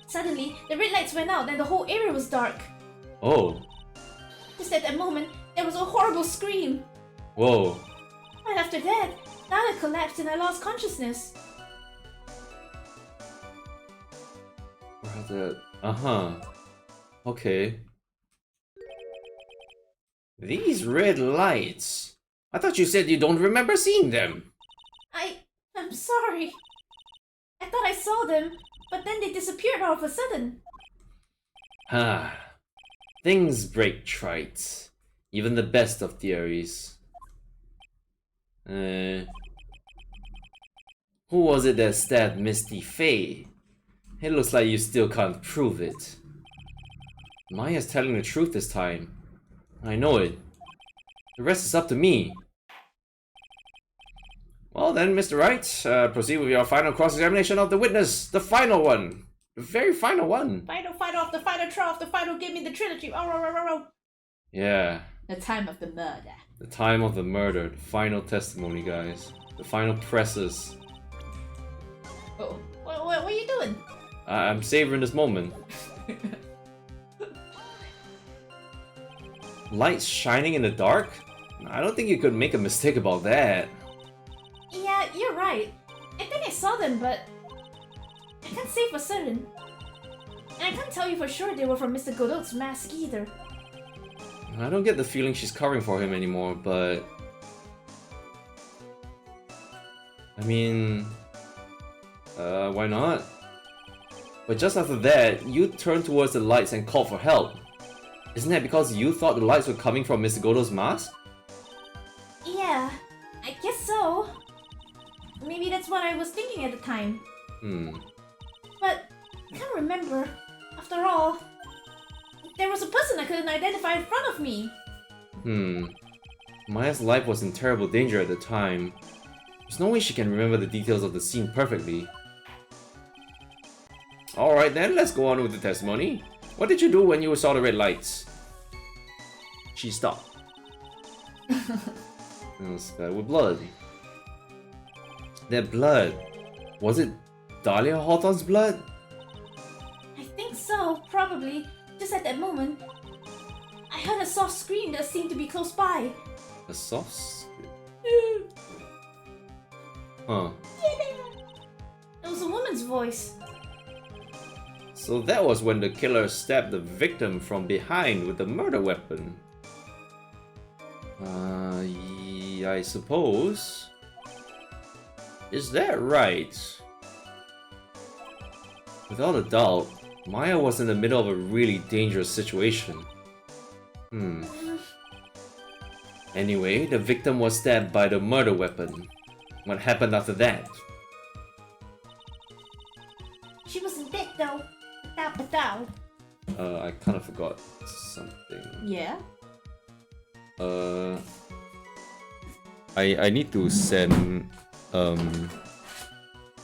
Suddenly, the red lights went out and the whole area was dark. Oh. Just at that moment, there was a horrible scream. Whoa. Right after that, Dahlia collapsed and I lost consciousness. What Uh-huh. Okay. These red lights. I thought you said you don't remember seeing them. I'm sorry. I thought I saw them, but then they disappeared all of a sudden. Ah. Things break trite. Even the best of theories. Who was it that stabbed Misty Faye? It looks like you still can't prove it. Maya's telling the truth this time. I know it. The rest is up to me. Well then, Mr. Wright, proceed with your final cross-examination of the witness. The final one. The very final one. Final of the final trial of the final give me the trilogy. Oh. Yeah. The time of the murder. The time of the murder. The final testimony, guys. The final presses. Oh, what are you doing? I'm savoring this moment. Lights shining in the dark? I don't think you could make a mistake about that. Yeah, you're right. I think I saw them, but I can't say for certain. And I can't tell you for sure they were from Mr. Godot's mask either. I don't get the feeling she's covering for him anymore, but... I mean... why not? But just after that, you turned towards the lights and called for help. Isn't that because you thought the lights were coming from Mr. Godot's mask? Yeah, I guess so. Maybe that's what I was thinking at the time. But I can't remember. After all, there was a person I couldn't identify in front of me. Maya's life was in terrible danger at the time. There's no way she can remember the details of the scene perfectly. Alright then, let's go on with the testimony. What did you do when you saw the red lights? She stopped. It was spattered with blood. That blood, was it Dahlia Hawthorne's blood? I think so, probably. Just at that moment, I heard a soft scream that seemed to be close by. A soft scream? Huh. It was a woman's voice. So that was when the killer stabbed the victim from behind with the murder weapon. Yeah, I suppose. Is that right? Without a doubt, Maya was in the middle of a really dangerous situation. Anyway, the victim was stabbed by the murder weapon. What happened after that? She wasn't dead though. Pataw. I kind of forgot something. Yeah? I need to send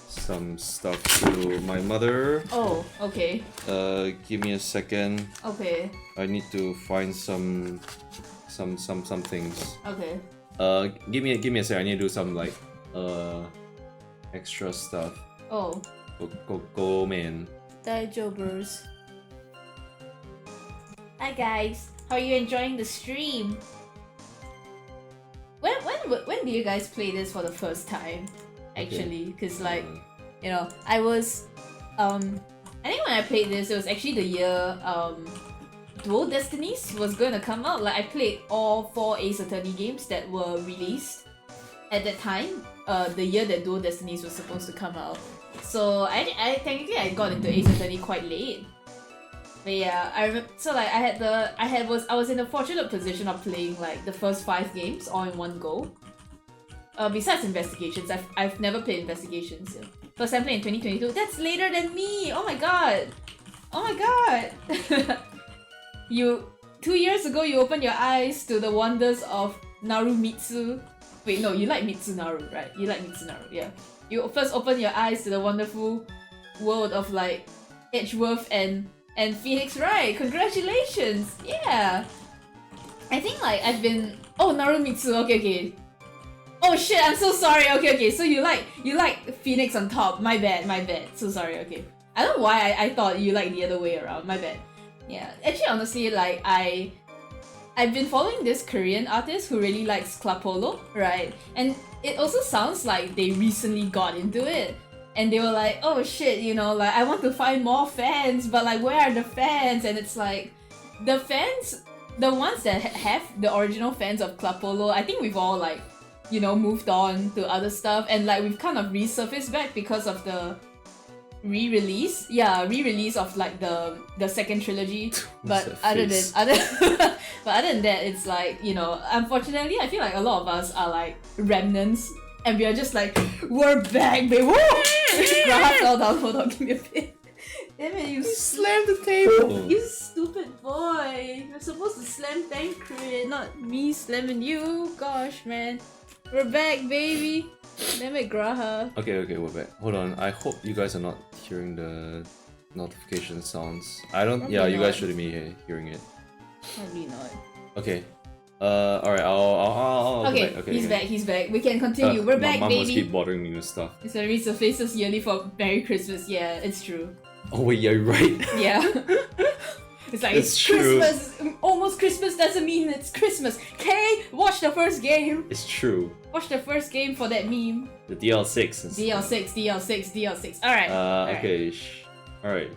some stuff to my mother. Oh, okay. Give me a second. Okay. I need to find some things. Okay. Give me a second. I need to do some like extra stuff. Oh. Go man. Daijobers. Hi guys. How are you enjoying the stream? When do you guys play this for the first time? Actually, because like, you know, I was I think when I played this, it was actually the year Dual Destinies was going to come out. Like I played all 4 Ace Attorney games that were released at that time. The year that Dual Destinies was supposed to come out. So I technically I got into Ace Attorney quite late. But yeah, I remember. So like I was in a fortunate position of playing like the first 5 games all in one go. Besides Investigations, I've never played Investigations. First time playing in 2022. That's later than me. Oh my god. Oh my god. 2 years ago you opened your eyes to the wonders of Narumitsu. Wait, no, you like Mitsunaru, right? You like Mitsunaru, yeah. You first opened your eyes to the wonderful world of like Edgeworth and Phoenix Wright. Congratulations! Yeah! I think like I've been... Oh, Narumitsu, okay. Oh shit, I'm so sorry, okay. So you like Phoenix on top. My bad. So sorry, okay. I don't know why I thought you like the other way around, my bad. Yeah, actually honestly, like I've been following this Korean artist who really likes Clapolo, right? And it also sounds like they recently got into it. and they were like, oh shit, you know, like I want to find more fans, but like where are the fans? And it's like the fans, the ones that have the original fans of Club Polo, I think we've all like, you know, moved on to other stuff, and like we've kind of resurfaced back because of the re-release of like the second trilogy. But other than that, it's like, you know, unfortunately I feel like a lot of us are like remnants, and we are just like, we're back, baby. Graha fell down. Hold on, give me a bit. Damn it, you Slammed the table! you stupid boy. You're supposed to slam Thancred, not me slamming you. Gosh, man. We're back, baby. Damn it, Graha. Okay, we're back. Hold on, I hope you guys are not hearing the notification sounds. I don't. Probably yeah, you not. guys shouldn't be hearing it. Probably not. Okay. Alright, I'll go Okay, back. he's back. We can continue. We're back, my mom must baby. keep bothering me with stuff. It's a resurfaces yearly for Merry Christmas. Yeah, it's true. Oh wait, yeah, you're right. Yeah. It's like, It's it's true. Christmas. Almost Christmas doesn't mean it's Christmas. Okay, watch the first game. It's true. Watch the first game for that meme. The DL6. DL6. Alright. Okay. Alright.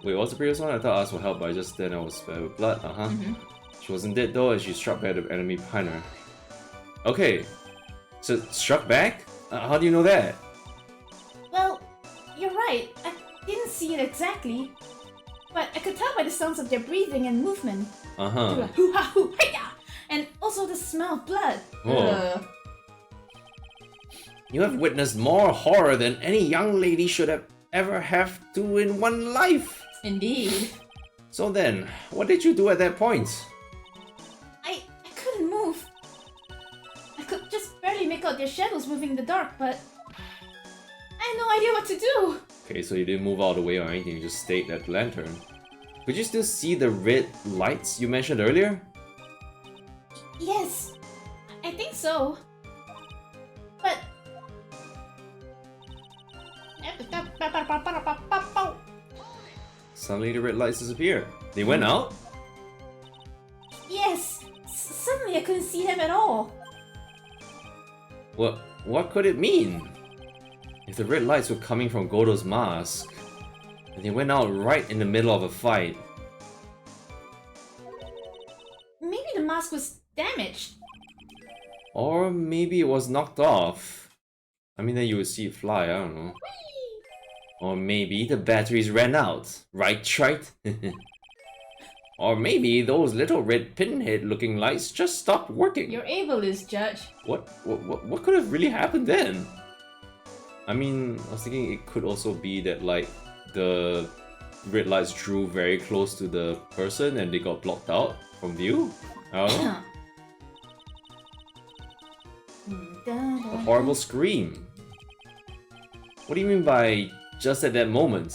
Wait, what's the previous one? I thought I asked for help, but just then I was fed with blood. She wasn't dead though, as she struck back the enemy behind her. Okay. So, struck back? How do you know that? Well, you're right. I didn't see it exactly. But I could tell by the sounds of their breathing and movement. They were like, hoo-ha-hoo, hey-ya! And also the smell of blood. Oh. You have witnessed more horror than any young lady should ever have to in one life. Indeed. So then, what did you do at that point? I couldn't move. I could just barely make out their shadows moving in the dark, but I had no idea what to do. Okay, so you didn't move out of the way or anything, you just stayed at the lantern. Could you still see the red lights you mentioned earlier? Yes, I think so. But Suddenly the red lights disappeared. They went out? yes, suddenly I couldn't see them at all. What could it mean? If the red lights were coming from Godo's mask, and they went out right in the middle of a fight. Maybe the mask was damaged. Or maybe it was knocked off. I mean, then you would see it fly, I don't know. Or maybe the batteries ran out. Right, Trite? Or maybe those little red pinhead looking lights just stopped working. You're ableist, Judge. What could have really happened then? I mean, I was thinking it could also be that like the red lights drew very close to the person and they got blocked out from view. I don't know. A horrible scream. What do you mean by just at that moment?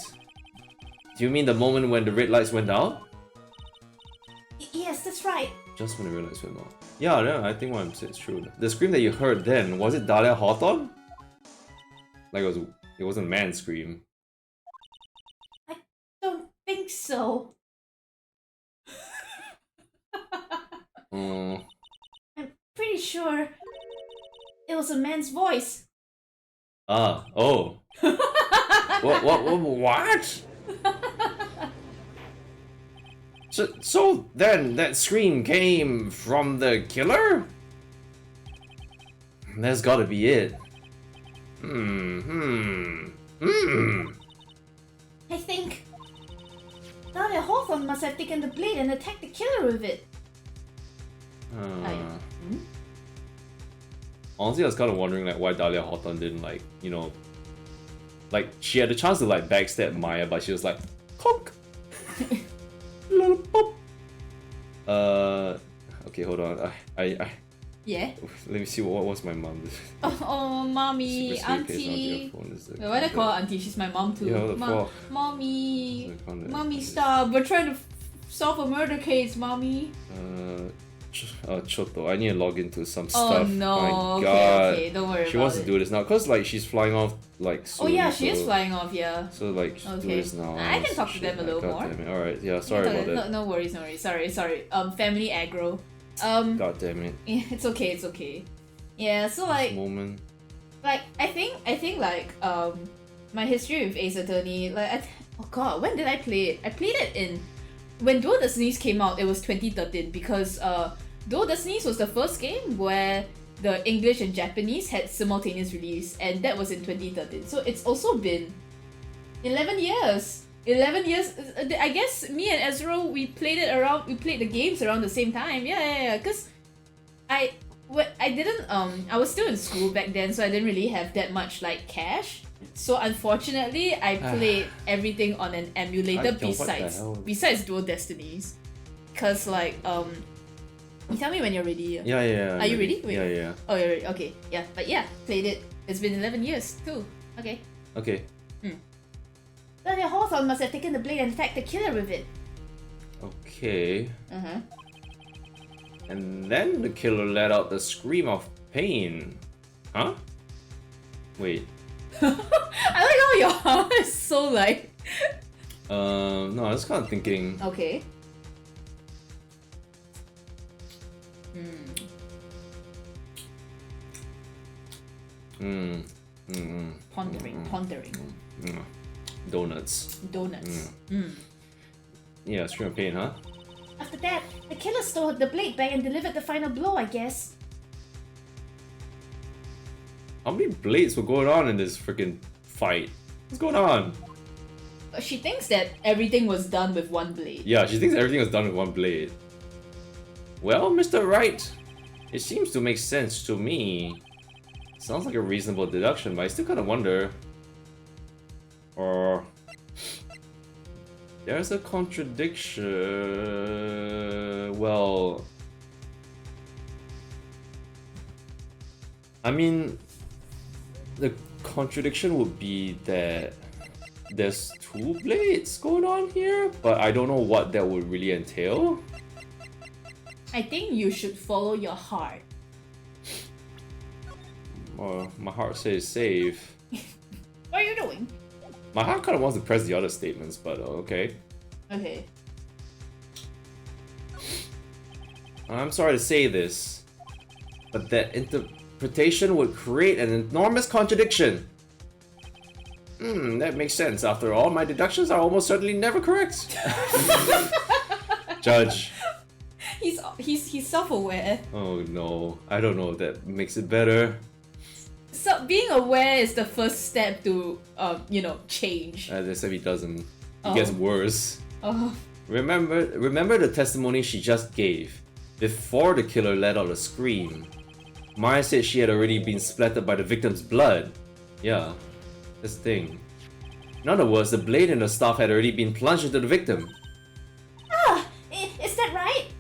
Do you mean the moment when the red lights went out? Yes, that's right. Just when the red lights went out. Yeah, no, I think what I'm saying is true. The scream that you heard then, was it Dahlia Hawthorne? Like it wasn't a man's scream. Don't think so. Uh, I'm pretty sure it was a man's voice. Oh. What? So then that scream came from the killer? That's gotta be it. I think Dahlia Hawthorne must have taken the blade and attacked the killer with it. Honestly, I was kind of wondering like why Dahlia Hawthorne didn't like, you know, like she had the chance to like backstab Maya, but she was like, conk, little pop. Okay, hold on. Yeah. Let me see what was my mom. Oh, mommy, auntie. Why do I call her auntie? She's my mom too. Yeah, what the fuck? Mommy. Mommy, stop. We're trying to solve a murder case, mommy. Choto, I need to log into some Oh stuff. no. My God. Okay, don't worry She about wants to it. do this now, cause like she's flying off like soon. Oh yeah, she is so- flying off, yeah. So like do Okay. this now. I can talk to them a little God more. Damn it. Alright, yeah, sorry about that. No worries. Sorry. Family aggro. God damn it. Yeah, it's okay. Yeah, so like Moment. I think like my history with Ace Attorney, like, oh god, when did I play it? I played it when Duel Destinies came out, it was 2013 because Duel Destinies was the first game where the English and Japanese had simultaneous release, and that was in 2013. So it's also been 11 years. 11 years. I guess me and Ezra, we played the games around the same time. Yeah. Because I was still in school back then, so I didn't really have that much like cash. So unfortunately, I played everything on an emulator besides Dual Destinies. Cause like you tell me when you're ready. Yeah. Are you ready? Wait. Yeah. Oh, you're ready. Okay. Yeah, but yeah, played it. It's been 11 years too. Okay. Then your Hawthorne must have taken the blade and attacked the killer with it. Okay. And then the killer let out the scream of pain. Huh? Wait. I like how your heart is so like. No, I was kind of thinking. Okay. Pondering. Donuts. Yeah, scream of pain, huh? After that, the killer stole the blade back and delivered the final blow, I guess. How many blades were going on in this freaking fight? What's going on? She thinks that everything was done with one blade. Yeah, she thinks everything was done with one blade. Well, Mr. Wright, it seems to make sense to me. Sounds like a reasonable deduction, but I still kind of wonder. Or there's a contradiction. Well, I mean, the contradiction would be that there's two blades going on here, but I don't know what that would really entail. I think you should follow your heart. My heart says save. What are you doing? My heart kind of wants to press the other statements, but okay. Okay. I'm sorry to say this, but that interpretation would create an enormous contradiction. That makes sense. After all, my deductions are almost certainly never correct. Judge. He's self-aware. Oh no, I don't know if that makes it better. So being aware is the first step to change. As I said, he doesn't. It gets worse. Oh. Remember the testimony she just gave. Before the killer let out a scream, Maya said she had already been splattered by the victim's blood. Yeah, that's the thing. In other words, the blade and the staff had already been plunged into the victim. Is that right?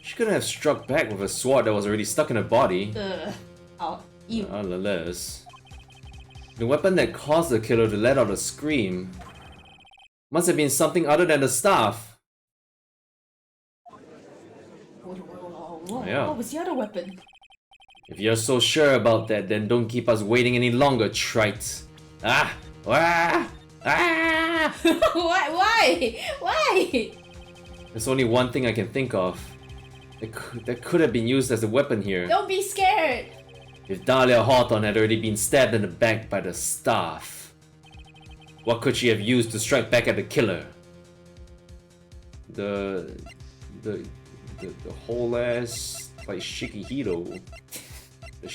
She couldn't have struck back with a sword that was already stuck in her body. Nonetheless, the weapon that caused the killer to let out a scream must have been something other than the staff. Yeah. What was the other weapon? If you're so sure about that, then don't keep us waiting any longer, Trite. Why? There's only one thing I can think of. That could have been used as a weapon here. Don't be scared. If Dahlia Hawthorne had already been stabbed in the back by the staff, what could she have used to strike back at the killer? The whole ass like Shikihito. The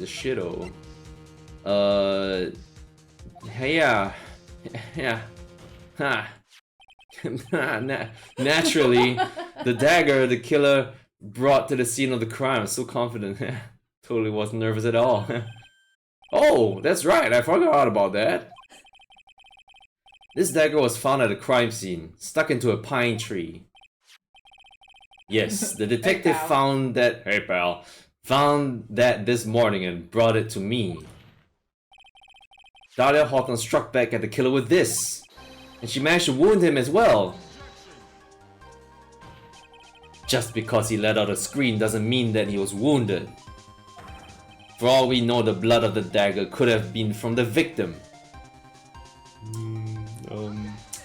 shitto. Ha. Naturally, the dagger the killer brought to the scene of the crime. So confident. Totally wasn't nervous at all. Oh, that's right. I forgot about that. This dagger was found at a crime scene, stuck into a pine tree. Yes, the detective found that this morning and brought it to me. Dahlia Hawthorne struck back at the killer with this, and she managed to wound him as well. Just because he let out a scream doesn't mean that he was wounded. For all we know, the blood of the dagger could have been from the victim.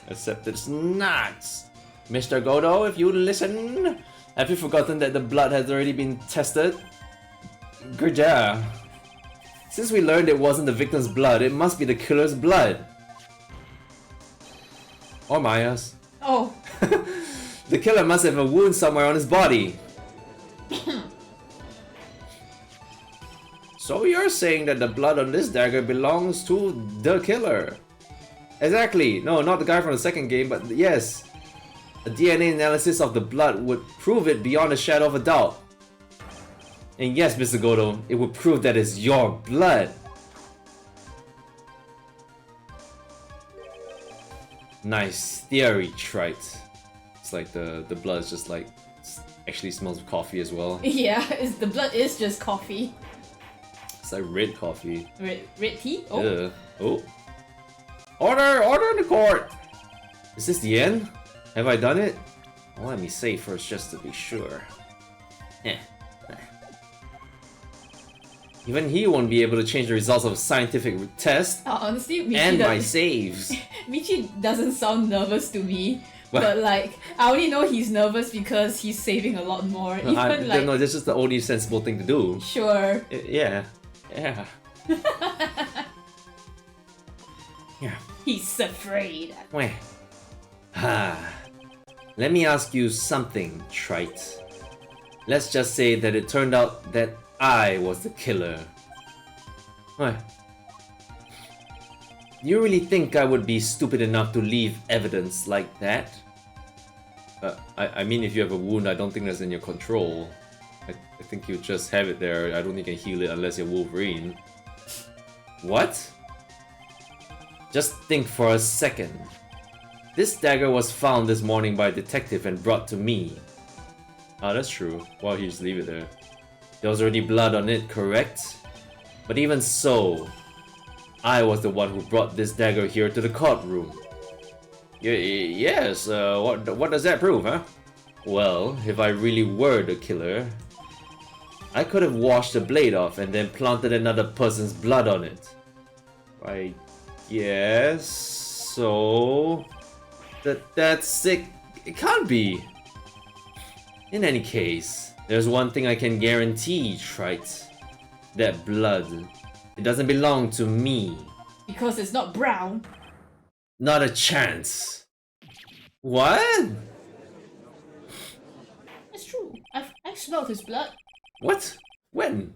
Except it's not. Mr. Godo, if you listen, have you forgotten that the blood has already been tested? Good job. Since we learned it wasn't the victim's blood, it must be the killer's blood. Or Maya's. Oh. The killer must have a wound somewhere on his body. So you're saying that the blood on this dagger belongs to the killer? Exactly. No, not the guy from the second game, but yes. A DNA analysis of the blood would prove it beyond a shadow of a doubt. And yes, Mr. Godo, it would prove that it's your blood. Nice theory, Wright. It's like the blood is just like actually smells of coffee as well. Yeah, the blood is just coffee. It's like red coffee. Red tea? Oh. Oh. Order in the court! Is this the end? Have I done it? Well, let me say first just to be sure. Even he won't be able to change the results of a scientific test. Honestly, Michi and my saves. Michi doesn't sound nervous to me. What? But like, I only know he's nervous because he's saving a lot more. No, that's just the only sensible thing to do. Sure. Yeah. Yeah. He's afraid. Wait. Let me ask you something, Trite. Let's just say that it turned out that I was the killer. What? You really think I would be stupid enough to leave evidence like that? I mean, if you have a wound, I don't think that's in your control. I think you just have it there. I don't think you can heal it unless you're Wolverine. What? Just think for a second. This dagger was found this morning by a detective and brought to me. Ah, that's true. Well, you just leave it there. There was already blood on it, correct? But even so, I was the one who brought this dagger here to the courtroom. Yes, what does that prove, huh? Well, if I really were the killer, I could have washed the blade off and then planted another person's blood on it. I guess so. That's sick. It can't be. In any case, there's one thing I can guarantee, Trite. That blood, it doesn't belong to me. Because it's not brown. Not a chance. What? It's true. I've smelled his blood. What? When?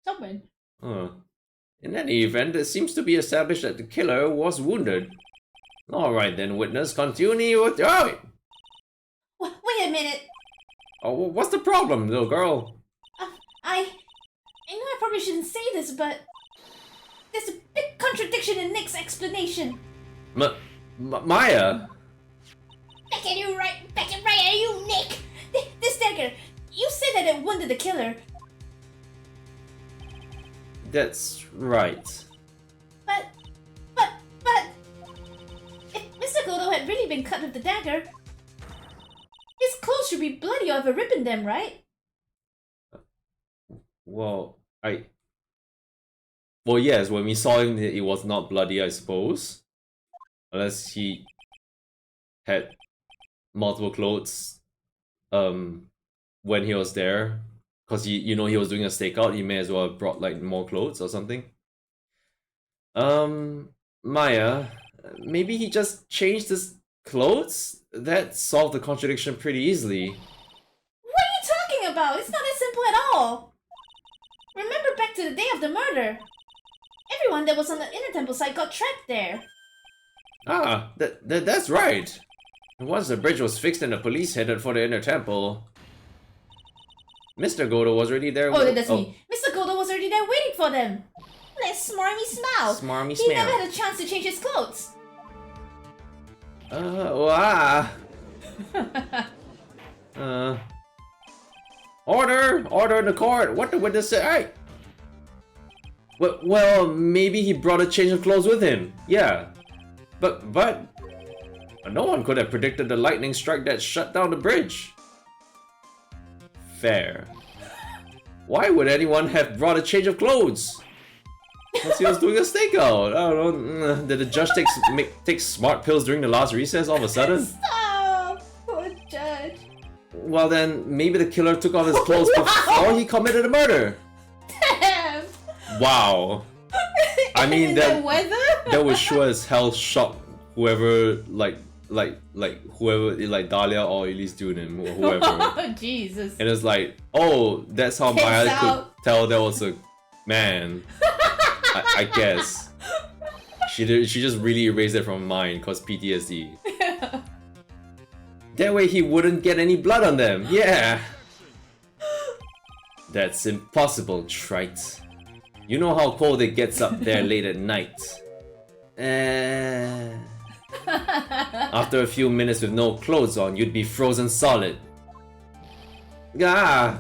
Somewhere. In any event, it seems to be established that the killer was wounded. Alright then, witness, continue with... Oh! Wait a minute. Oh, what's the problem, little girl? I know I probably shouldn't say this, but there's a big contradiction in Nick's explanation. Maya? Back at you, right at you, Nick! This dagger, you said that it wounded the killer. That's right. But... If Mr. Godo had really been cut with the dagger, his clothes should be bloody or have a rip in them, right? Well, Well, yes, when we saw him, it was not bloody, I suppose. Unless he had multiple clothes when he was there. Because he was doing a stakeout, he may as well have brought like more clothes or something. Maya, maybe he just changed his clothes? That solved the contradiction pretty easily. What are you talking about? It's not as simple at all. Remember back to the day of the murder. Everyone that was on the inner temple site got trapped there. Ah, that's right. Once the bridge was fixed and the police headed for the inner temple, Mr. Godo was already there. Oh, that's me. Mr. Godo was already there waiting for them. Let's smarmy smile. Smarmy He smile. never had a chance to change his clothes. Order in the court. What the witness say? Hey. Well, maybe he brought a change of clothes with him. Yeah, but no one could have predicted the lightning strike that shut down the bridge. Fair. Why would anyone have brought a change of clothes? Because he was doing a stakeout. I don't know. Did the judge take smart pills during the last recess all of a sudden? Stop! Poor judge. Well then, maybe the killer took off his clothes before he committed a murder. Damn! Wow. I mean The weather? that would sure as hell shock whoever whoever like Dahlia or Elise Dunim or whoever. Oh, Jesus. And it's like, oh, that's how Kids Maya could out. tell that was a man. I guess. She just really erased it from her mind cause PTSD. That way he wouldn't get any blood on them. Yeah. That's impossible, Trite. You know how cold it gets up there late at night. After a few minutes with no clothes on, you'd be frozen solid. Ah.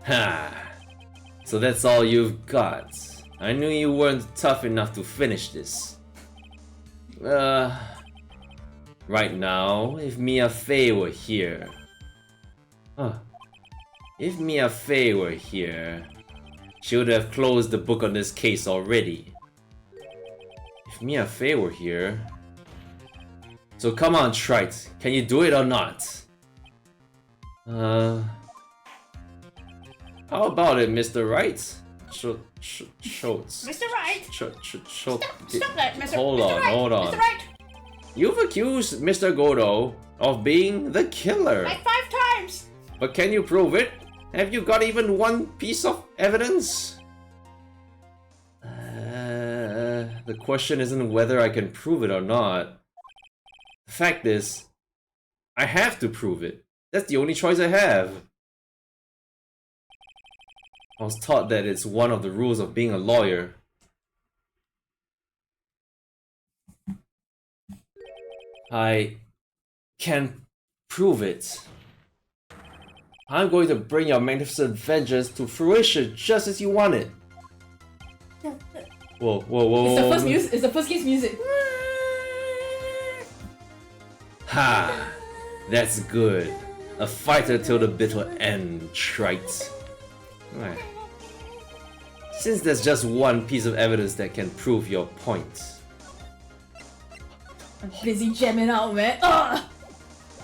Ha. So that's all you've got. I knew you weren't tough enough to finish this. Right now, if Mia Fey were here... If Mia Fey were here, she would have closed the book on this case already. If Mia Fey were here... So come on, Trite, can you do it or not? How about it, Mr. Wright? Schultz. Mr. Wright! Stop that, Mr. Hold Mr. on, Wright! hold on. Mr. Wright! You've accused Mr. Godo of being the killer. Like 5 times! But can you prove it? Have you got even one piece of evidence? The question isn't whether I can prove it or not. The fact is, I have to prove it. That's the only choice I have. I was taught that it's one of the rules of being a lawyer. I can prove it. I'm going to bring your magnificent vengeance to fruition just as you want it. Whoa, whoa, whoa. It's the first music. It's the first game's music. Ha! That's good. A fighter till the bitter end, Trite. Since there's just one piece of evidence that can prove your point. I'm busy jamming out, man. Ugh!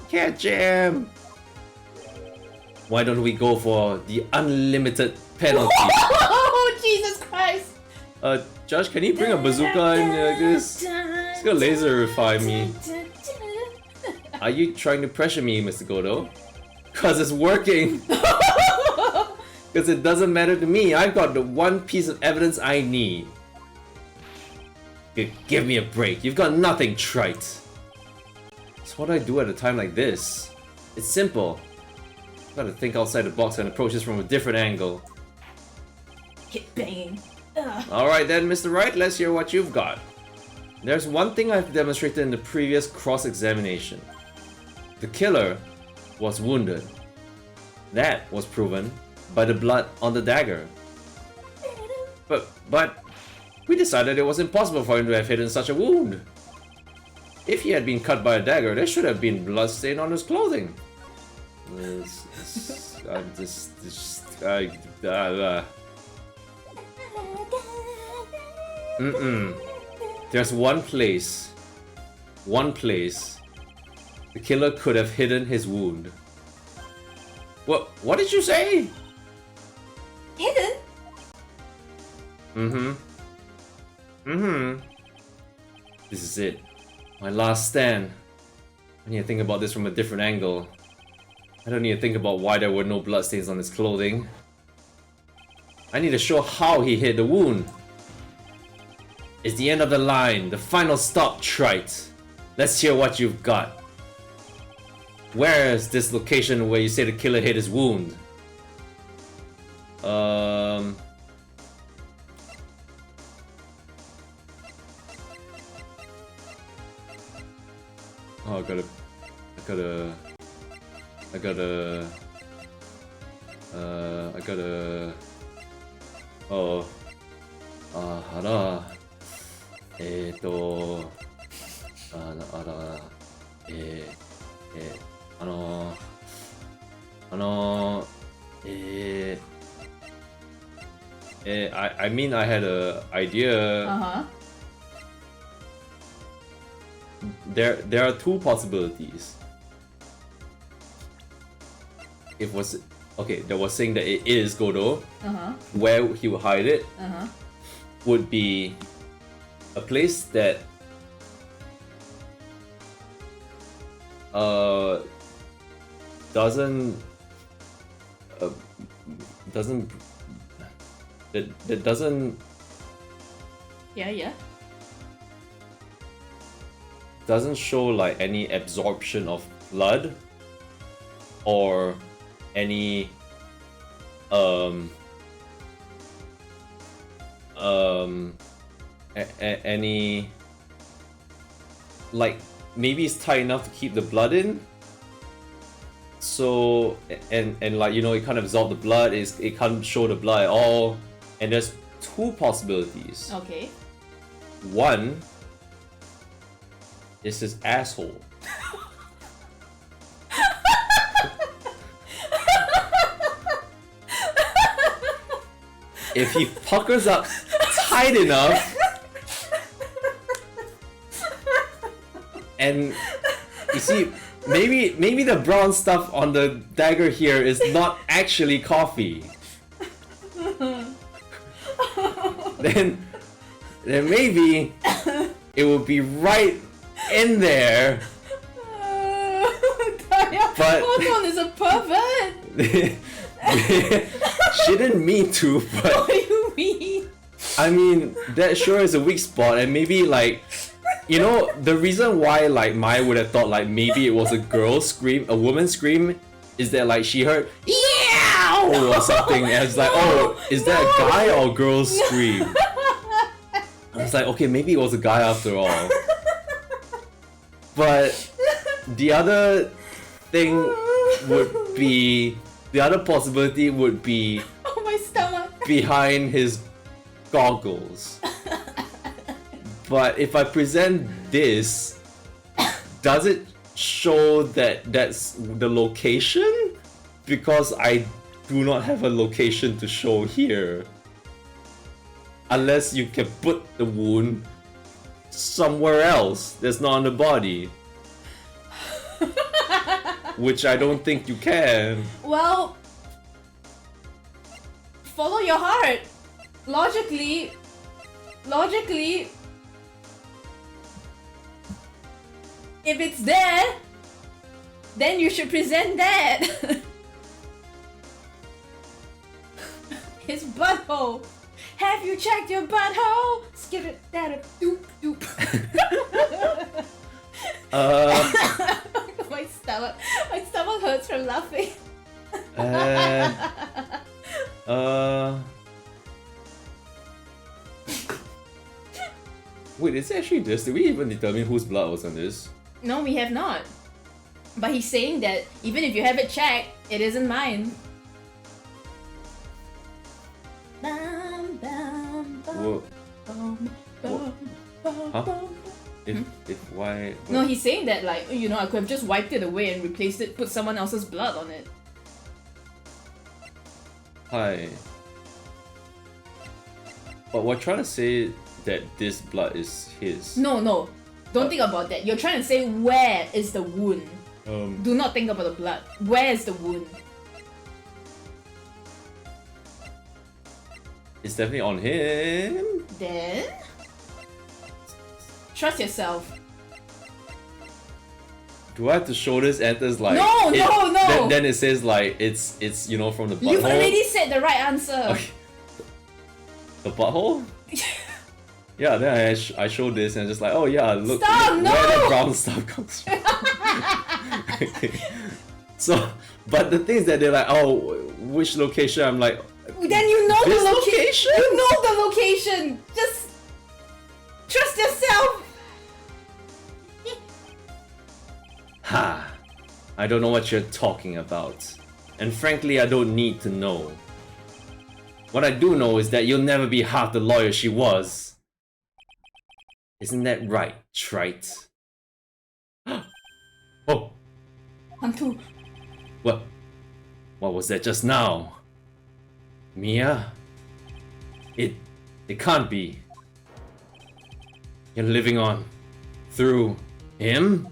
Can't jam! Why don't we go for the unlimited penalty? Oh, Jesus Christ! Josh, can you bring a bazooka in like this? It's gonna laserify me. Are you trying to pressure me, Mr. Godo? Cause it's working! Because it doesn't matter to me, I've got the one piece of evidence I need. Give me a break, you've got nothing, Trite. So what do I do at a time like this? It's simple. Gotta think outside the box and approach this from a different angle. Keep banging. Ugh. Alright then, Mr. Wright, let's hear what you've got. There's one thing I've demonstrated in the previous cross-examination. The killer was wounded. That was proven by the blood on the dagger. But we decided it was impossible for him to have hidden such a wound. If he had been cut by a dagger, there should have been blood stain on his clothing. There's one place the killer could have hidden his wound. What did you say? Hidden? This is it. My last stand. I need to think about this from a different angle. I don't need to think about why there were no bloodstains on his clothing. I need to show how he hid the wound. It's the end of the line, the final stop, Trite. Let's hear what you've got. Where is this location where you say the killer hid his wound? Oh, I gotta... Oh. あら。I mean, I had an idea. There are two possibilities. it was okay, that was saying that it is Godo, Uh-huh. where he would hide it Uh-huh. would be a place that doesn't that doesn't Yeah. show like any absorption of blood or any any like maybe it's tight enough to keep the blood in, so and like you know it can't absorb the blood, it can't show the blood at all, and there's two possibilities. Okay. One is his asshole. If he puckers up tight enough and you see maybe the brown stuff on the dagger here is not actually coffee. then maybe it will be right in there. But Photon is a pervert. she didn't mean to, but What do you mean? I mean that sure is a weak spot, and maybe like you know the reason why like Maya would have thought like maybe it was a girl scream, a woman scream, is that like she heard yeah or something, and it's like oh is that a guy or a girl scream? I was like okay maybe it was a guy after all, but the other thing would be the other possibility would be Oh, my stomach. behind his goggles. But if I present this, does it show that that's the location? Because I do not have a location to show here. Unless you can put the wound somewhere else that's not on the body. Which I don't think you can. Well, follow your heart. Logically, if it's there, then you should present that. His butthole. Have you checked your butthole? Skip it, that doop doop. My stomach hurts from laughing. Wait, it's actually this. Did we even determine whose blood was on this? No, we have not. But he's saying that even if you have it checked, it isn't mine. Bum, bum, bum, Whoa. bum, bum, bum, Huh? bum. If why? No, he's saying that like, you know, I could have just wiped it away and replaced it, put someone else's blood on it. Hi. But we're trying to say that this blood is his. No. Don't think about that. You're trying to say where is the wound. Do not think about the blood. Where is the wound? It's definitely on him. Then trust yourself. Do I have to show this and there's like No. Then it says like it's you know from the butthole. You've already said the right answer. Okay. The butthole? Yeah, then I show this and I'm just like, oh yeah, look, Stop, look no! where the brown stuff comes from. So, but the thing is that they're like, oh, which location? I'm like, Then you know this the location? You know the location. Just trust yourself. Ha! I don't know what you're talking about. And frankly, I don't need to know. What I do know is that you'll never be half the lawyer she was. Isn't that right, Trite? Oh! Hantu. What was that just now? Mia? It can't be. You're living on through him?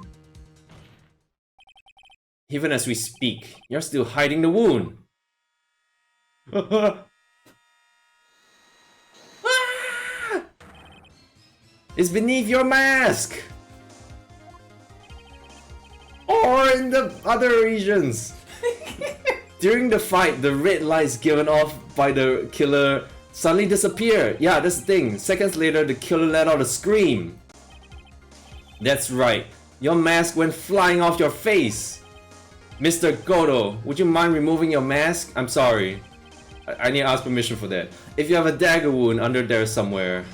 Even as we speak, you're still hiding the wound. It's beneath your mask! Or in the other regions. During the fight, the red lights given off by the killer suddenly disappear. Yeah, that's the thing. Seconds later, the killer let out a scream. That's right. Your mask went flying off your face. Mr. Godo, would you mind removing your mask? I'm sorry. I need to ask permission for that. If you have a dagger wound under there somewhere,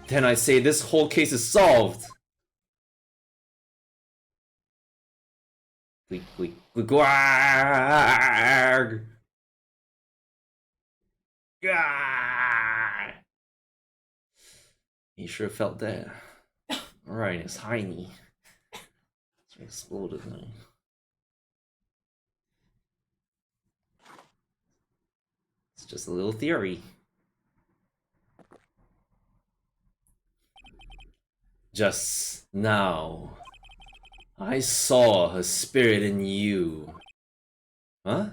then I say this whole case is solved. You sure felt that. Alright, it's Heiny. It's exploded now. It's just a little theory. Just now, I saw her spirit in you. Huh?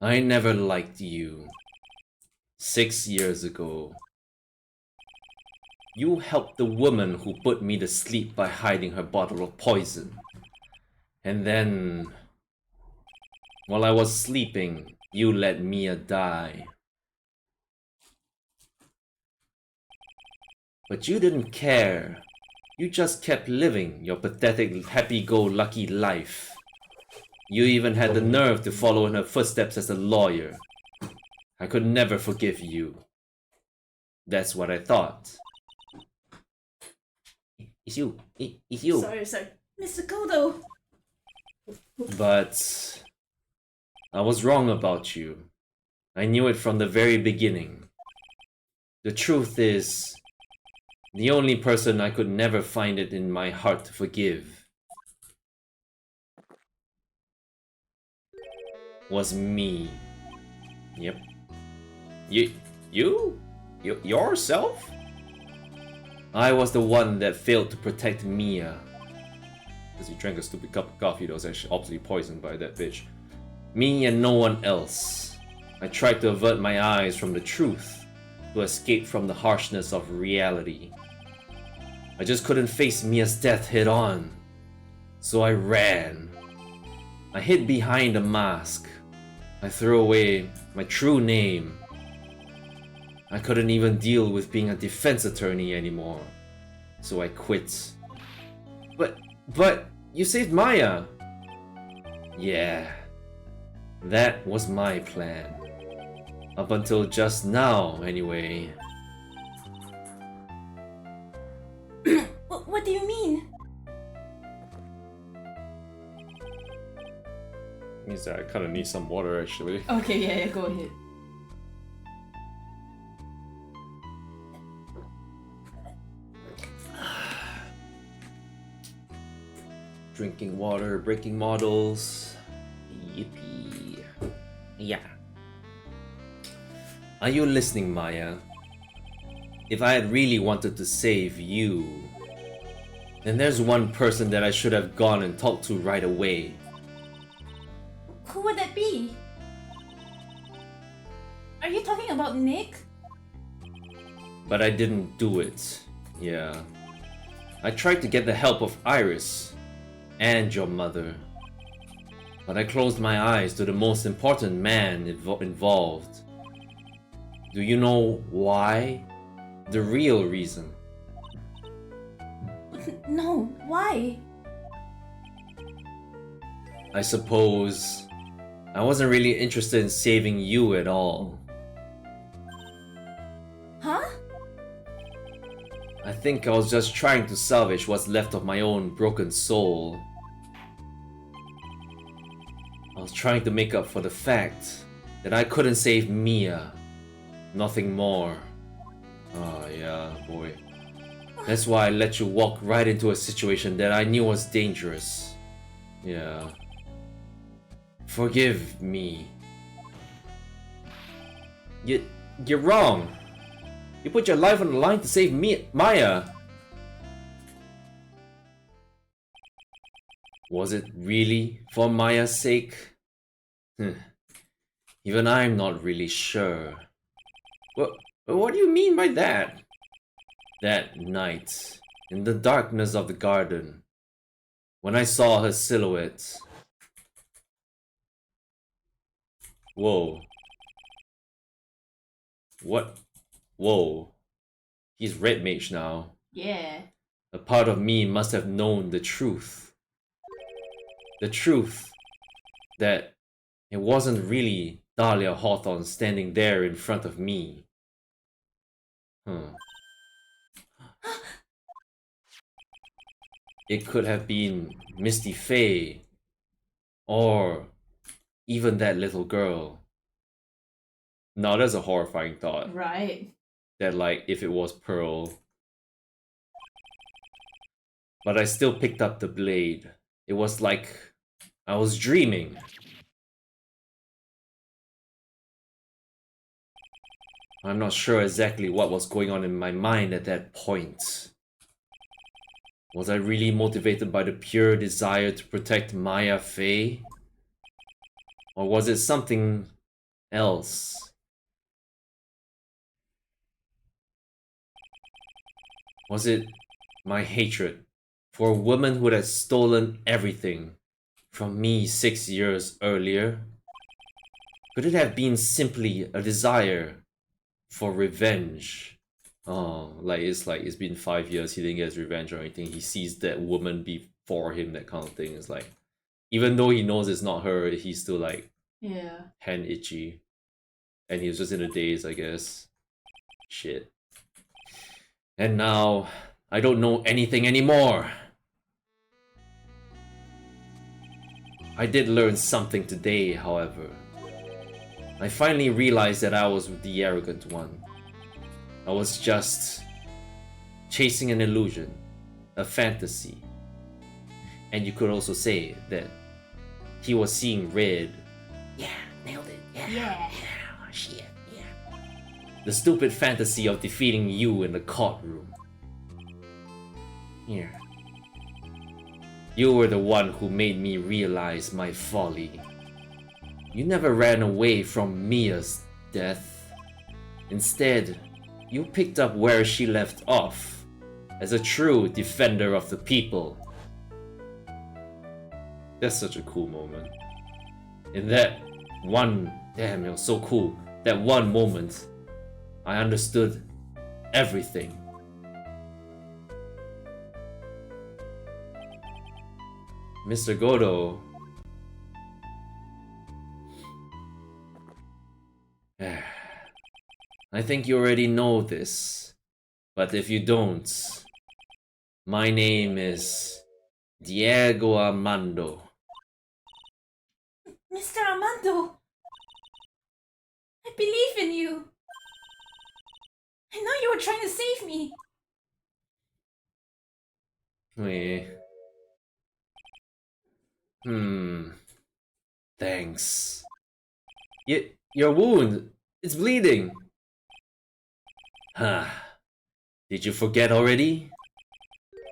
I never liked you. 6 years ago, you helped the woman who put me to sleep by hiding her bottle of poison. And then, while I was sleeping, you let Mia die. But you didn't care. You just kept living your pathetic happy-go-lucky life. You even had the nerve to follow in her footsteps as a lawyer. I could never forgive you. That's what I thought. It's you. It's you. Sorry. Mr. Godo! But I was wrong about you. I knew it from the very beginning. The truth is, the only person I could never find it in my heart to forgive was me. Yep. Yourself? I was the one that failed to protect Mia. Because he drank a stupid cup of coffee that was actually obviously poisoned by that bitch. Me and no one else. I tried to avert my eyes from the truth, to escape from the harshness of reality. I just couldn't face Mia's death head on. So I ran. I hid behind a mask. I threw away my true name. I couldn't even deal with being a defense attorney anymore. So I quit. But you saved Maya! Yeah. That was my plan. Up until just now, anyway. What do you mean? Means that I kind of need some water, actually. Okay, yeah, go ahead. Drinking water, breaking models. Yippee. Yeah. Are you listening, Maya? If I had really wanted to save you, then there's one person that I should have gone and talked to right away. Who would that be? Are you talking about Nick? But I didn't do it. Yeah. I tried to get the help of Iris and your mother. But I closed my eyes to the most important man involved. Do you know why? The real reason. No, why? I suppose I wasn't really interested in saving you at all. Huh? I think I was just trying to salvage what's left of my own broken soul. I was trying to make up for the fact that I couldn't save Mia. Nothing more. Oh yeah, boy. That's why I let you walk right into a situation that I knew was dangerous. Yeah. Forgive me. You're wrong. You put your life on the line to save me, Maya. Was it really for Maya's sake? Even I'm not really sure. What do you mean by that? That night, in the darkness of the garden, when I saw her silhouette. Whoa. What? Whoa. He's Red Mage now. Yeah. A part of me must have known the truth. The truth that it wasn't really Dahlia Hawthorne standing there in front of me. It could have been Misty Faye, or even that little girl. Now that's a horrifying thought. Right. That like, if it was Pearl. But I still picked up the blade. It was like I was dreaming. I'm not sure exactly what was going on in my mind at that point. Was I really motivated by the pure desire to protect Maya Fey? Or was it something else? Was it my hatred for a woman who had stolen everything from me 6 years earlier? Could it have been simply a desire for revenge? Oh, it's been 5 years, he didn't get his revenge or anything. He sees that woman before him, that kind of thing. It's like, even though he knows it's not her, he's still like, yeah, hand itchy. And he was just in a daze, I guess. Shit. And now, I don't know anything anymore. I did learn something today, however. I finally realized that I was the arrogant one. I was just chasing an illusion, a fantasy. And you could also say that he was seeing red. Yeah, nailed it. Yeah. Oh, shit. Yeah. The stupid fantasy of defeating you in the courtroom. Here. You were the one who made me realize my folly. You never ran away from Mia's death. Instead, you picked up where she left off, as a true defender of the people. That's such a cool moment. In that one, damn, it was so cool. That one moment, I understood everything. Mr. Godo. I think you already know this, but if you don't, my name is Diego Armando. Mr. Armando! I believe in you! I know you were trying to save me! Wait. Thanks. Your wound, it's bleeding. Huh. Did you forget already?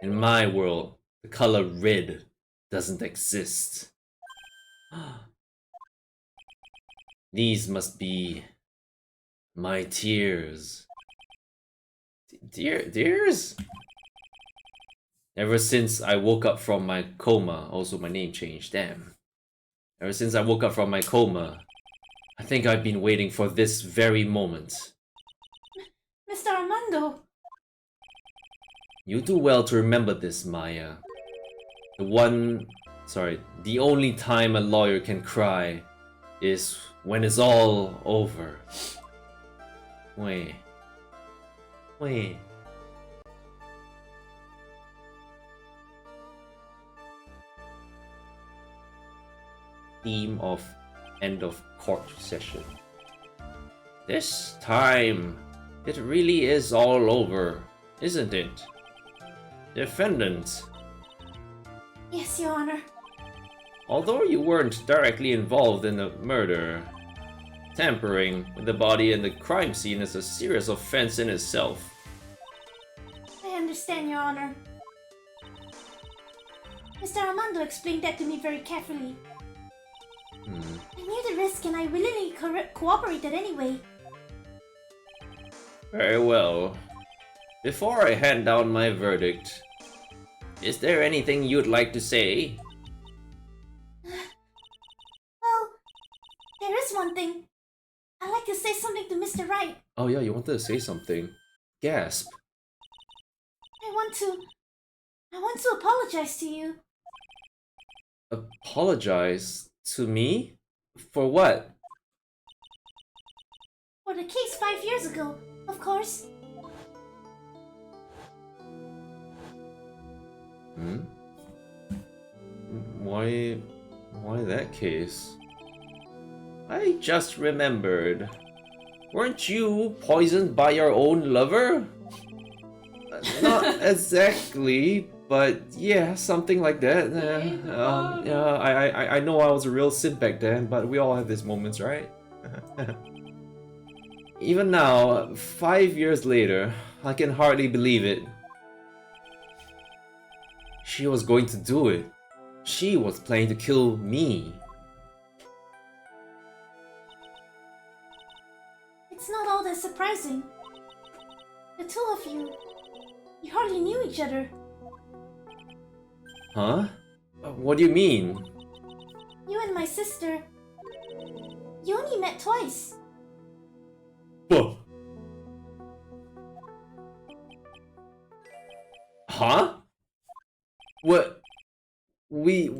In my world, the color red doesn't exist. These must be my tears. Tears? Ever since I woke up from my coma, also my name changed, damn. Ever since I woke up from my coma, I think I've been waiting for this very moment. Mr. Armando! You do well to remember this, Maya. The only time a lawyer can cry is when it's all over. Wait. Theme of end of court session. This time, it really is all over, isn't it? Defendant. Yes, Your Honor. Although you weren't directly involved in the murder, tampering with the body and the crime scene is a serious offense in itself. I understand, Your Honor. Mr. Armando explained that to me very carefully. Hmm. I knew the risk and I willingly cooperated anyway. Very well. Before I hand down my verdict, is there anything you'd like to say? Well, there is one thing. I'd like to say something to Mr. Wright. Oh yeah, you wanted to say something. Gasp. I want to apologize to you. Apologize to me? For what? For the case 5 years ago, of course. Hmm? Why that case? I just remembered. Weren't you poisoned by your own lover? Not exactly, but yeah, something like that. I know I was a real simp back then, but we all have these moments, right? Even now, 5 years later, I can hardly believe it. She was going to do it. She was planning to kill me. It's not all that surprising. The two of you hardly knew each other. Huh? What do you mean? You and my sister, you only met twice. Huh? What? We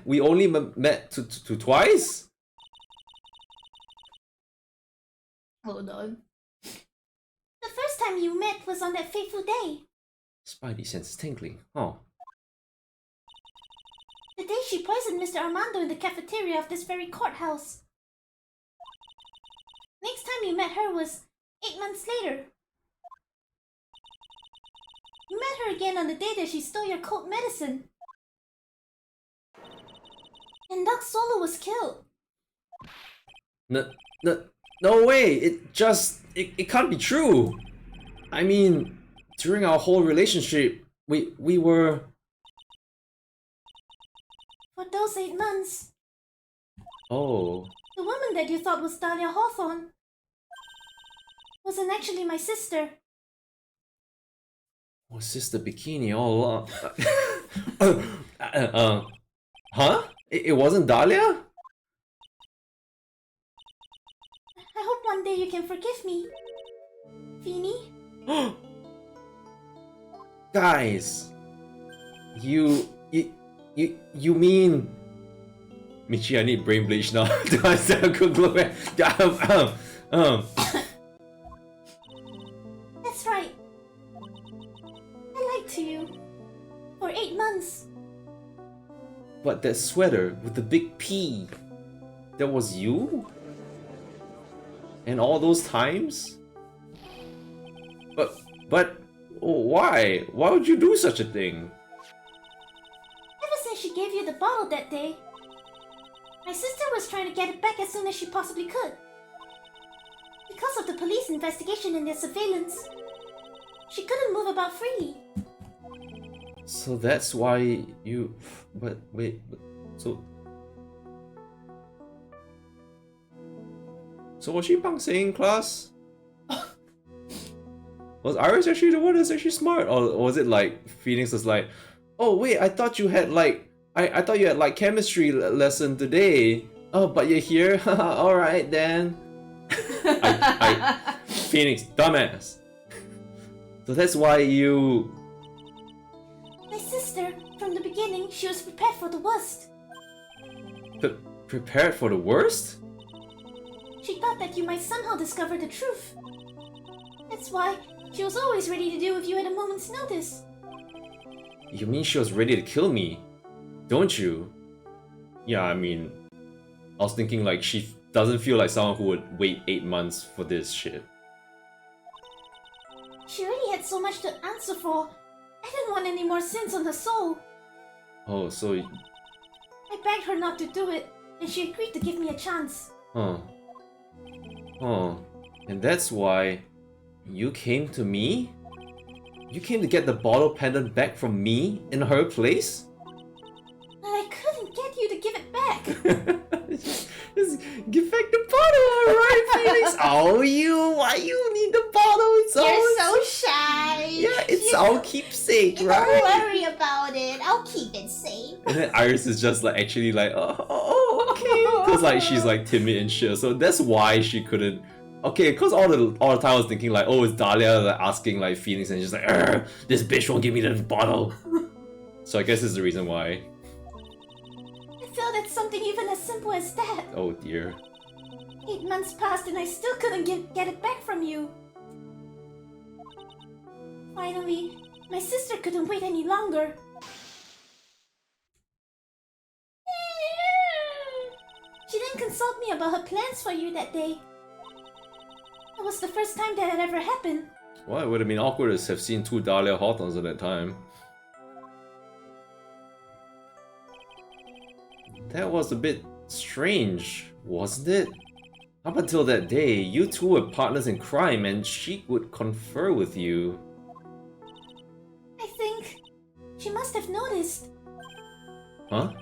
only met twice? Hold on. The first time you met was on that fateful day. Spidey senses tingling. Oh. The day she poisoned Mr. Armando in the cafeteria of this very courthouse. Next time you met her was 8 months later. You met her again on the day that she stole your cold medicine. And Doc Solo was killed. No way! It can't be true! I mean, during our whole relationship, we were... For those 8 months, Oh. the woman that you thought was Dahlia Hawthorne wasn't actually my sister. Was Sister Bikini all along? Huh? It wasn't Dahlia? I hope one day you can forgive me, Feeny. Guys, you mean... Michi, I need brain bleach now. Do I sound good? That's right. I lied to you. For 8 months. But that sweater with the big P, that was you? And all those times? But why? Why would you do such a thing? Ever since she gave you the bottle that day, my sister was trying to get it back as soon as she possibly could. Because of the police investigation and their surveillance, she couldn't move about freely. So that's why you... But wait, so... So was she pangsing in class? Was Iris actually the one that's actually smart? Or was it like, Phoenix was like, oh wait, I thought you had like... I thought you had like chemistry lesson today. Oh, but you're here? Alright then. Phoenix, dumbass. So that's why you... My sister, from the beginning, she was prepared for the worst. Prepared for the worst? She thought that you might somehow discover the truth. That's why she was always ready to deal with you at a moment's notice. You mean she was ready to kill me? Don't you? Yeah, I mean... I was thinking like she doesn't feel like someone who would wait 8 months for this shit. She already had so much to answer for. I didn't want any more sins on her soul. Oh, so... I begged her not to do it, and she agreed to give me a chance. Huh. Huh. And that's why... You came to me? You came to get the bottle pendant back from me in her place? But I couldn't get you to give it back. Just give back the bottle, alright, Phoenix? Why you need the bottle? It's You're all... so shy. Yeah, it's our keepsake, Don't right? worry about it. I'll keep it safe. And then Iris is just like actually like, oh okay. Because like she's like timid and shit. So that's why she couldn't. Okay, because all the time I was thinking like, oh, it's Dahlia like asking like Phoenix and she's like, this bitch won't give me the bottle. So I guess it's the reason why. I felt it's something even as simple as that. Oh dear. 8 months passed and I still couldn't get it back from you. Finally, my sister couldn't wait any longer. She didn't consult me about her plans for you that day. It was the first time that had ever happened. Well, it would have been awkward to have seen 2 Dahlia Hawthorns at that time. That was a bit strange, wasn't it? Up until that day, you two were partners in crime and she would confer with you. I think she must have noticed. Huh?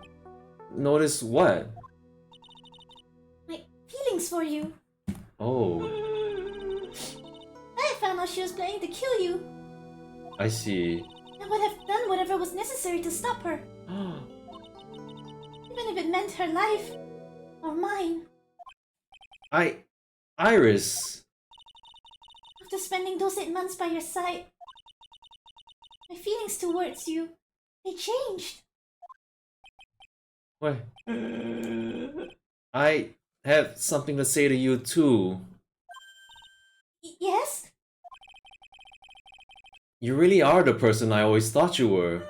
Notice what? My feelings for you. Oh, I found out she was planning to kill you. I see. I would have done whatever was necessary to stop her. Even if it meant her life. Or mine. Iris. After spending those 8 months by your side, my feelings towards you, they changed. What? I have something to say to you too. Yes? You really are the person I always thought you were.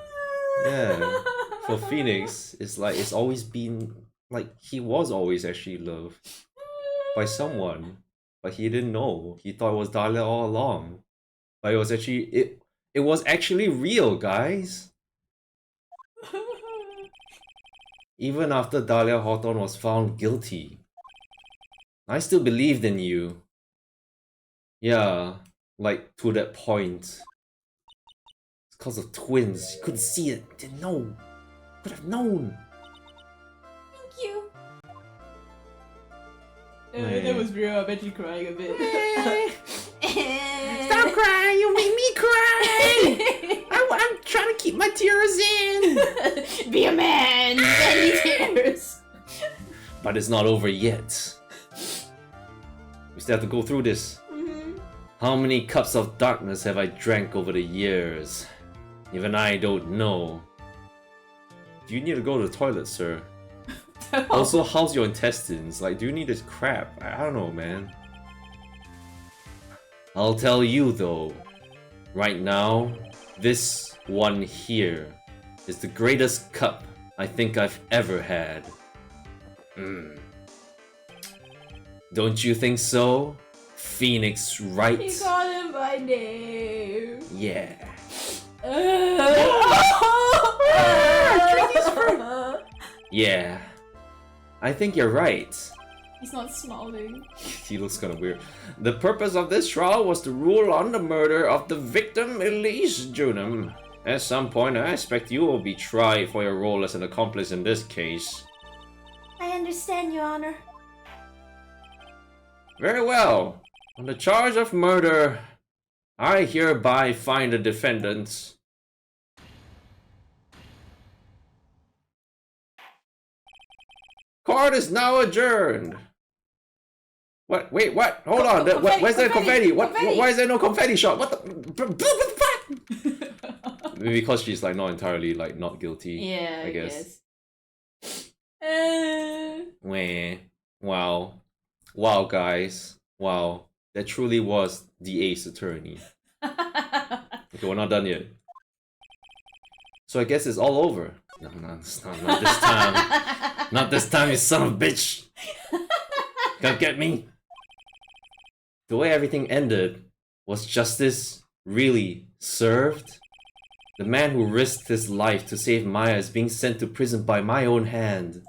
Yeah. For Phoenix, it's like it's always been like he was always actually loved by someone, but he didn't know. He thought it was Dahlia all along. But it was actually it was actually real, guys. Even after Dahlia Hawthorne was found guilty, I still believed in you. Yeah, like to that point. It's because of twins. You couldn't see it, didn't know. Could have known. Thank you. That was real. I bet you crying a bit. Stop crying! You make me cry! I'm trying to keep my tears in! Be a man! Many tears! But it's not over yet. We still have to go through this. How many cups of darkness have I drank over the years? Even I don't know. Do you need to go to the toilet, sir? Also, how's your intestines? Like, do you need this crap? I don't know, man. I'll tell you though, right now, this one here is the greatest cup I think I've ever had. Don't you think so? Phoenix Wright? You called him by name. Yeah. Yeah. I think you're right. He's not smiling. He looks kind of weird. The purpose of this trial was to rule on the murder of the victim Elise Junum. At some point, I expect you will be tried for your role as an accomplice in this case. I understand, Your Honor. Very well. On the charge of murder, I hereby find the defendants. Court is now adjourned. What? Wait, what? Hold on. Where's that confetti? Why is there no confetti shot? What the? Maybe because she's like not entirely like not guilty. Yeah, I guess. Wah. Wow. Wow, guys. Wow. That truly was the Ace Attorney. Okay, we're not done yet. So I guess it's all over. No, not this time. Not this time, you son of a bitch. Can't get me. The way everything ended, was justice really served? The man who risked his life to save Maya is being sent to prison by my own hand.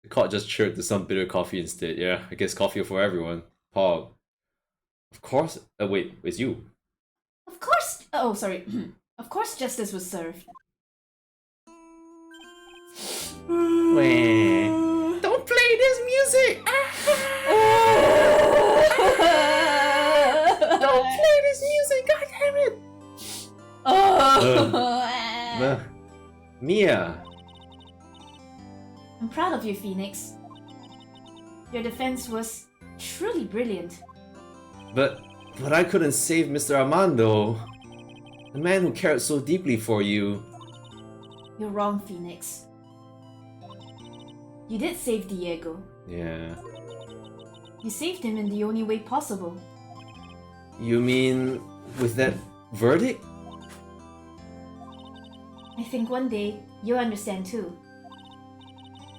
The court just cheered to some bitter coffee instead. Yeah, I guess coffee for everyone. Pog. Of course. Wait, it's you. Of course, Oh, sorry. Of course justice was served. Wah. Don't play this music! Don't play this music! God damn it! Mia! I'm proud of you, Phoenix. Your defense was truly brilliant. But I couldn't save Mr. Armando. The man who cared so deeply for you. You're wrong, Phoenix. You did save Diego. Yeah. You saved him in the only way possible. You mean with that verdict? I think one day you'll understand too.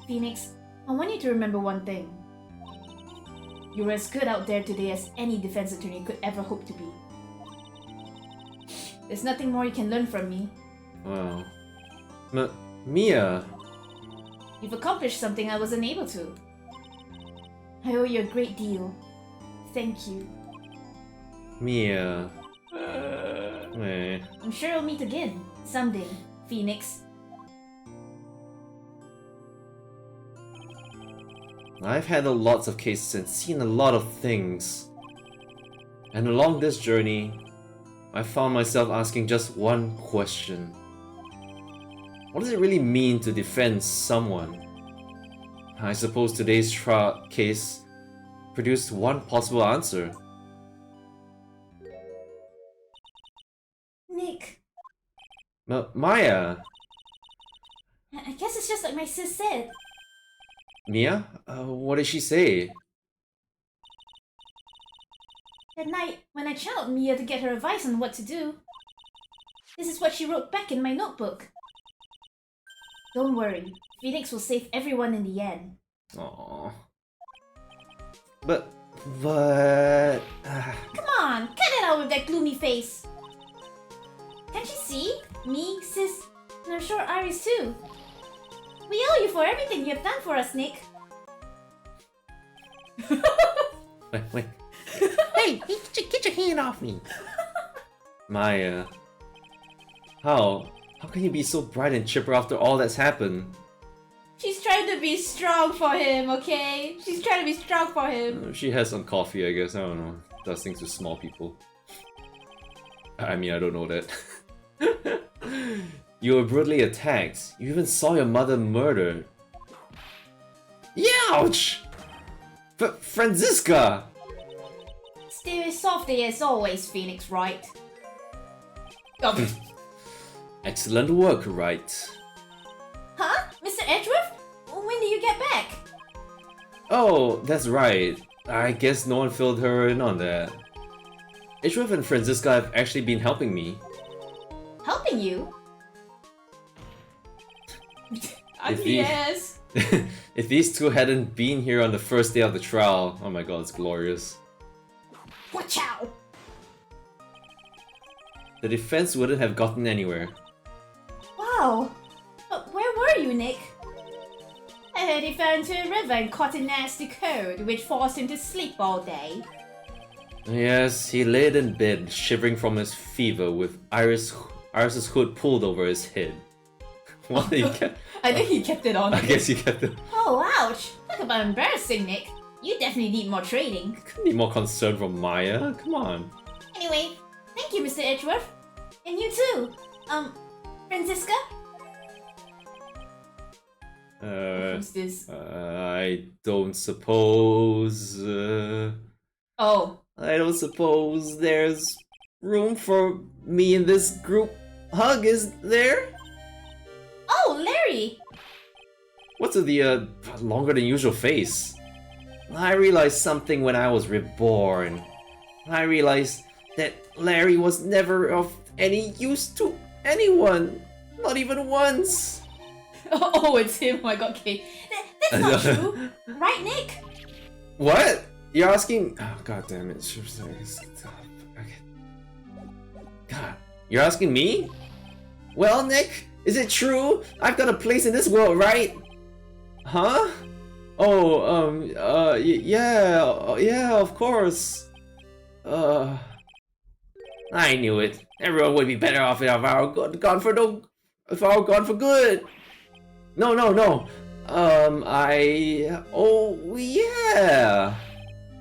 Phoenix, I want you to remember one thing. You were as good out there today as any defense attorney could ever hope to be. There's nothing more you can learn from me. Wow. Mia! You've accomplished something I wasn't able to. I owe you a great deal. Thank you. Mia. I'm sure we'll meet again, someday, Phoenix. I've handled lots of cases and seen a lot of things. And along this journey, I found myself asking just one question. What does it really mean to defend someone? I suppose today's case produced one possible answer. Nick, Maya! I guess it's just like my sis said. Mia? What did she say? That night, when I channeled Mia to get her advice on what to do, this is what she wrote back in my notebook. Don't worry, Phoenix will save everyone in the end. Aww. But... Come Come on, cut it out with that gloomy face. Can't you see? Me, sis, and I'm sure Iris too. We owe you for everything you have done for us, Nick. Wait. Hey, get your hand off me! Maya. How can you be so bright and chipper after all that's happened? She's trying to be strong for him, okay? She's trying to be strong for him. She has some coffee, I guess. I don't know. Does things to small people. I mean, I don't know that. You were brutally attacked. You even saw your mother murdered. Ouch! Franziska! Still as softly as always, Phoenix, right? Oh, Excellent work, Wright. Huh? Mr. Edgeworth? When do you get back? Oh, that's right. I guess no one filled her in on that. Edgeworth and Franziska have actually been helping me. Helping you? yes. If these two hadn't been here on the first day of the trial, oh my god, it's glorious. Watch out! The defense wouldn't have gotten anywhere. Wow! But where were you, Nick? I heard he fell into a river and caught a nasty cold, which forced him to sleep all day. Yes, he laid in bed, shivering from his fever, with Iris's hood pulled over his head. What he kept? I think he kept it on. I guess he kept it. Oh, ouch! Talk about embarrassing, Nick. You definitely need more training. Couldn't be more concern from Maya. Come on. Anyway, thank you, Mr. Edgeworth. And you too. Franziska? Who's this? I don't suppose. Oh. I don't suppose there's room for me in this group hug, is there? Oh, Larry! What's with the longer than usual face? I realized something when I was reborn. I realized that Larry was never of any use to anyone, not even once. Oh, it's him. Oh my god, okay. That's not true. Right, Nick? What? You're asking? Oh, god damn it. Okay. God, you're asking me? Well, Nick, is it true? I've got a place in this world, right? Huh? Oh, yeah, of course. I knew it. Everyone would be better off if I were gone for gone for good. No, no, no. Oh yeah.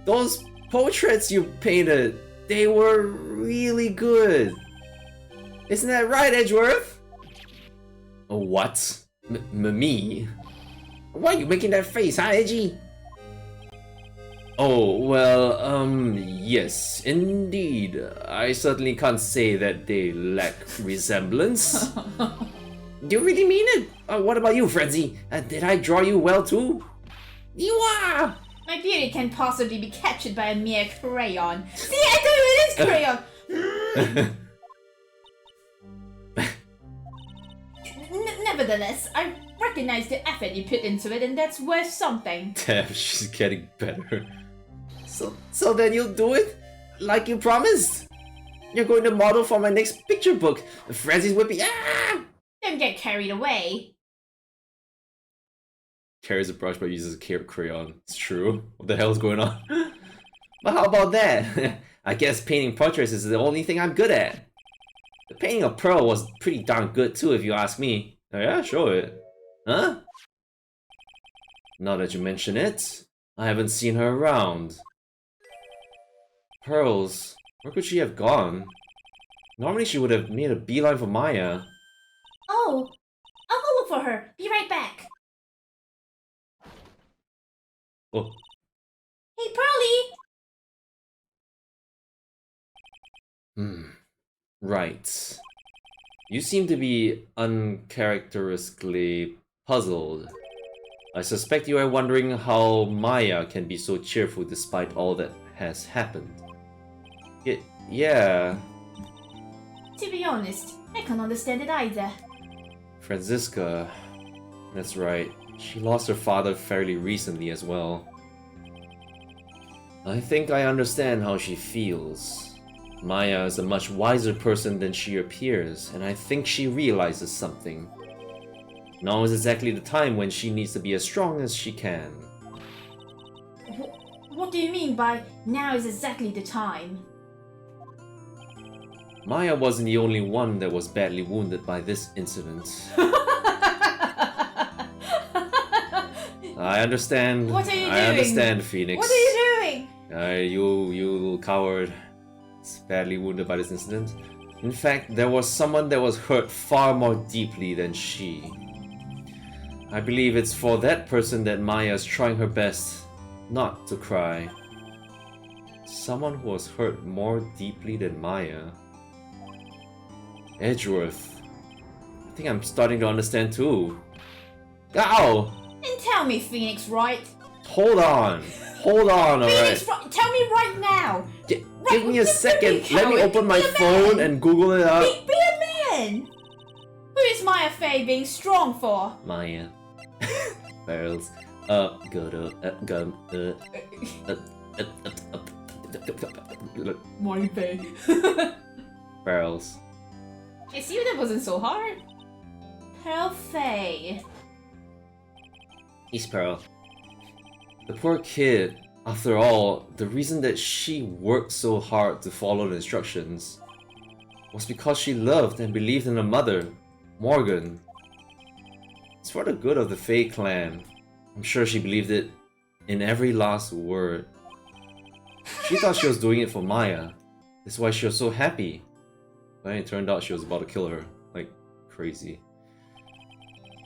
Those portraits you painted, they were really good. Isn't that right, Edgeworth? What? Me? Why are you making that face, huh, Edgy? Oh, well, yes, indeed. I certainly can't say that they lack resemblance. Do you really mean it? What about you, Frenzy? Did I draw you well too? You are! My beauty can't possibly be captured by a mere crayon. See, I told you it is crayon! Nevertheless, I recognize the effort you put into it, and that's worth something. Damn, she's getting better. So then you'll do it? Like you promised? You're going to model for my next picture book. Frenzy's whippy. Ah! Don't get carried away. Carries a brush but uses a crayon. It's true. What the hell's going on? But how about that? I guess painting portraits is the only thing I'm good at. The painting of Pearl was pretty darn good too, if you ask me. Oh yeah, show it. Huh? Now that you mention it, I haven't seen her around. Pearls, where could she have gone? Normally she would have made a beeline for Maya. Oh, I'll go look for her. Be right back. Oh. Hey, Pearly! Right. You seem to be uncharacteristically puzzled. I suspect you are wondering how Maya can be so cheerful despite all that has happened. Yeah. To be honest, I can't understand it either. Franziska. That's right. She lost her father fairly recently as well. I think I understand how she feels. Maya is a much wiser person than she appears, and I think she realizes something. Now is exactly the time when she needs to be as strong as she can. What do you mean by now is exactly the time? Maya wasn't the only one that was badly wounded by this incident. I understand. What are you doing? I understand, Phoenix. What are you doing? You little coward. Is badly wounded by this incident. In fact, there was someone that was hurt far more deeply than she. I believe it's for that person that Maya is trying her best not to cry. Someone who was hurt more deeply than Maya. Edgeworth. I think I'm starting to understand too. Ow! And tell me, Phoenix Wright. Hold on. Hold on, alright. Phoenix Wright, tell me right now. Give me a second. Let me open my phone and Google it up. Be a man. Who is Maya Fey being strong for? Maya. Barrels. Maya Fey. Barrels. I see that wasn't so hard. Pearl Fey. East Pearl. The poor kid. After all, the reason that she worked so hard to follow the instructions was because she loved and believed in her mother, Morgan. It's for the good of the Fae clan. I'm sure she believed it in every last word. She thought she was doing it for Maya. That's why she was so happy. But then it turned out she was about to kill her. Like, crazy.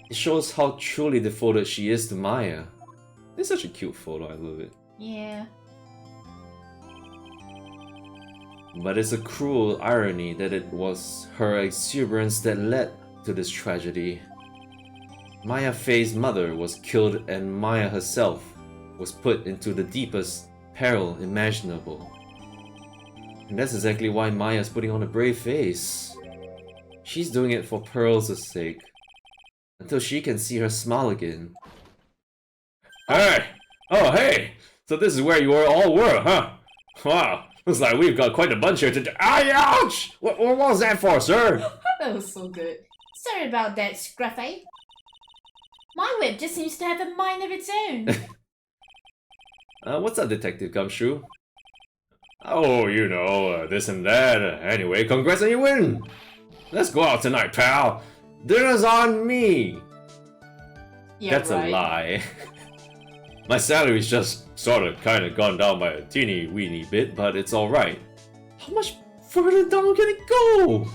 It shows how truly devoted she is to Maya. It's such a cute photo, I love it. Yeah. But it's a cruel irony that it was her exuberance that led to this tragedy. Maya Fey's mother was killed and Maya herself was put into the deepest peril imaginable. And that's exactly why Maya's putting on a brave face. She's doing it for Pearl's sake. Until she can see her smile again. Hey! Oh, hey! So this is where you all were, huh? Wow, looks like we've got quite a bunch here to ouch! What was that for, sir? That was so good. Sorry about that, Scruffy. My whip just seems to have a mind of its own. What's up, Detective Gumshoe? Oh, you know, this and that. Anyway, congrats on your win! Let's go out tonight, pal! Dinner's on me! Yeah, That's right. a lie. My salary's just sorta kinda gone down by a teeny weeny bit, but it's alright. How much further down can it go?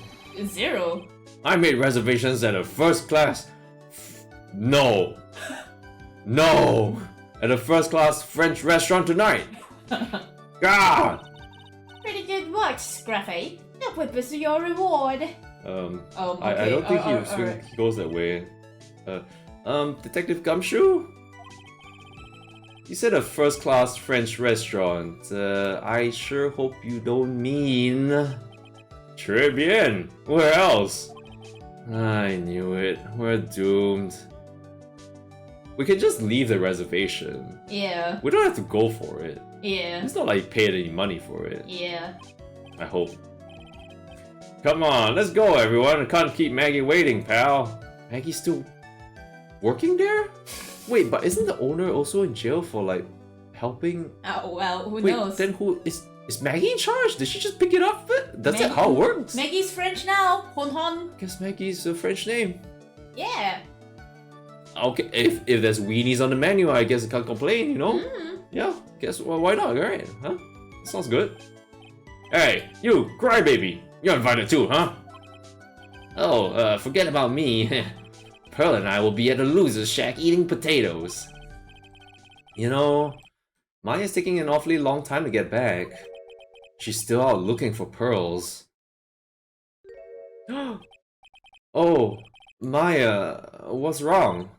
0. I made reservations at a first class... No! No! At a first class French restaurant tonight! God! Pretty good work, Scruffy. The whip is your reward. Okay. I don't think alright. he goes that way. Detective Gumshoe? You said a first-class French restaurant. I sure hope you don't mean... Tribune! Where else? I knew it. We're doomed. We can just leave the reservation. Yeah. We don't have to go for it. Yeah. It's not like you paid any money for it. Yeah. I hope. Come on, let's go everyone. I can't keep Maggie waiting, pal. Maggie's still working there? Wait, but isn't the owner also in jail for like helping? Oh well, who Wait, knows? then who is Maggie in charge? Did she just pick it up? That's that how it works? Maggie's French now. Hon hon. Guess Maggie's a French name. Yeah. Okay, if there's weenies on the menu, I guess I can't complain, you know? Yeah, guess well, why not, right? Huh? Sounds good. Hey, you, crybaby! You're invited too, huh? Oh, forget about me. Pearl and I will be at the loser's shack eating potatoes. You know, Maya's taking an awfully long time to get back. She's still out looking for pearls. Oh, Maya, what's wrong?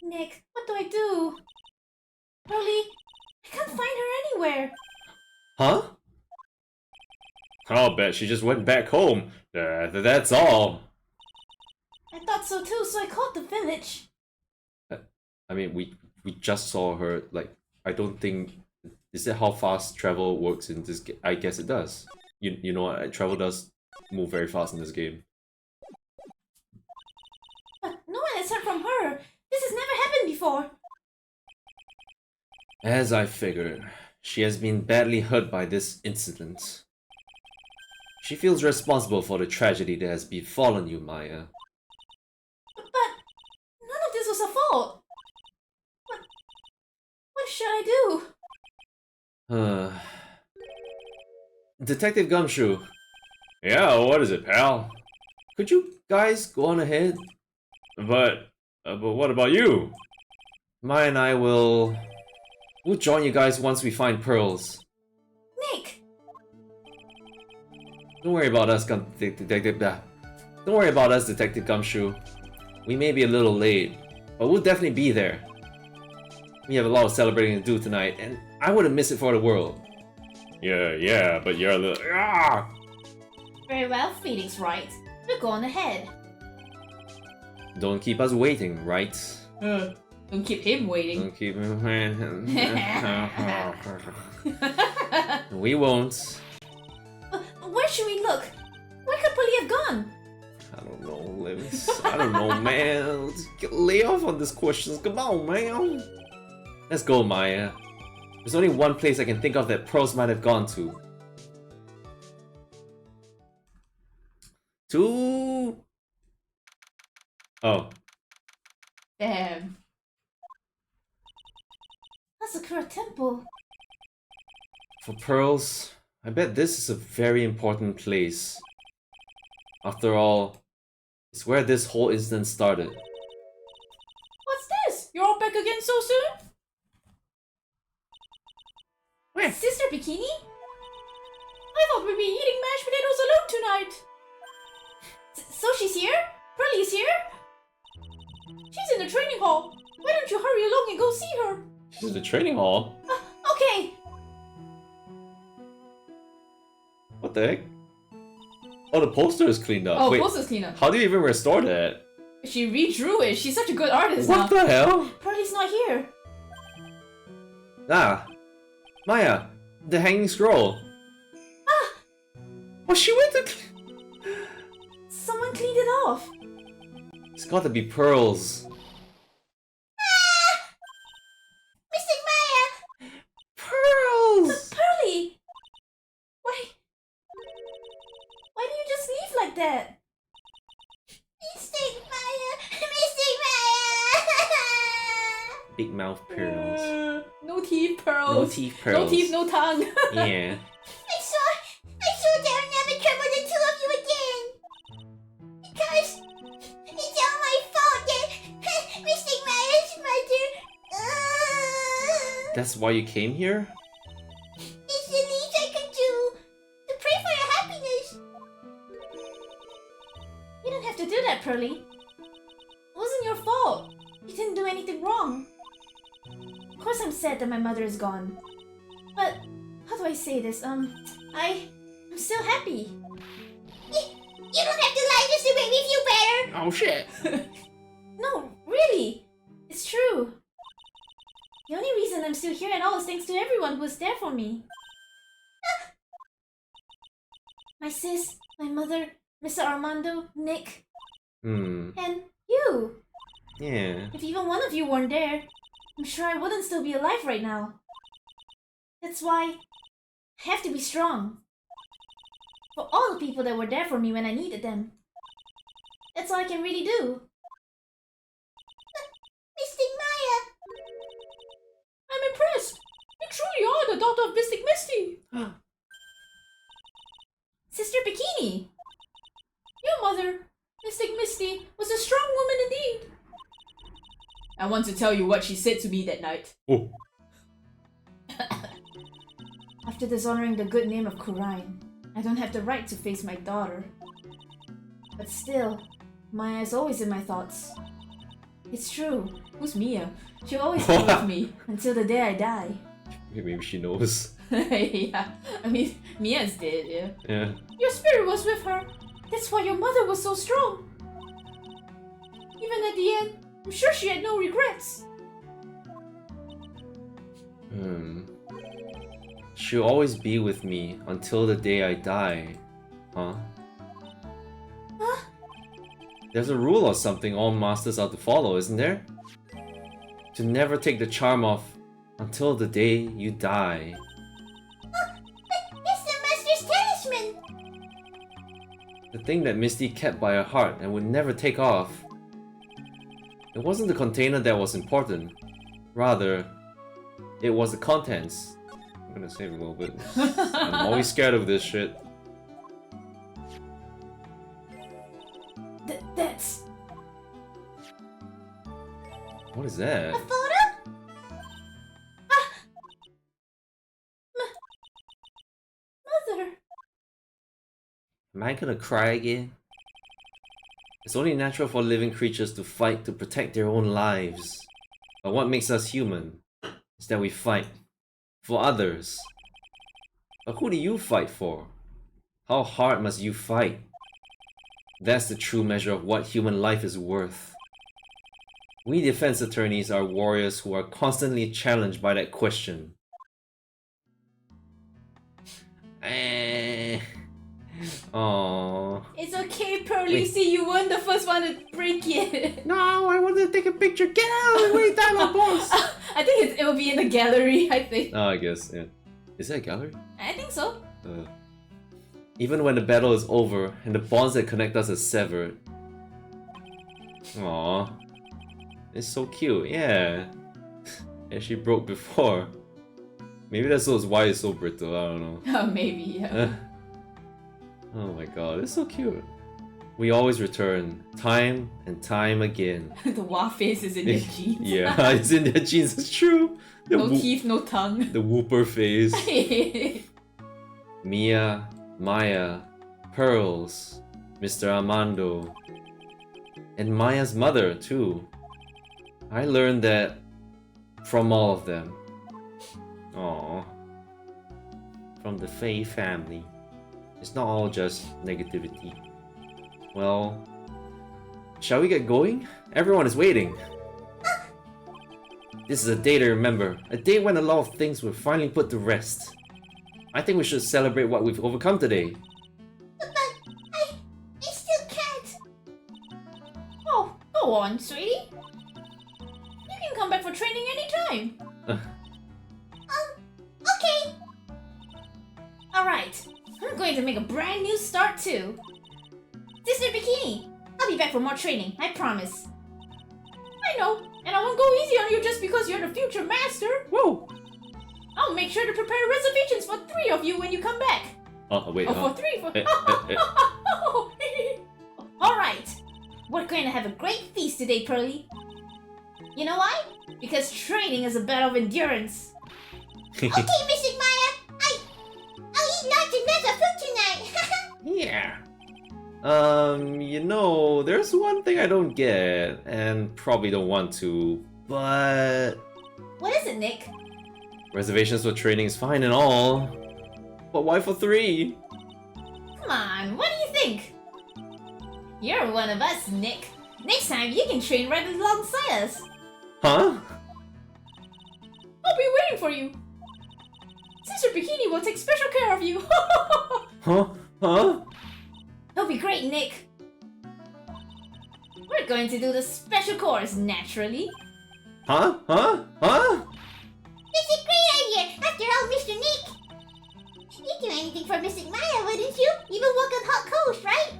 Nick, what do I do? Pearly, I can't find her anywhere. Huh? I'll bet she just went back home. That's all. I thought so too, so I called the village. I mean, we just saw her. Like, I don't think. Is that how fast travel works in this game? I guess it does. You know, travel does move very fast in this game. But no one has heard from her. This has never happened before. As I figured, she has been badly hurt by this incident. She feels responsible for the tragedy that has befallen you, Maya. But none of this was her fault. What should I do? Detective Gumshoe. Yeah, what is it, pal? Could you guys go on ahead? But what about you? Maya and I we'll join you guys once we find pearls. Nick! Don't worry about us, Detective. Don't worry about us, Detective Gumshoe. We may be a little late, but we'll definitely be there. We have a lot of celebrating to do tonight, and I wouldn't miss it for the world. Yeah, but you're a little. Ah! Very well, Phoenix Wright. We're going ahead. Don't keep us waiting, right? Don't keep him waiting. Don't keep. We won't. Where should we look? Where could Polly have gone? I don't know, Liz. I don't know, man. Let's lay off on these questions. Come on, man. Let's go, Maya. There's only one place I can think of that pearls might have gone to. Oh. Damn. Asakura Temple. For pearls, I bet this is a very important place. After all, it's where this whole incident started. What's this? You're all back again so soon? Where? Sister Bikini? I thought we'd be eating mashed potatoes alone tonight. So she's here? Pearly's here? She's in the training hall. Why don't you hurry along and go see her? She's in the training hall. Okay. What the heck? Oh, the poster is cleaned up. Oh, Wait, poster's cleaner. how do you even restore that? She redrew it. She's such a good artist now. What the hell? Pearly's not here. Ah, Maya, the hanging scroll. Ah! Oh, she went to. Someone cleaned it off. It's got to be pearls. Mystic Maya! Pearls! Pearly! that. Mystic Maya! Mystic Maya! Big mouth pearls. No teeth, pearls. No teeth pearls. No teeth, no tongue. Yeah. I swore that I'll never trouble the two of you again. Because it's all my fault that Mystic Maya's mother. That's why you came here? It's the least I could do to pray for your happiness. You don't have to do that, Pearly. It wasn't your fault. You didn't do anything wrong. Of course I'm sad that my mother is gone. But, how do I say this? I'm still happy. You don't have to lie just to make me feel better. Oh shit. No, really. It's true. The only reason I'm still here at all is thanks to everyone who was there for me. My sis, my mother, Mr. Armando, Nick, and you. Yeah. If even one of you weren't there, I'm sure I wouldn't still be alive right now. That's why I have to be strong. For all the people that were there for me when I needed them. That's all I can really do. Mystic Maya! I'm impressed. You truly are the daughter of Mystic Misty. Sister Bikini! Your mother, Mystic Misty, was a strong woman indeed. I want to tell you what she said to me that night. Oh. After dishonoring the good name of Kurine, I don't have the right to face my daughter. But still, Maya is always in my thoughts. It's true. Who's Mia? She'll always be with me. Until the day I die. Maybe she knows. Yeah, I mean, Mia's dead, yeah. Yeah. Your spirit was with her. That's why your mother was so strong. Even at the end, I'm sure she had no regrets. She'll always be with me until the day I die. Huh? Huh? There's a rule or something all masters are to follow, isn't there? To never take the charm off until the day you die. It's the Master's talisman! The thing that Misty kept by her heart and would never take off. It wasn't the container that was important. Rather, it was the contents. I'm gonna save a little bit. I'm always scared of this shit. That's... What is that? a photo? Mother... Am I gonna cry again? It's only natural for living creatures to fight to protect their own lives. But what makes us human is that we fight for others. But who do you fight for? How hard must you fight? That's the true measure of what human life is worth. We defense attorneys are warriors who are constantly challenged by that question. Aww. It's okay, Pearly. Wait. See, you weren't the first one to break it. No, I wanted to take a picture. Get out of the way, dialogue box. I think it will be in the gallery, I think. Oh, I guess, yeah. Is that a gallery? I think so. Even when the battle is over and the bonds that connect us are severed. Aww. It's so cute, yeah. And she broke before. Maybe that's why it's so brittle, I don't know. Maybe, yeah. Oh my god, it's so cute. We always return, time and time again. The wah face is in their jeans. Yeah, it's in their jeans, it's true. The No teeth, no tongue. The whooper face. Mia, Maya, Pearls, Mr. Armando, and Maya's mother too. I learned that from all of them. Aww. From the Faye family. It's not all just negativity. Well, shall we get going? Everyone is waiting. This is a day to remember. A day when a lot of things were finally put to rest. I think we should celebrate what we've overcome today. But I still can't. Oh, go on, sweetie. You can come back for training anytime. Okay. Alright. I'm going to make a brand new start too. Sister Bikini, I'll be back for more training, I promise. I know, and I won't go easy on you just because you're the future master. Whoa! I'll make sure to prepare reservations for 3 of you when you come back. Oh, wait. For 3. Alright, we're going to have a great feast today, Pearly. You know why? Because training is a battle of endurance. Okay, Mystic Maya, I'll eat lots and lots of food tonight. Yeah. You know, there's one thing I don't get, and probably don't want to, but... What is it, Nick? Reservations for training is fine and all, but why for 3? Come on, what do you think? You're one of us, Nick. Next time, you can train right alongside us. Huh? I'll be waiting for you. Sister Bikini will take special care of you. Huh? Huh? It'll be great, Nick. We're going to do the special course, naturally. Huh? Huh? Huh? It's a great idea, after all, Mr. Nick. You'd do anything for Mystic Maya, wouldn't you? Even walk on hot coast, right?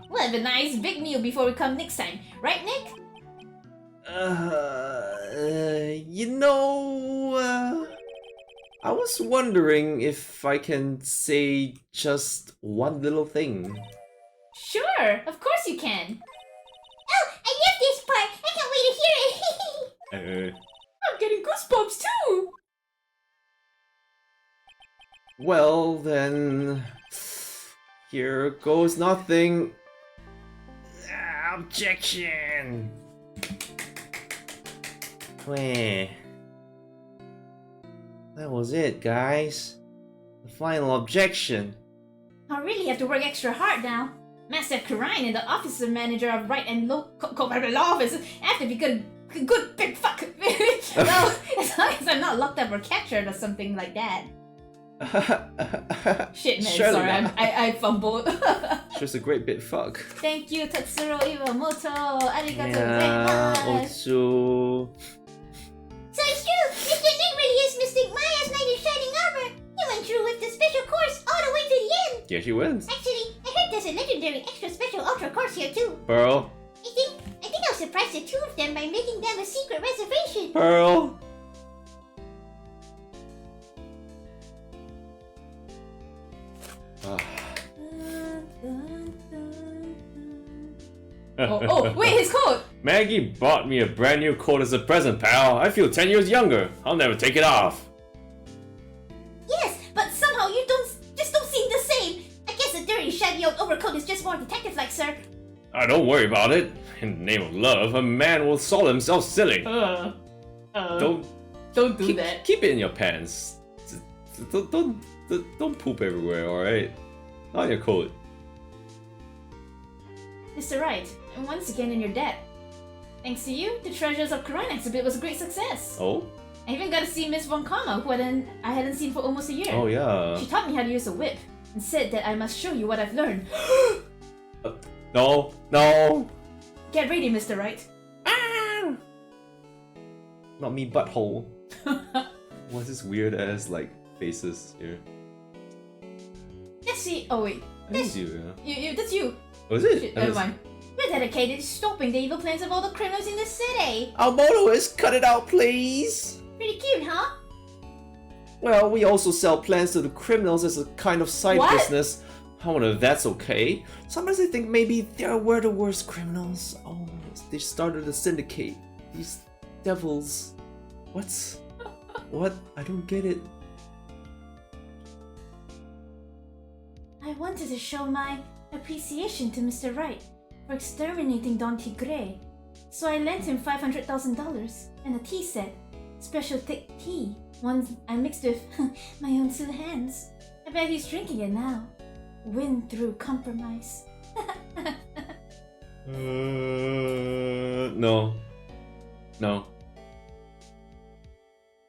We'll have a nice big meal before we come next time, right, Nick? You know, I was wondering if I can say just one little thing. Sure, of course you can. Oh, I love this part. I can't wait to hear it. I'm getting goosebumps too. Well then, here goes nothing. Objection. Wait. That was it, guys. The final objection. I'll really have to work extra hard now. Master Karine and the officer manager of Wright and Law Office have to be good big fuck. Well, as long as I'm not locked up or captured or something like that. Shit, man, Surely sorry, not. I fumbled. Just a great bit fuck. Thank you, Tatsuro Iwamoto. Arigato Yeah, gozaimasu. also. So it's true, Mr. Nick really is Mystic Maya's knight in shining armor. He went through with the special course all the way to the end. Yeah, she wins. Actually, I heard there's a legendary extra special ultra course here too. Pearl. I think I'll surprise the 2 of them by making them a secret reservation. Pearl. Oh, wait, his coat! Maggie bought me a brand new coat as a present, pal. I feel 10 years younger. I'll never take it off. Yes, but somehow you don't seem the same. I guess the dirty, shabby old overcoat is just more detective-like, sir. Don't worry about it. In the name of love, a man will soil himself silly. Don't do that. Keep it in your pants. Don't poop everywhere, alright? Not on your coat. Mr. Wright, and once again in your debt. Thanks to you, the Treasures of Chroneco exhibit was a great success. Oh? I even got to see Miss Von Kama, who I hadn't seen for almost a year. Oh yeah. She taught me how to use a whip, and said that I must show you what I've learned. No. Get ready, Mr. Wright. Ah! Not me, butthole. What's this weird ass like faces here? Let's see. Oh wait, That's you, yeah. that's you. Oh, is it? Shit, never mind. We're dedicated to stopping the evil plans of all the criminals in the city. Our motto is cut it out, please. Pretty cute, huh? Well, we also sell plans to the criminals as a kind of side What? business. I wonder if that's okay. Sometimes I think maybe they were the worst criminals. Oh, they started a syndicate. These devils. What? What? I don't get it. I wanted to show my appreciation to Mr. Wright for exterminating Don Tigre. So I lent him $500,000 and a tea set. Special thick tea. One I mixed with my own 2 hands. I bet he's drinking it now. Win through compromise. No. No.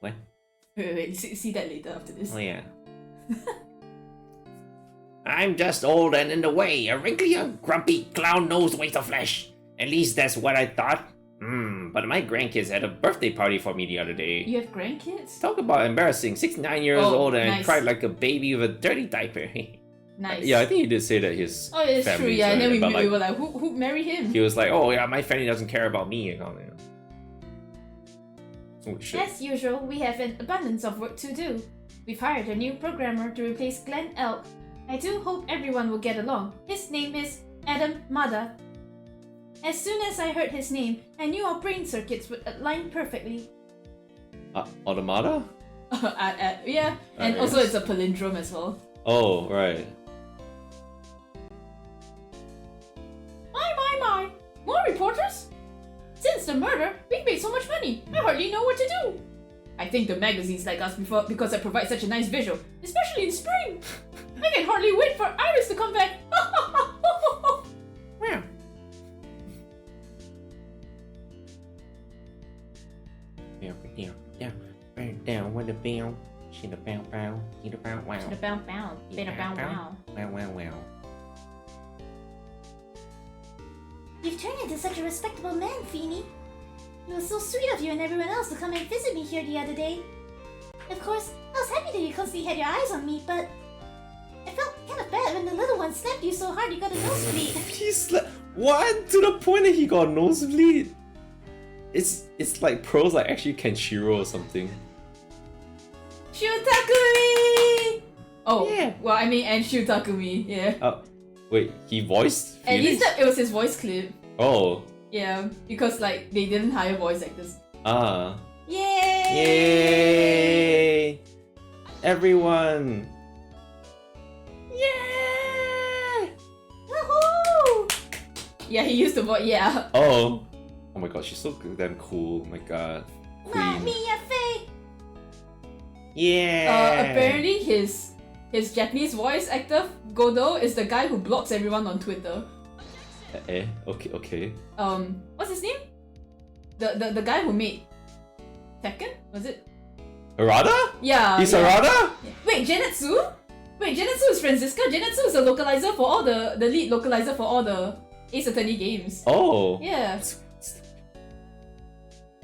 What? Wait, see that later after this. Oh yeah. I'm just old and in the way, a wrinkly, grumpy, clown-nosed waste of flesh. At least that's what I thought. But my grandkids had a birthday party for me the other day. You have grandkids? Talk about embarrassing. 69 years Oh, old and nice. cried like a baby with a dirty diaper. Nice. Yeah, I think he did say that his Oh, it's true. family's Yeah, and then like, we were like, who married him? he was like, oh yeah, my family doesn't care about me. And all that. Holy shit. As usual, we have an abundance of work to do. We've hired a new programmer to replace Glenn Elk. I do hope everyone will get along. His name is Adam Mada. As soon as I heard his name, I knew our brain circuits would align perfectly. Automata? Yeah, and Yes. also it's a palindrome as well. Oh, right. My! More reporters? Since the murder, we've made so much money, I hardly know what to do. I think the magazines like us before because I provide such a nice visual. Especially in spring. I can hardly wait for Iris to come back. Wow. Yeah. Burn down with the bell. She the bow bow. He the bow wow. Should have bow. Better bow. Wow wow wow. You've turned into such a respectable man, Feeny. It was so sweet of you and everyone else to come and visit me here the other day. Of course, I was happy that you constantly had your eyes on me, but I felt kind of bad when the little one slapped you so hard you got a nosebleed. He slept. What? To the point that he got nosebleed? It's like pros like actually Kenshiro or something. Shutakumi! Oh, Yeah. well, I mean, and Shutakumi, yeah. Wait, he voiced At Felix? least it was his voice clip. Oh. Yeah, because like they didn't hire voice actors. Ah. Yay! Yay! Everyone! Yeah! Woohoo! Yeah, he used the voice. Yeah. Oh. Oh my god, she's so damn cool. Oh my god. Not Queen. me, Faye! Yeah! Apparently his Japanese voice actor Godo is the guy who blocks everyone on Twitter. Okay. What's his name? The guy who made Tekken? Was it? Arada? Yeah. He's yeah. Arada? Wait, Genetsu? Wait, Genetsu is Franziska. Genetsu is the localizer for all the lead localizer for all the Ace Attorney games. Oh. Yeah.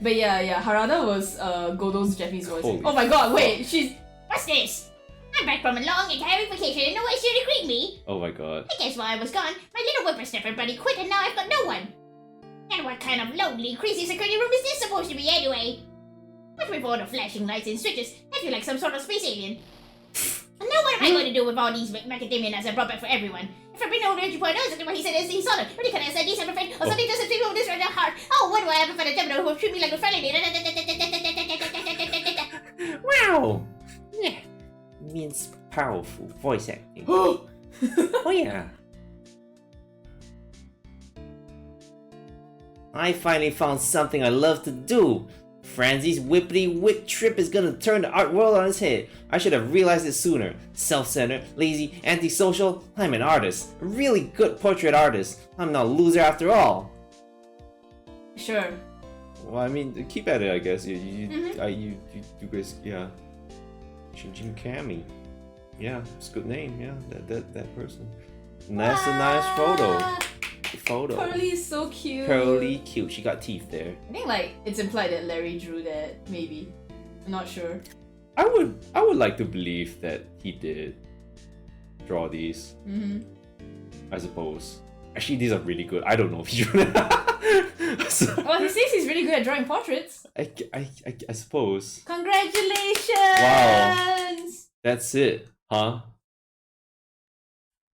But yeah, Harada was Godo's Japanese voice. Holy Oh my god, wait, she's What's this? I'm back from a long and tiring vacation and no one's here to greet me. Oh my god. I guess while I was gone, my little whippersnapper buddy quit and now I've got no one. And what kind of lonely, crazy security room is this supposed to be anyway? But with all the flashing lights and switches, I feel like some sort of space alien. And now what am I going to do with all these macadamia nuts I brought back for everyone? If I bring over Energy Point, I exactly what he said is he saw them. Really kind of said, I'm afraid, or something doesn't treat me with this right now heart. Oh, what do I have to find a Gemini who will treat me like a friendly? Wow! Yeah. Means powerful voice acting. Oh yeah. I finally found something I love to do. Franzi's whippity whip trip is gonna turn the art world on its head. I should have realized it sooner. Self-centered, lazy, antisocial. I'm an artist. A really good portrait artist. I'm not a loser after all. sure. Well, I mean, keep at it, I guess. You guys, yeah. Shinjin Kami. Yeah, it's a good name, yeah. That person. That's a nice photo. Pearly is so cute. Pearly cute. She got teeth there. I think like it's implied that Larry drew that, maybe. I'm not sure. I would like to believe that he did draw these. I suppose. Actually, these are really good. I don't know if he drew them. Well, he says he's really good at drawing portraits. I suppose. Congratulations! Wow. That's it, huh?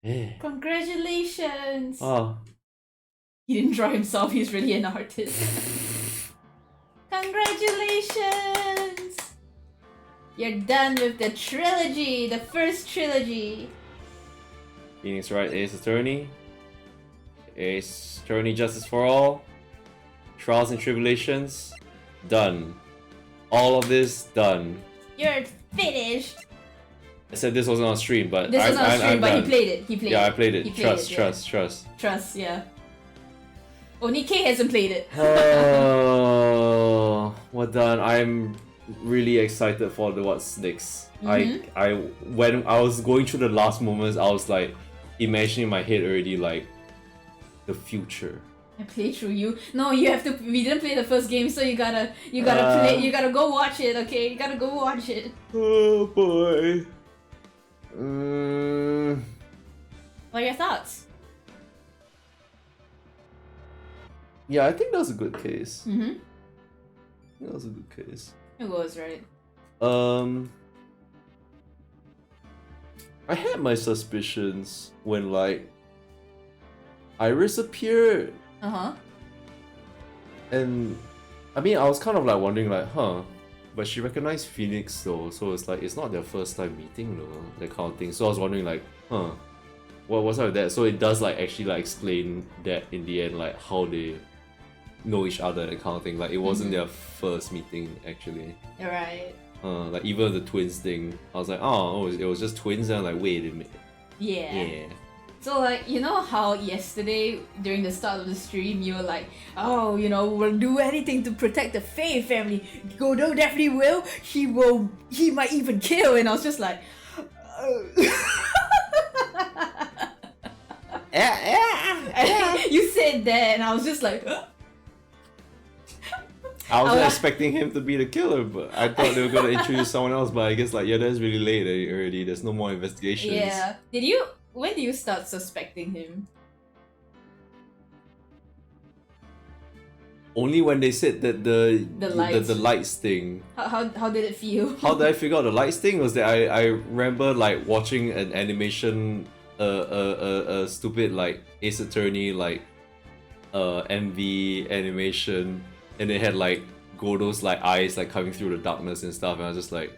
Yeah. Congratulations! Oh. He didn't draw himself, he's really an artist. Congratulations! You're done with the trilogy, the first trilogy. Phoenix Wright, Ace Attorney. Ace Attorney Justice for All. Trials and Tribulations. Done. All of this done. You're finished. I said this wasn't on stream, but This was on stream, I'm but done. he played it. He played Yeah, it. I played it. He played Trust, it, trust. Trust, yeah. Only Kay hasn't played it. Oh, well done. I'm really excited for the what's next. When I was going through the last moments, I was like imagining in my head already like the future. I played through you. No, you have to. We didn't play the first game, so you gotta play. You gotta go watch it. Okay, you gotta go watch it. Oh boy. What are your thoughts? Yeah, I think that was a good case. Mm-hmm. That was a good case. It was, right? I had my suspicions when like Iris appeared, Uh-huh. and I mean I was kind of like wondering like, but she recognized Phoenix though, so it's like it's not their first time meeting though, that kind of thing. So I was wondering like, what's up with that? So it does like actually like explain that in the end, like how they know each other, that kind of thing. Like it wasn't their first meeting actually. Right. Like even the twins thing, I was like, oh, it was just twins, and I'm like, wait a minute. Yeah. So like, you know how yesterday during the start of the stream you were like, oh, you know, we'll do anything to protect the Faye family. Godo definitely will. He might even kill. And I was just like, you said that, and I was just like. I wasn't expecting him to be the killer, but I thought they were gonna introduce someone else. But I guess like, yeah, that's really late already. There's no more investigations. Yeah. When did you start suspecting him? Only when they said that the lights thing. How did it feel? How did I figure out the lights thing? Was that I remember like watching an animation, a stupid like Ace Attorney like MV animation, and it had like Godo's like eyes like coming through the darkness and stuff, and I was just like,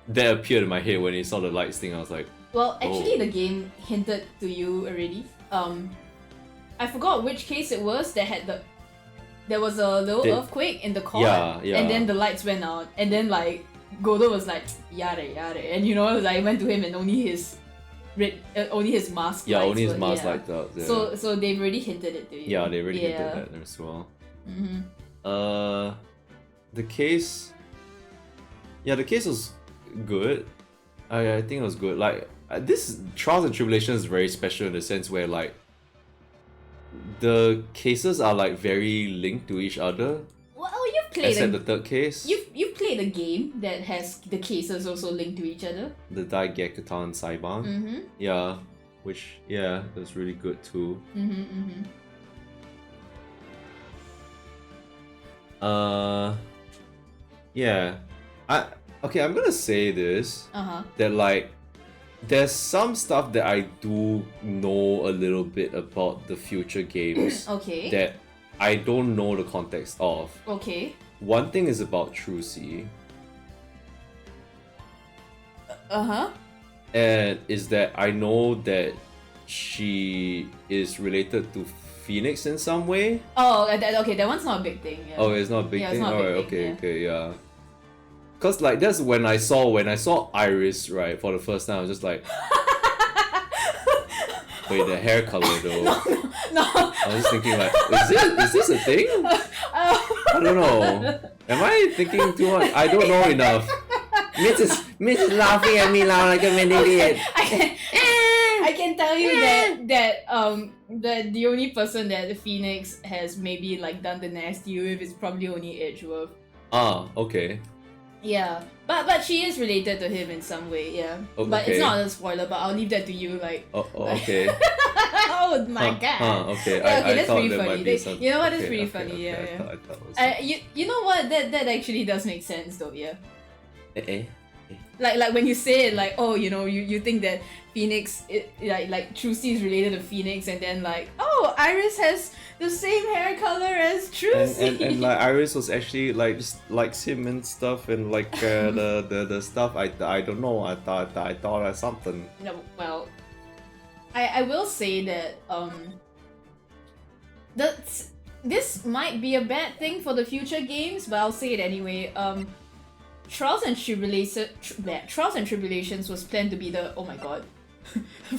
that appeared in my head when he saw the lights thing. I was like, well, actually the game hinted to you already. I forgot which case it was that had there was a little earthquake in the court, and then the lights went out, and then like Godo was like yada yada, and you know, like went to him and only his mask. Yeah, only his mask yeah. lighted up. Yeah. So they've already hinted it to you. Yeah, they already hinted that as well. Mm-hmm. The case. Yeah, the case was good. I think it was good. Like this Trials and Tribulations is very special in the sense where like the cases are like very linked to each other. Well, you've played except the third case. You've played a game that has the cases also linked to each other. The Daigekatan Saiban. Mm-hmm. Yeah, which was really good too. Mm-hmm. Yeah. I'm gonna say this. Uh-huh. That like there's some stuff that I do know a little bit about the future games. Okay. That I don't know the context of. Okay. One thing is about Trucy. Uh-huh. And is that I know that she is related to Phoenix in some way. Oh, okay, that one's not a big thing. Yeah. Oh, it's not a big Yeah, thing? it's not a big Alright, thing, okay, yeah. Cause like that's when I saw Iris, right, for the first time, I was just like, wait, the hair color though. No. I was just thinking like, is this a thing? I don't know. Am I thinking too much? I don't know enough. Mrs. laughing at me now like I'm an idiot. I can tell you that the only person that the Phoenix has maybe like done the nasty with is probably only Edgeworth. Ah, okay. Yeah, but she is related to him in some way. Yeah, Oh, but okay. it's not a spoiler. But I'll leave that to you. Like, Okay. oh my god. Okay. Yeah, okay, I that's thought pretty there funny. might be some. You know what? That's Okay, pretty okay, funny. okay, Yeah, I thought it was. You know what? That actually does make sense though. Yeah. Eh. Like when you say it, like, oh, you know, you think that Phoenix, like Trucy is related to Phoenix, and then like, oh, Iris has the same hair color as Trucy. And like Iris was actually like just likes him and stuff, and like the stuff I don't know, I thought that's something. No, well, I will say that this might be a bad thing for the future games, but I'll say it anyway. Trials and Tribulations was planned to be the, oh my god,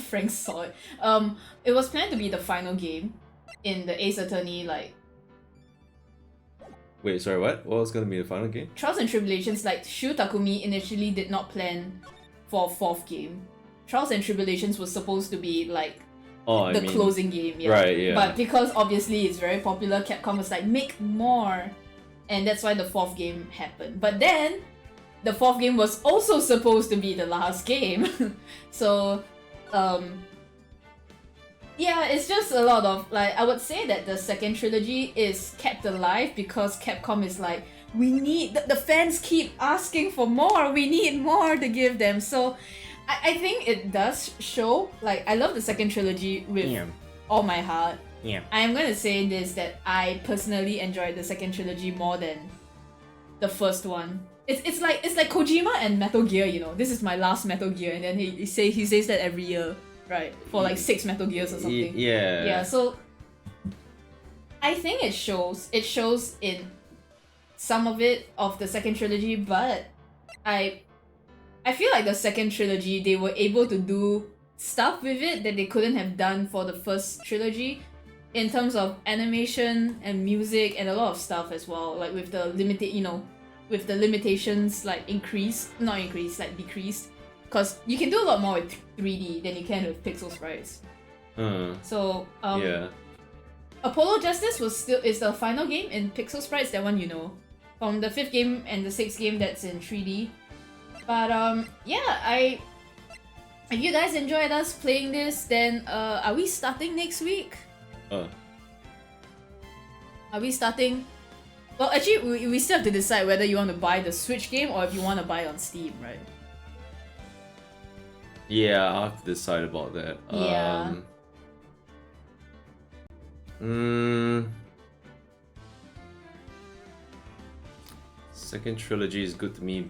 Frank saw it. It was planned to be the final game in the Ace Attorney, like. Wait, sorry, what? What was gonna be the final game? Trials and Tribulations, like Shu Takumi initially did not plan for a fourth game. Trials and Tribulations was supposed to be like the closing game, yeah. Right, yeah. But because obviously it's very popular, Capcom was like, make more, and that's why the fourth game happened. But then the fourth game was also supposed to be the last game. So Yeah, it's just a lot of like I would say that the second trilogy is kept alive because Capcom is like we need the fans keep asking for more. We need more to give them. So I think it does show like I love the second trilogy with all my heart. Yeah. I am gonna say this that I personally enjoyed the second trilogy more than the first one. It's like Kojima and Metal Gear, you know. This is my last Metal Gear, and then he says that every year, right? For like 6 Metal Gears or something. Yeah. Yeah. So I think it shows in some of it of the second trilogy, but I feel like the second trilogy they were able to do stuff with it that they couldn't have done for the first trilogy in terms of animation and music and a lot of stuff as well, like with the limitations like decreased, because you can do a lot more with 3D than you can with pixel sprites. So Apollo Justice is the final game in pixel sprites, that one you know, from the 5th game and the 6th game that's in 3D. But if you guys enjoyed us playing this, then are we starting next week? Are we starting? Well, actually, we still have to decide whether you want to buy the Switch game or if you want to buy it on Steam, right? Yeah, I'll have to decide about that. Yeah. Second trilogy is good to me.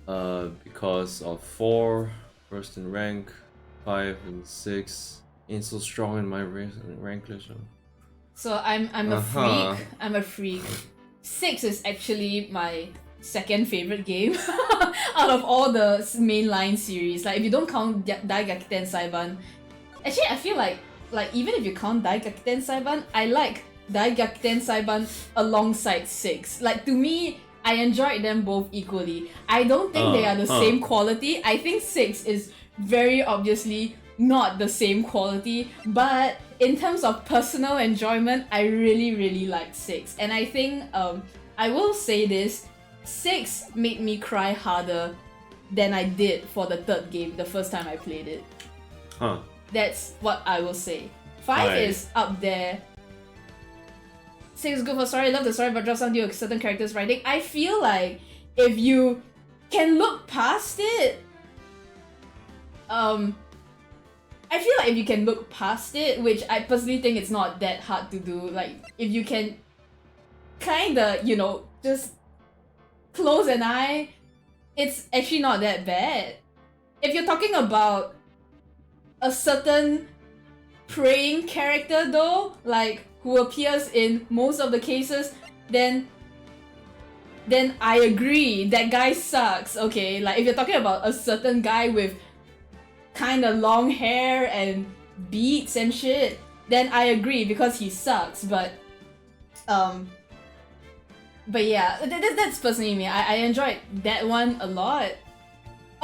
Because of 4, first in rank, 5 and 6, ain't so strong in my rank list. So I'm a freak. I'm a freak. 6 is actually my second favorite game out of all the mainline series. Like if you don't count Daigakuten Saiban, actually I feel like even if you count Daigakuten Saiban, I like Daigakuten Saiban alongside 6. Like to me, I enjoyed them both equally. I don't think they are the same quality. I think 6 is very obviously not the same quality, but in terms of personal enjoyment, I really, really liked 6. And I think, I will say this, 6 made me cry harder than I did for the 3rd game, the first time I played it. That's what I will say. 5 is up there. 6 is good for story, I love the story, but drops down due to certain characters' writing. I feel like if you can look past it, I feel like if you can look past it, which I personally think it's not that hard to do, like if you can kinda, you know, just close an eye, it's actually not that bad. If you're talking about a certain praying character though, like who appears in most of the cases, then I agree, that guy sucks, okay? Like if you're talking about a certain guy with kinda long hair and beats and shit, then I agree because he sucks, but yeah, that's personally me. I enjoyed that one a lot.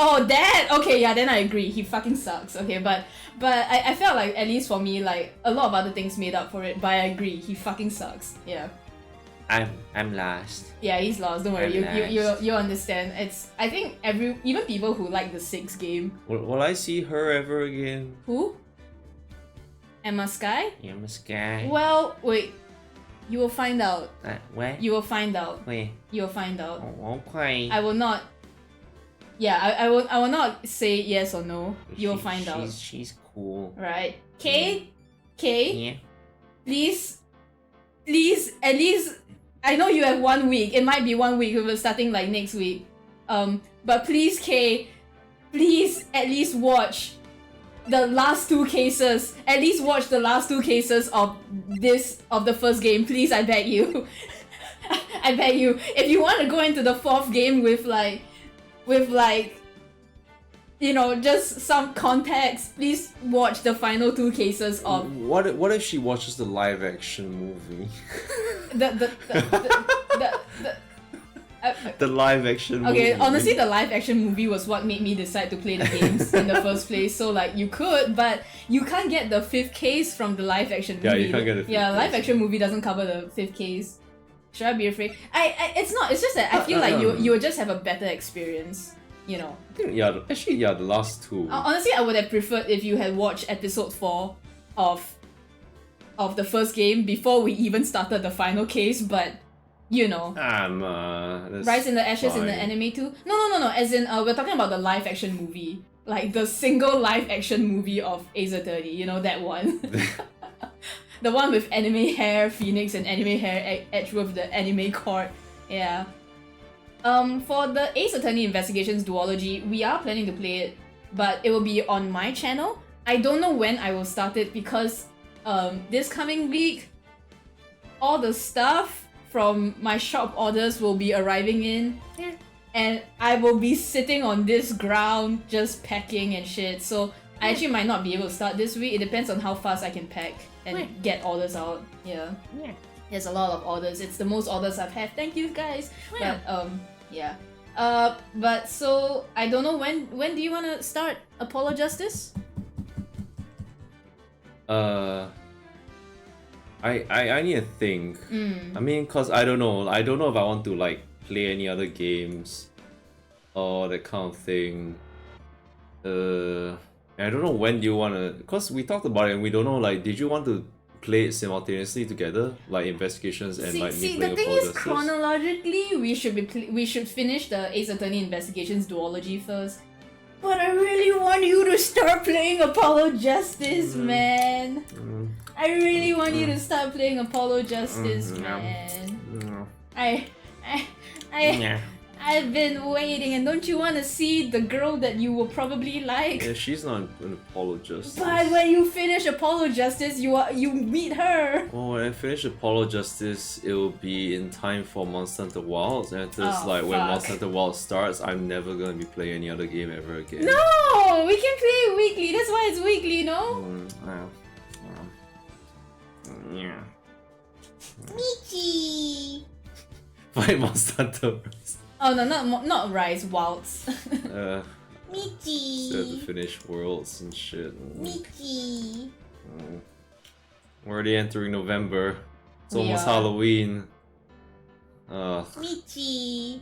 Oh, that? Okay, yeah, then I agree. He fucking sucks. Okay, but I felt like, at least for me, like, a lot of other things made up for it, but I agree. He fucking sucks. Yeah. I'm lost. Yeah, he's lost. Don't worry. You understand. It's, I think even people who like the 6th game. Will I see her ever again? Who? Emma Sky? Emma Sky. Well, wait. You will find out. Where? You will find out. Where? You will find out. Oh, okay. I will not. Yeah, I will not say yes or no. You will find out. She's cool. Right. K? K? Yeah. Please, at least, I know you have 1 week. It might be 1 week. We're starting like next week. But please, K, please at least watch the last 2 cases. At least watch the last 2 cases of the first game. Please, I beg you. I beg you. If you want to go into the 4th game with you know, just some context, please watch the final 2 cases of... What if she watches the live action movie? The live action movie. Okay, honestly, the live action movie was what made me decide to play the games in the first place. So like, you could, but you can't get the 5th case from the live action movie. Yeah, you can't get the 5th Yeah, live case. action movie doesn't cover the 5th case. Should I be afraid? It's not. It's just that I feel like you would just have a better experience. you know. I think, yeah, actually, yeah, the last two. Honestly, I would have preferred if you had watched episode 4 of the first game before we even started the final case, but you know. Rise in the Ashes in the anime too? No. As in, we're talking about the live action movie. Like the single live action movie of Ace Attorney, you know, that one. The one with anime hair Phoenix and anime hair edged with the anime cord. Yeah. For the Ace Attorney Investigations duology, we are planning to play it, but it will be on my channel. I don't know when I will start it because this coming week, all the stuff from my shop orders will be arriving in. Yeah. And I will be sitting on this ground just packing and shit. So I actually might not be able to start this week. It depends on how fast I can pack and get orders out. Yeah. Yeah. There's a lot of orders. It's the most orders I've had. Thank you guys. Wow. But yeah. But so I don't know when do you wanna start Apollo Justice? I need to think. I mean, cause I don't know if I want to like play any other games or that kind of thing. I don't know when do you wanna, cause we talked about it and we don't know, like, did you want to play it simultaneously together, like Investigations and like me the playing thing Apollo is, Justice? chronologically, we should finish the Ace Attorney Investigations duology first. But I really want you to start playing Apollo Justice, man. I really want you to start playing Apollo Justice, man. I've been waiting, and don't you want to see the girl that you will probably like? Yeah, she's not an Apollo Justice. But when you finish Apollo Justice, you meet her. Oh, when I finish Apollo Justice, it will be in time for Monster Hunter Wilds, and it's like when Monster Hunter Wilds starts, I'm never gonna be playing any other game ever again. No, we can play it weekly. That's why it's weekly, no? Yeah. Michi! Fight Monster Hunter. Oh no, not Rise, Wilds. Michi! Still have to finish Worlds and shit. Michi! We're already entering November. It's We almost are. Halloween. Michi!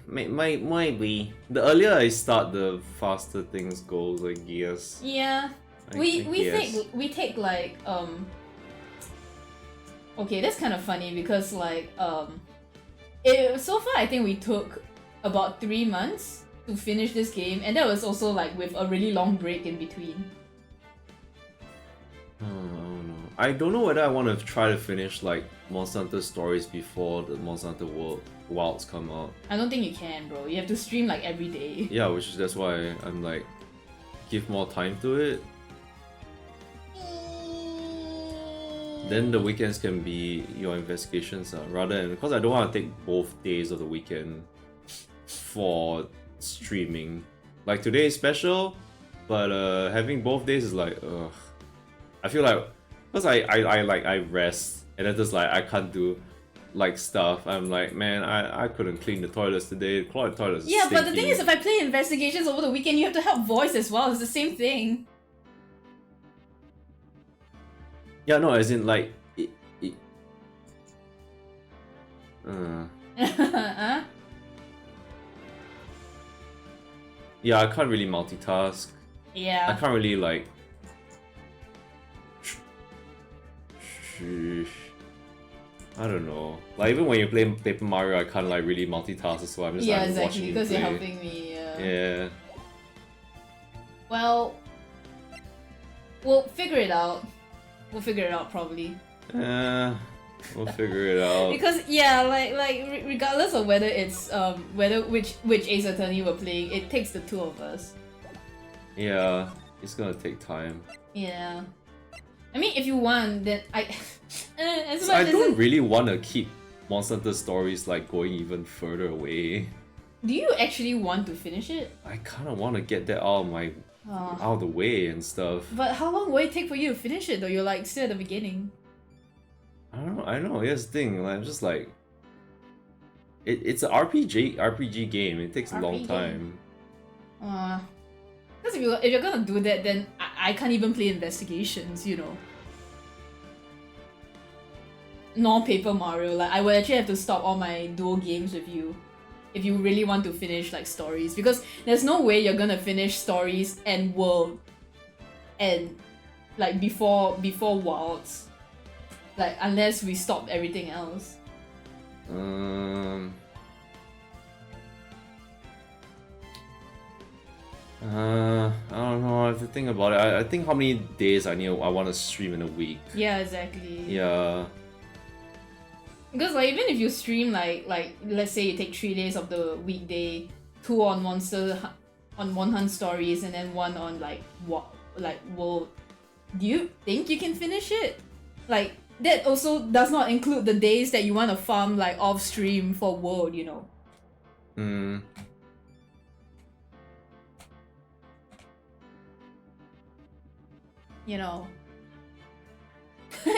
Maybe. The earlier I start, the faster things goes, I guess. Yeah. I guess. We take like okay, that's kind of funny because like so far I think we took about 3 months to finish this game, and that was also like with a really long break in between. I don't know whether I want to try to finish like Monster Hunter stories before the Monster Hunter Wilds come out. I don't think you can, bro. You have to stream like every day. Yeah, that's why I'm like give more time to it. Then the weekends can be your investigations rather than, because I don't want to take both days of the weekend for streaming. Like today is special, but having both days is like I feel like because I rest and then just like I can't do like stuff. I'm like, man, I couldn't clean the toilets today. The toilets are Yeah, but the stinky. thing is, if I play investigations over the weekend, you have to help voice as well. It's the same thing. Yeah, no, as in like Huh? yeah, I can't really multitask. I Yeah. can't really like I don't know. Like even when you play Paper Mario, I can't like really multitask as well. I'm just Yeah, like, exactly. watching you Because you're play. helping me. Yeah. Well, we'll figure it out. We'll figure it out probably. We'll figure it out. Because yeah, like regardless of whether it's which Ace Attorney we're playing, it takes the two of us. Yeah, it's gonna take time. Yeah. I mean, if you want, then as much I as don't really want to keep Monster Hunter stories like going even further away. do you actually want to finish it? I kind of want to get that out of the way and stuff. But how long will it take for you to finish it though? You're like still at the beginning. I know. Here's the thing. Like, I'm just like, it's an RPG game. It takes a long RPG. time. Because if you're gonna do that, then I can't even play investigations, you know. Nor Paper Mario. Like I would actually have to stop all my dual games with you. if you really want to finish like stories, because there's no way you're gonna finish stories and world and like before Wilds, like unless we stop everything else. I don't know. I have to think about it. I think how many days I want to stream in a week. Yeah, exactly. Yeah. Because like even if you stream like let's say you take 3 days of the weekday, 2 on Mon Hunt stories and then 1 on like world, do you think you can finish it? Like that also does not include the days that you want to farm like off stream for world, you know. You know.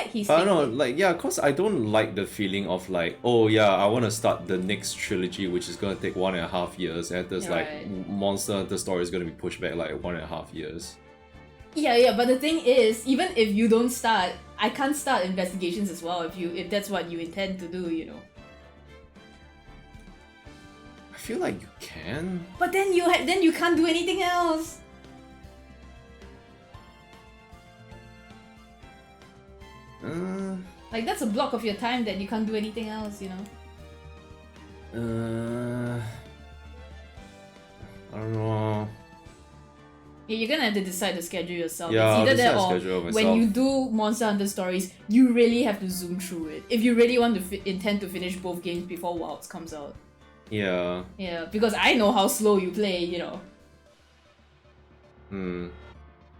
He's I don't know, like, yeah, cause I don't like the feeling of like, oh yeah, I want to start the next trilogy, which is gonna take 1.5 years, and there's like Monster Hunter story is gonna be pushed back like 1.5 years. Yeah, but the thing is, even if you don't start, I can't start investigations as well if that's what you intend to do, you know. I feel like you can. But then you can't do anything else. Like that's a block of your time that you can't do anything else, you know. I don't know. Yeah, you're gonna have to decide the schedule yourself. Yeah, it's either that I'll or schedule myself. when you do Monster Hunter stories, you really have to zoom through it. If you really want to intend to finish both games before Wilds comes out. Yeah. Yeah, because I know how slow you play, you know.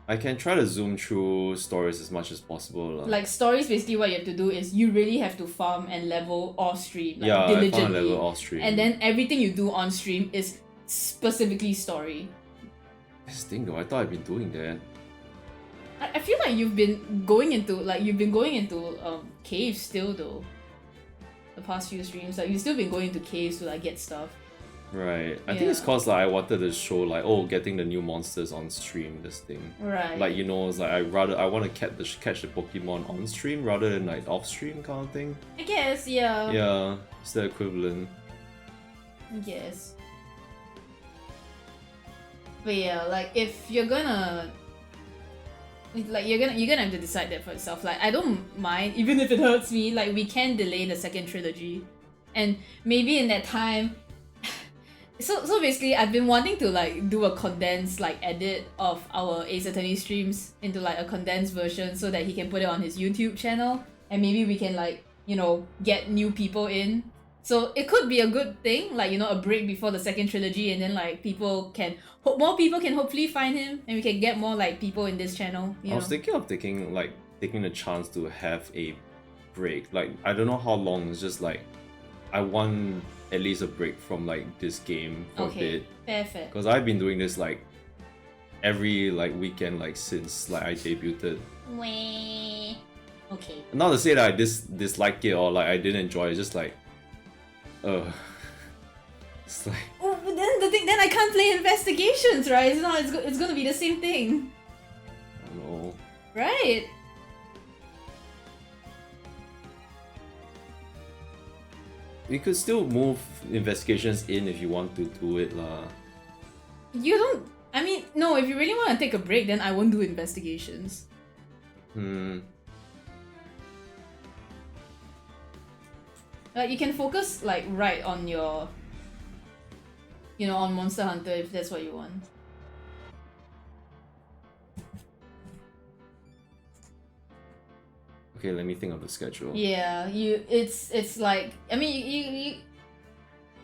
I can try to zoom through stories as much as possible. Like stories, basically what you have to do is you really have to farm and level off stream, like yeah, diligently. I found a level off stream. And then everything you do on stream is specifically story. This thing though, I thought I'd been doing that. I feel like you've been going into caves still though. The past few streams, like you've still been going to caves to like get stuff. Right. I think it's cause like I wanted to show like, oh, getting the new monsters on stream, this thing. Right. Like, you know, it's like I want to catch the Pokemon on stream rather than like off stream kind of thing. I guess, yeah. Yeah, it's the equivalent. I guess. But yeah, like if you're gonna like you're gonna have to decide that for yourself. Like I don't mind, even if it hurts me, like we can delay the second trilogy. And maybe in that time So basically I've been wanting to like do a condensed like edit of our Ace Attorney streams into like a condensed version so that he can put it on his YouTube channel, and maybe we can like, you know, get new people in. So it could be a good thing, like, you know, a break before the second trilogy, and then like more people can hopefully find him, and we can get more like people in this channel. I was thinking of taking the chance to have a break. Like I don't know how long, it's just like I want at least a break from like this game for a bit. Fair. Because I've been doing this like every like weekend like since like I debuted. Okay. Not to say that I dislike it or like I didn't enjoy it, just like it's like Oh, but then I can't play investigations, right? It's gonna be the same thing. I don't know. Right. You could still move investigations in if you want to do it lah. You don't. I mean, no. If you really want to take a break, then I won't do investigations. Like you can focus like right on your, you know, on Monster Hunter if that's what you want. Okay, let me think of the schedule. Yeah, it's like, I mean, you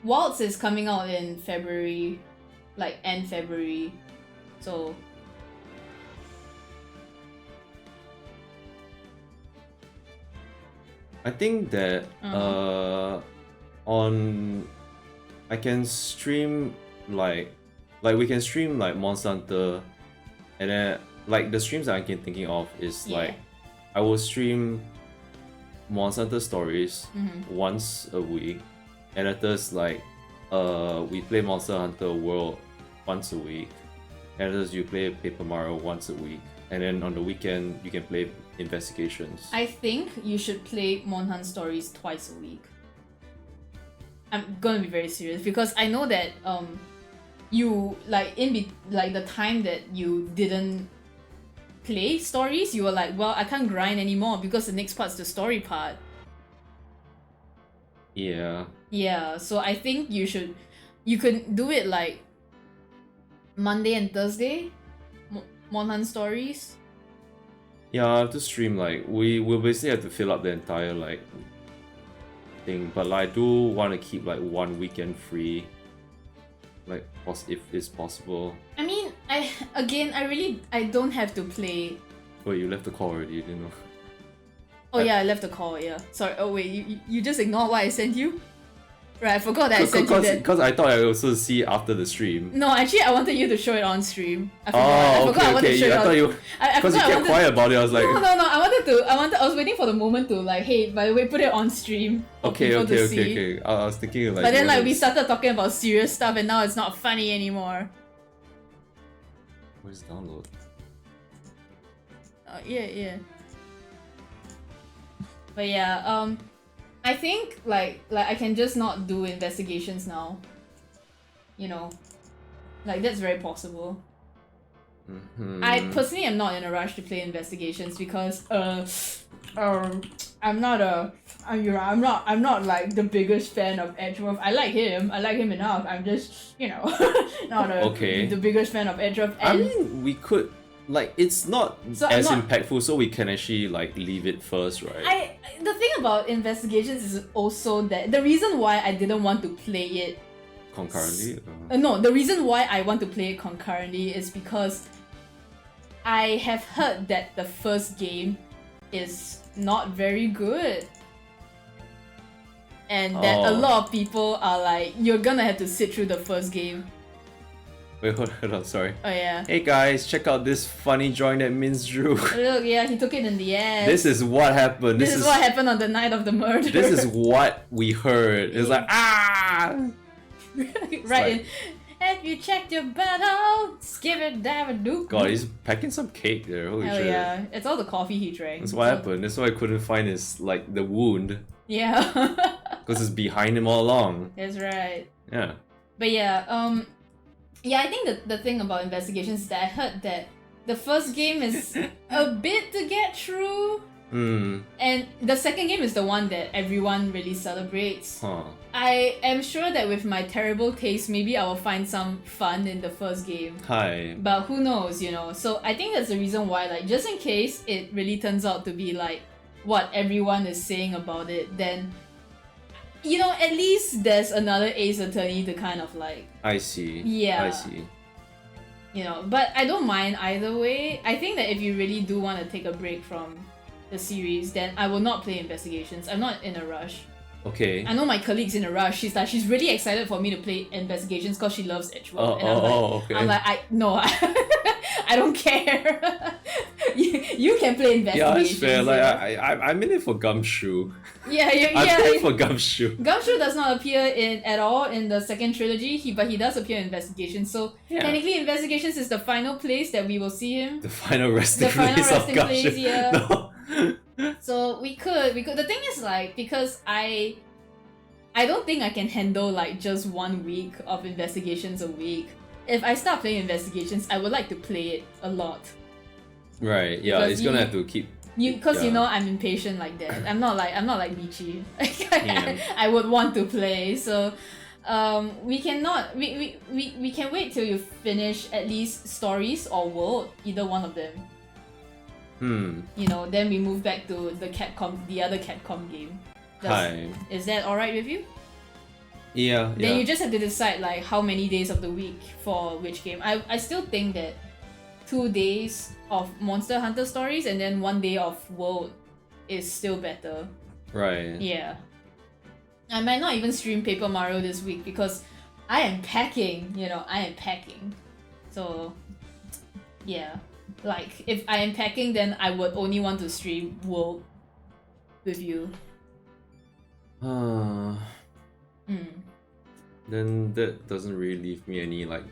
Waltz is coming out in February, like end February, so I think that I can stream like we can stream like Monster Hunter, and then like the streams that I can thinking of is like I will stream Monster Hunter stories once a week, and others like we play Monster Hunter World once a week, and others you play Paper Mario once a week, and then on the weekend you can play Investigations. I think you should play Mon Hunt stories twice a week. I'm gonna be very serious because I know that you like like the time that you didn't play stories, you were like, well, I can't grind anymore because the next part's the story part. Yeah. Yeah, so I think you could do it like Monday and Thursday, Monhan stories. Yeah, I have to stream like we will basically have to fill up the entire like thing, but like, I do want to keep like one weekend free, like if it's possible. I mean, I don't have to play. Oh, you left the call already, you didn't know? Oh yeah, I left the call. Yeah, sorry. Oh wait, you just ignored what I sent you. Right, I forgot that I sent you that. Because I thought I would also see after the stream. No, actually, I wanted you to show it on stream. I forgot I wanted to show it I thought you. Because you kept quiet about it, I was like. No. I was waiting for the moment to like, hey, by the way, put it on stream. Okay. I was thinking like. But then like we started talking about serious stuff, and now it's not funny anymore. Where's download? Yeah. But yeah, I think like I can just not do investigations now. You know, like that's very possible. Mm-hmm. I personally am not in a rush to play investigations because I'm not like the biggest fan of Edgeworth. I like him enough. I'm just not the biggest fan of Edgeworth. I mean, we could. Like, it's not as impactful, so we can actually like leave it first, right? The thing about investigations is also that the reason why I didn't want to play it concurrently. No, the reason why I want to play it concurrently is because I have heard that the first game is not very good, and that a lot of people are like, you're gonna have to sit through the first game. Wait, hold on, sorry. Oh yeah. Hey guys, check out this funny drawing that Minz drew. Look, yeah, he took it in the ass. This is what happened. This is what happened on the night of the murder. This is what we heard. It's like, right. Like, have you checked your butthole? Skip it, dab it, doop. God, he's packing some cake there. Holy shit. Yeah, it's all the coffee he drank. That's what happened. That's why I couldn't find his like the wound. Yeah. Because it's behind him all along. That's right. Yeah. But yeah, yeah, I think the thing about investigations is that I heard that the first game is a bit to get through. And the second game is the one that everyone really celebrates. I am sure that with my terrible taste, maybe I will find some fun in the first game. But who knows, So I think that's the reason why, like, just in case it really turns out to be like what everyone is saying about it, then at least there's another Ace Attorney to kind of like... I see. Yeah. I see. But I don't mind either way. I think that if you really do want to take a break from the series, then I will not play Investigations. I'm not in a rush. Okay. I know my colleague's in a rush. She's really excited for me to play Investigations because she loves Edgeworth. Okay. I'm like, I don't care. you can play Investigations. Yeah, it's fair. Like, I'm in it for Gumshoe. Yeah. I'm in it for Gumshoe. Gumshoe does not appear at all in the second trilogy, but he does appear in Investigations. So technically, Investigations is the final place that we will see him. The final resting place of Gumshoe. Yeah. No. So we could. The thing is, like, because I don't think I can handle like just 1 week of Investigations a week. If I start playing Investigations, I would like to play it a lot. Right. Yeah. Because it's gonna have to keep. Because I'm impatient like that. I'm not like Michi. I would want to play. So we cannot. We can wait till you finish at least stories or world, either one of them. Then we move back to the other Capcom game. Is that alright with you? Yeah. Then you just have to decide like how many days of the week for which game. I still think that 2 days of Monster Hunter stories and then 1 day of world is still better. Right. Yeah. I might not even stream Paper Mario this week because I am packing. I am packing. So yeah. Like, if I am packing, then I would only want to stream World with you. Then that doesn't really leave me any, like,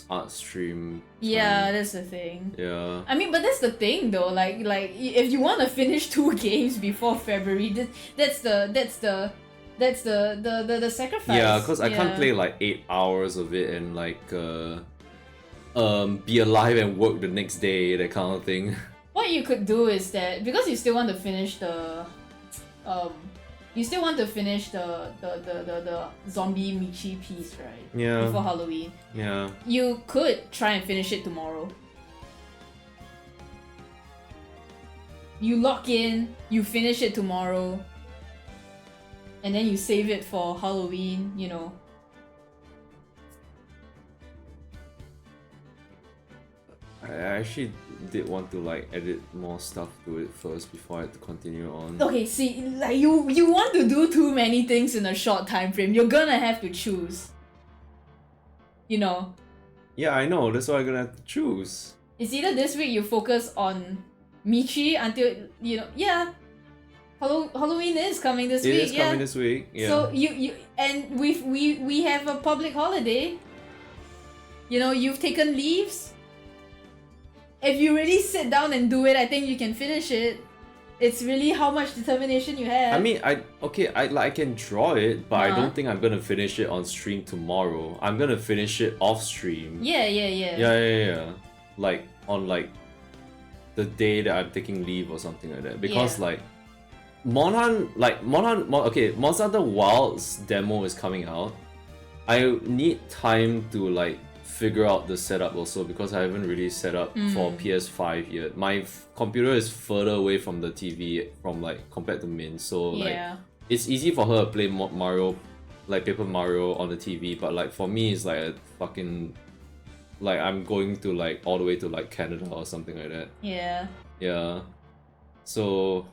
art stream. Yeah, that's the thing. Yeah. I mean, but that's the thing, though. Like if you want to finish 2 games before February, that's the That's the sacrifice. Yeah, because I can't play like 8 hours of it and like be alive and work the next day, that kind of thing. What you could do is that, because you still want to finish the zombie Michi piece, right? Yeah. Before Halloween. Yeah. You could try and finish it tomorrow. You lock in, you finish it tomorrow, and then you save it for Halloween, you know. I actually did want to like edit more stuff to it first before I had to continue on. Okay, see, like you want to do too many things in a short time frame. You're gonna have to choose. You know. Yeah, I know. That's why I'm gonna have to choose. It's either this week you focus on Michi until Halloween is coming this week. It is coming this week. Yeah. So you and we have a public holiday. You know, you've taken leaves. If you really sit down and do it, I think you can finish it. It's really how much determination you have. I mean, I can draw it, but I don't think I'm gonna finish it on stream tomorrow. I'm gonna finish it off stream. Yeah. Like on like the day that I'm taking leave or something like that. Because like Monster Hunter Wild's demo is coming out. I need time to like figure out the setup also, because I haven't really set up for PS5 yet. My computer is further away from the TV from like compared to Min, so like it's easy for her to play Mario, like Paper Mario on the TV, but like for me it's like a fucking like I'm going to like all the way to like Canada or something like that. Yeah. So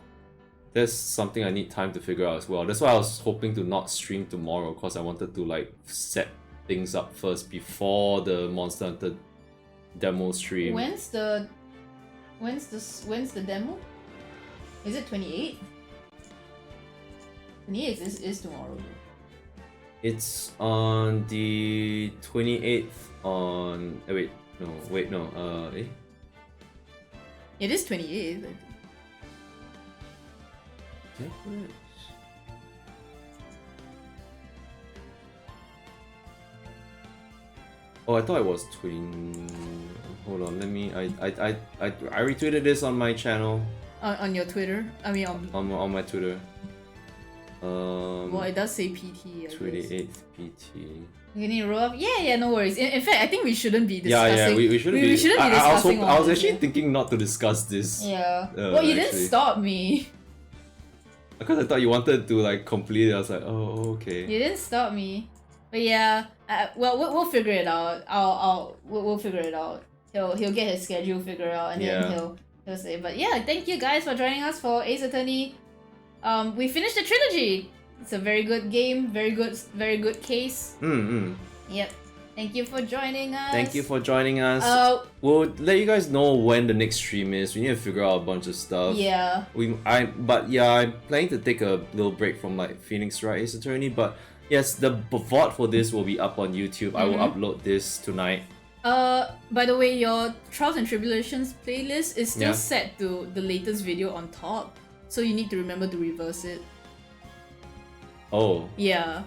that's something I need time to figure out as well. That's why I was hoping to not stream tomorrow, because I wanted to like set things up first before the Monster Hunter demo stream. When's the demo? Is it 28? 28 is tomorrow. It's on the 28th on It is 28th. Yeah. Oh, I thought it was Hold on, let me. I retweeted this on my channel. On your Twitter? I mean on my Twitter. Well, it does say PT. 28th PT. You need to roll up? Yeah, no worries. In fact, I think we shouldn't be discussing. Yeah, we shouldn't be. We shouldn't be discussing. I was actually thinking not to discuss this. Yeah. Well, you didn't stop me. Because I thought you wanted to like complete it. I was like, oh, okay. You didn't stop me. But yeah, well, we'll figure it out. We'll figure it out. He'll get his schedule figured out, and then he'll say. But yeah, thank you guys for joining us for Ace Attorney. We finished the trilogy. It's a very good game, very good case. Yep. Thank you for joining us. Thank you for joining us. We'll let you guys know when the next stream is. We need to figure out a bunch of stuff. Yeah. I'm planning to take a little break from like Phoenix Wright Ace Attorney, but yes, the VOD for this will be up on YouTube. I will upload this tonight. By the way, your Trials and Tribulations playlist is still set to the latest video on top, so you need to remember to reverse it. Oh. Yeah.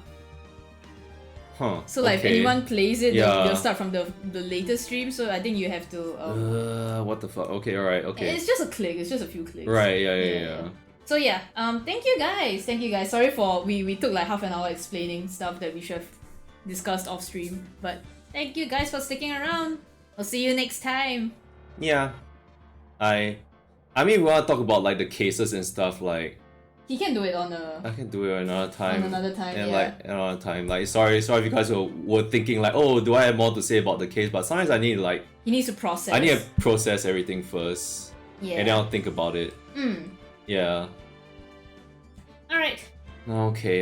Huh. So like if anyone plays it, they'll start from the latest stream. So I think you have to. What the fuck? Okay, alright, okay. It's just a click. It's just a few clicks. Right. Yeah. So yeah. Thank you guys. Sorry for we took like half an hour explaining stuff that we should have discussed off stream, but thank you guys for sticking around. I'll see you next time. Yeah. I mean, we want to talk about like the cases and stuff like. He can do it on a. I can do it another time. On another time, and like another time. Like sorry if you guys were thinking like, oh, do I have more to say about the case? But sometimes I need like. He needs to process. I need to process everything first. Yeah. And then I'll think about it. Yeah. Alright. Okay.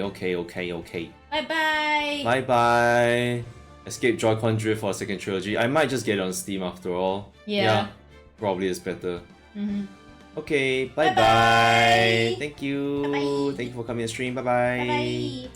Bye bye. Escape Joy-Con Drift for a second trilogy. I might just get it on Steam after all. Yeah. Probably is better. Okay, bye bye. Thank you. Bye-bye. Thank you for coming to stream. Bye bye. Bye bye.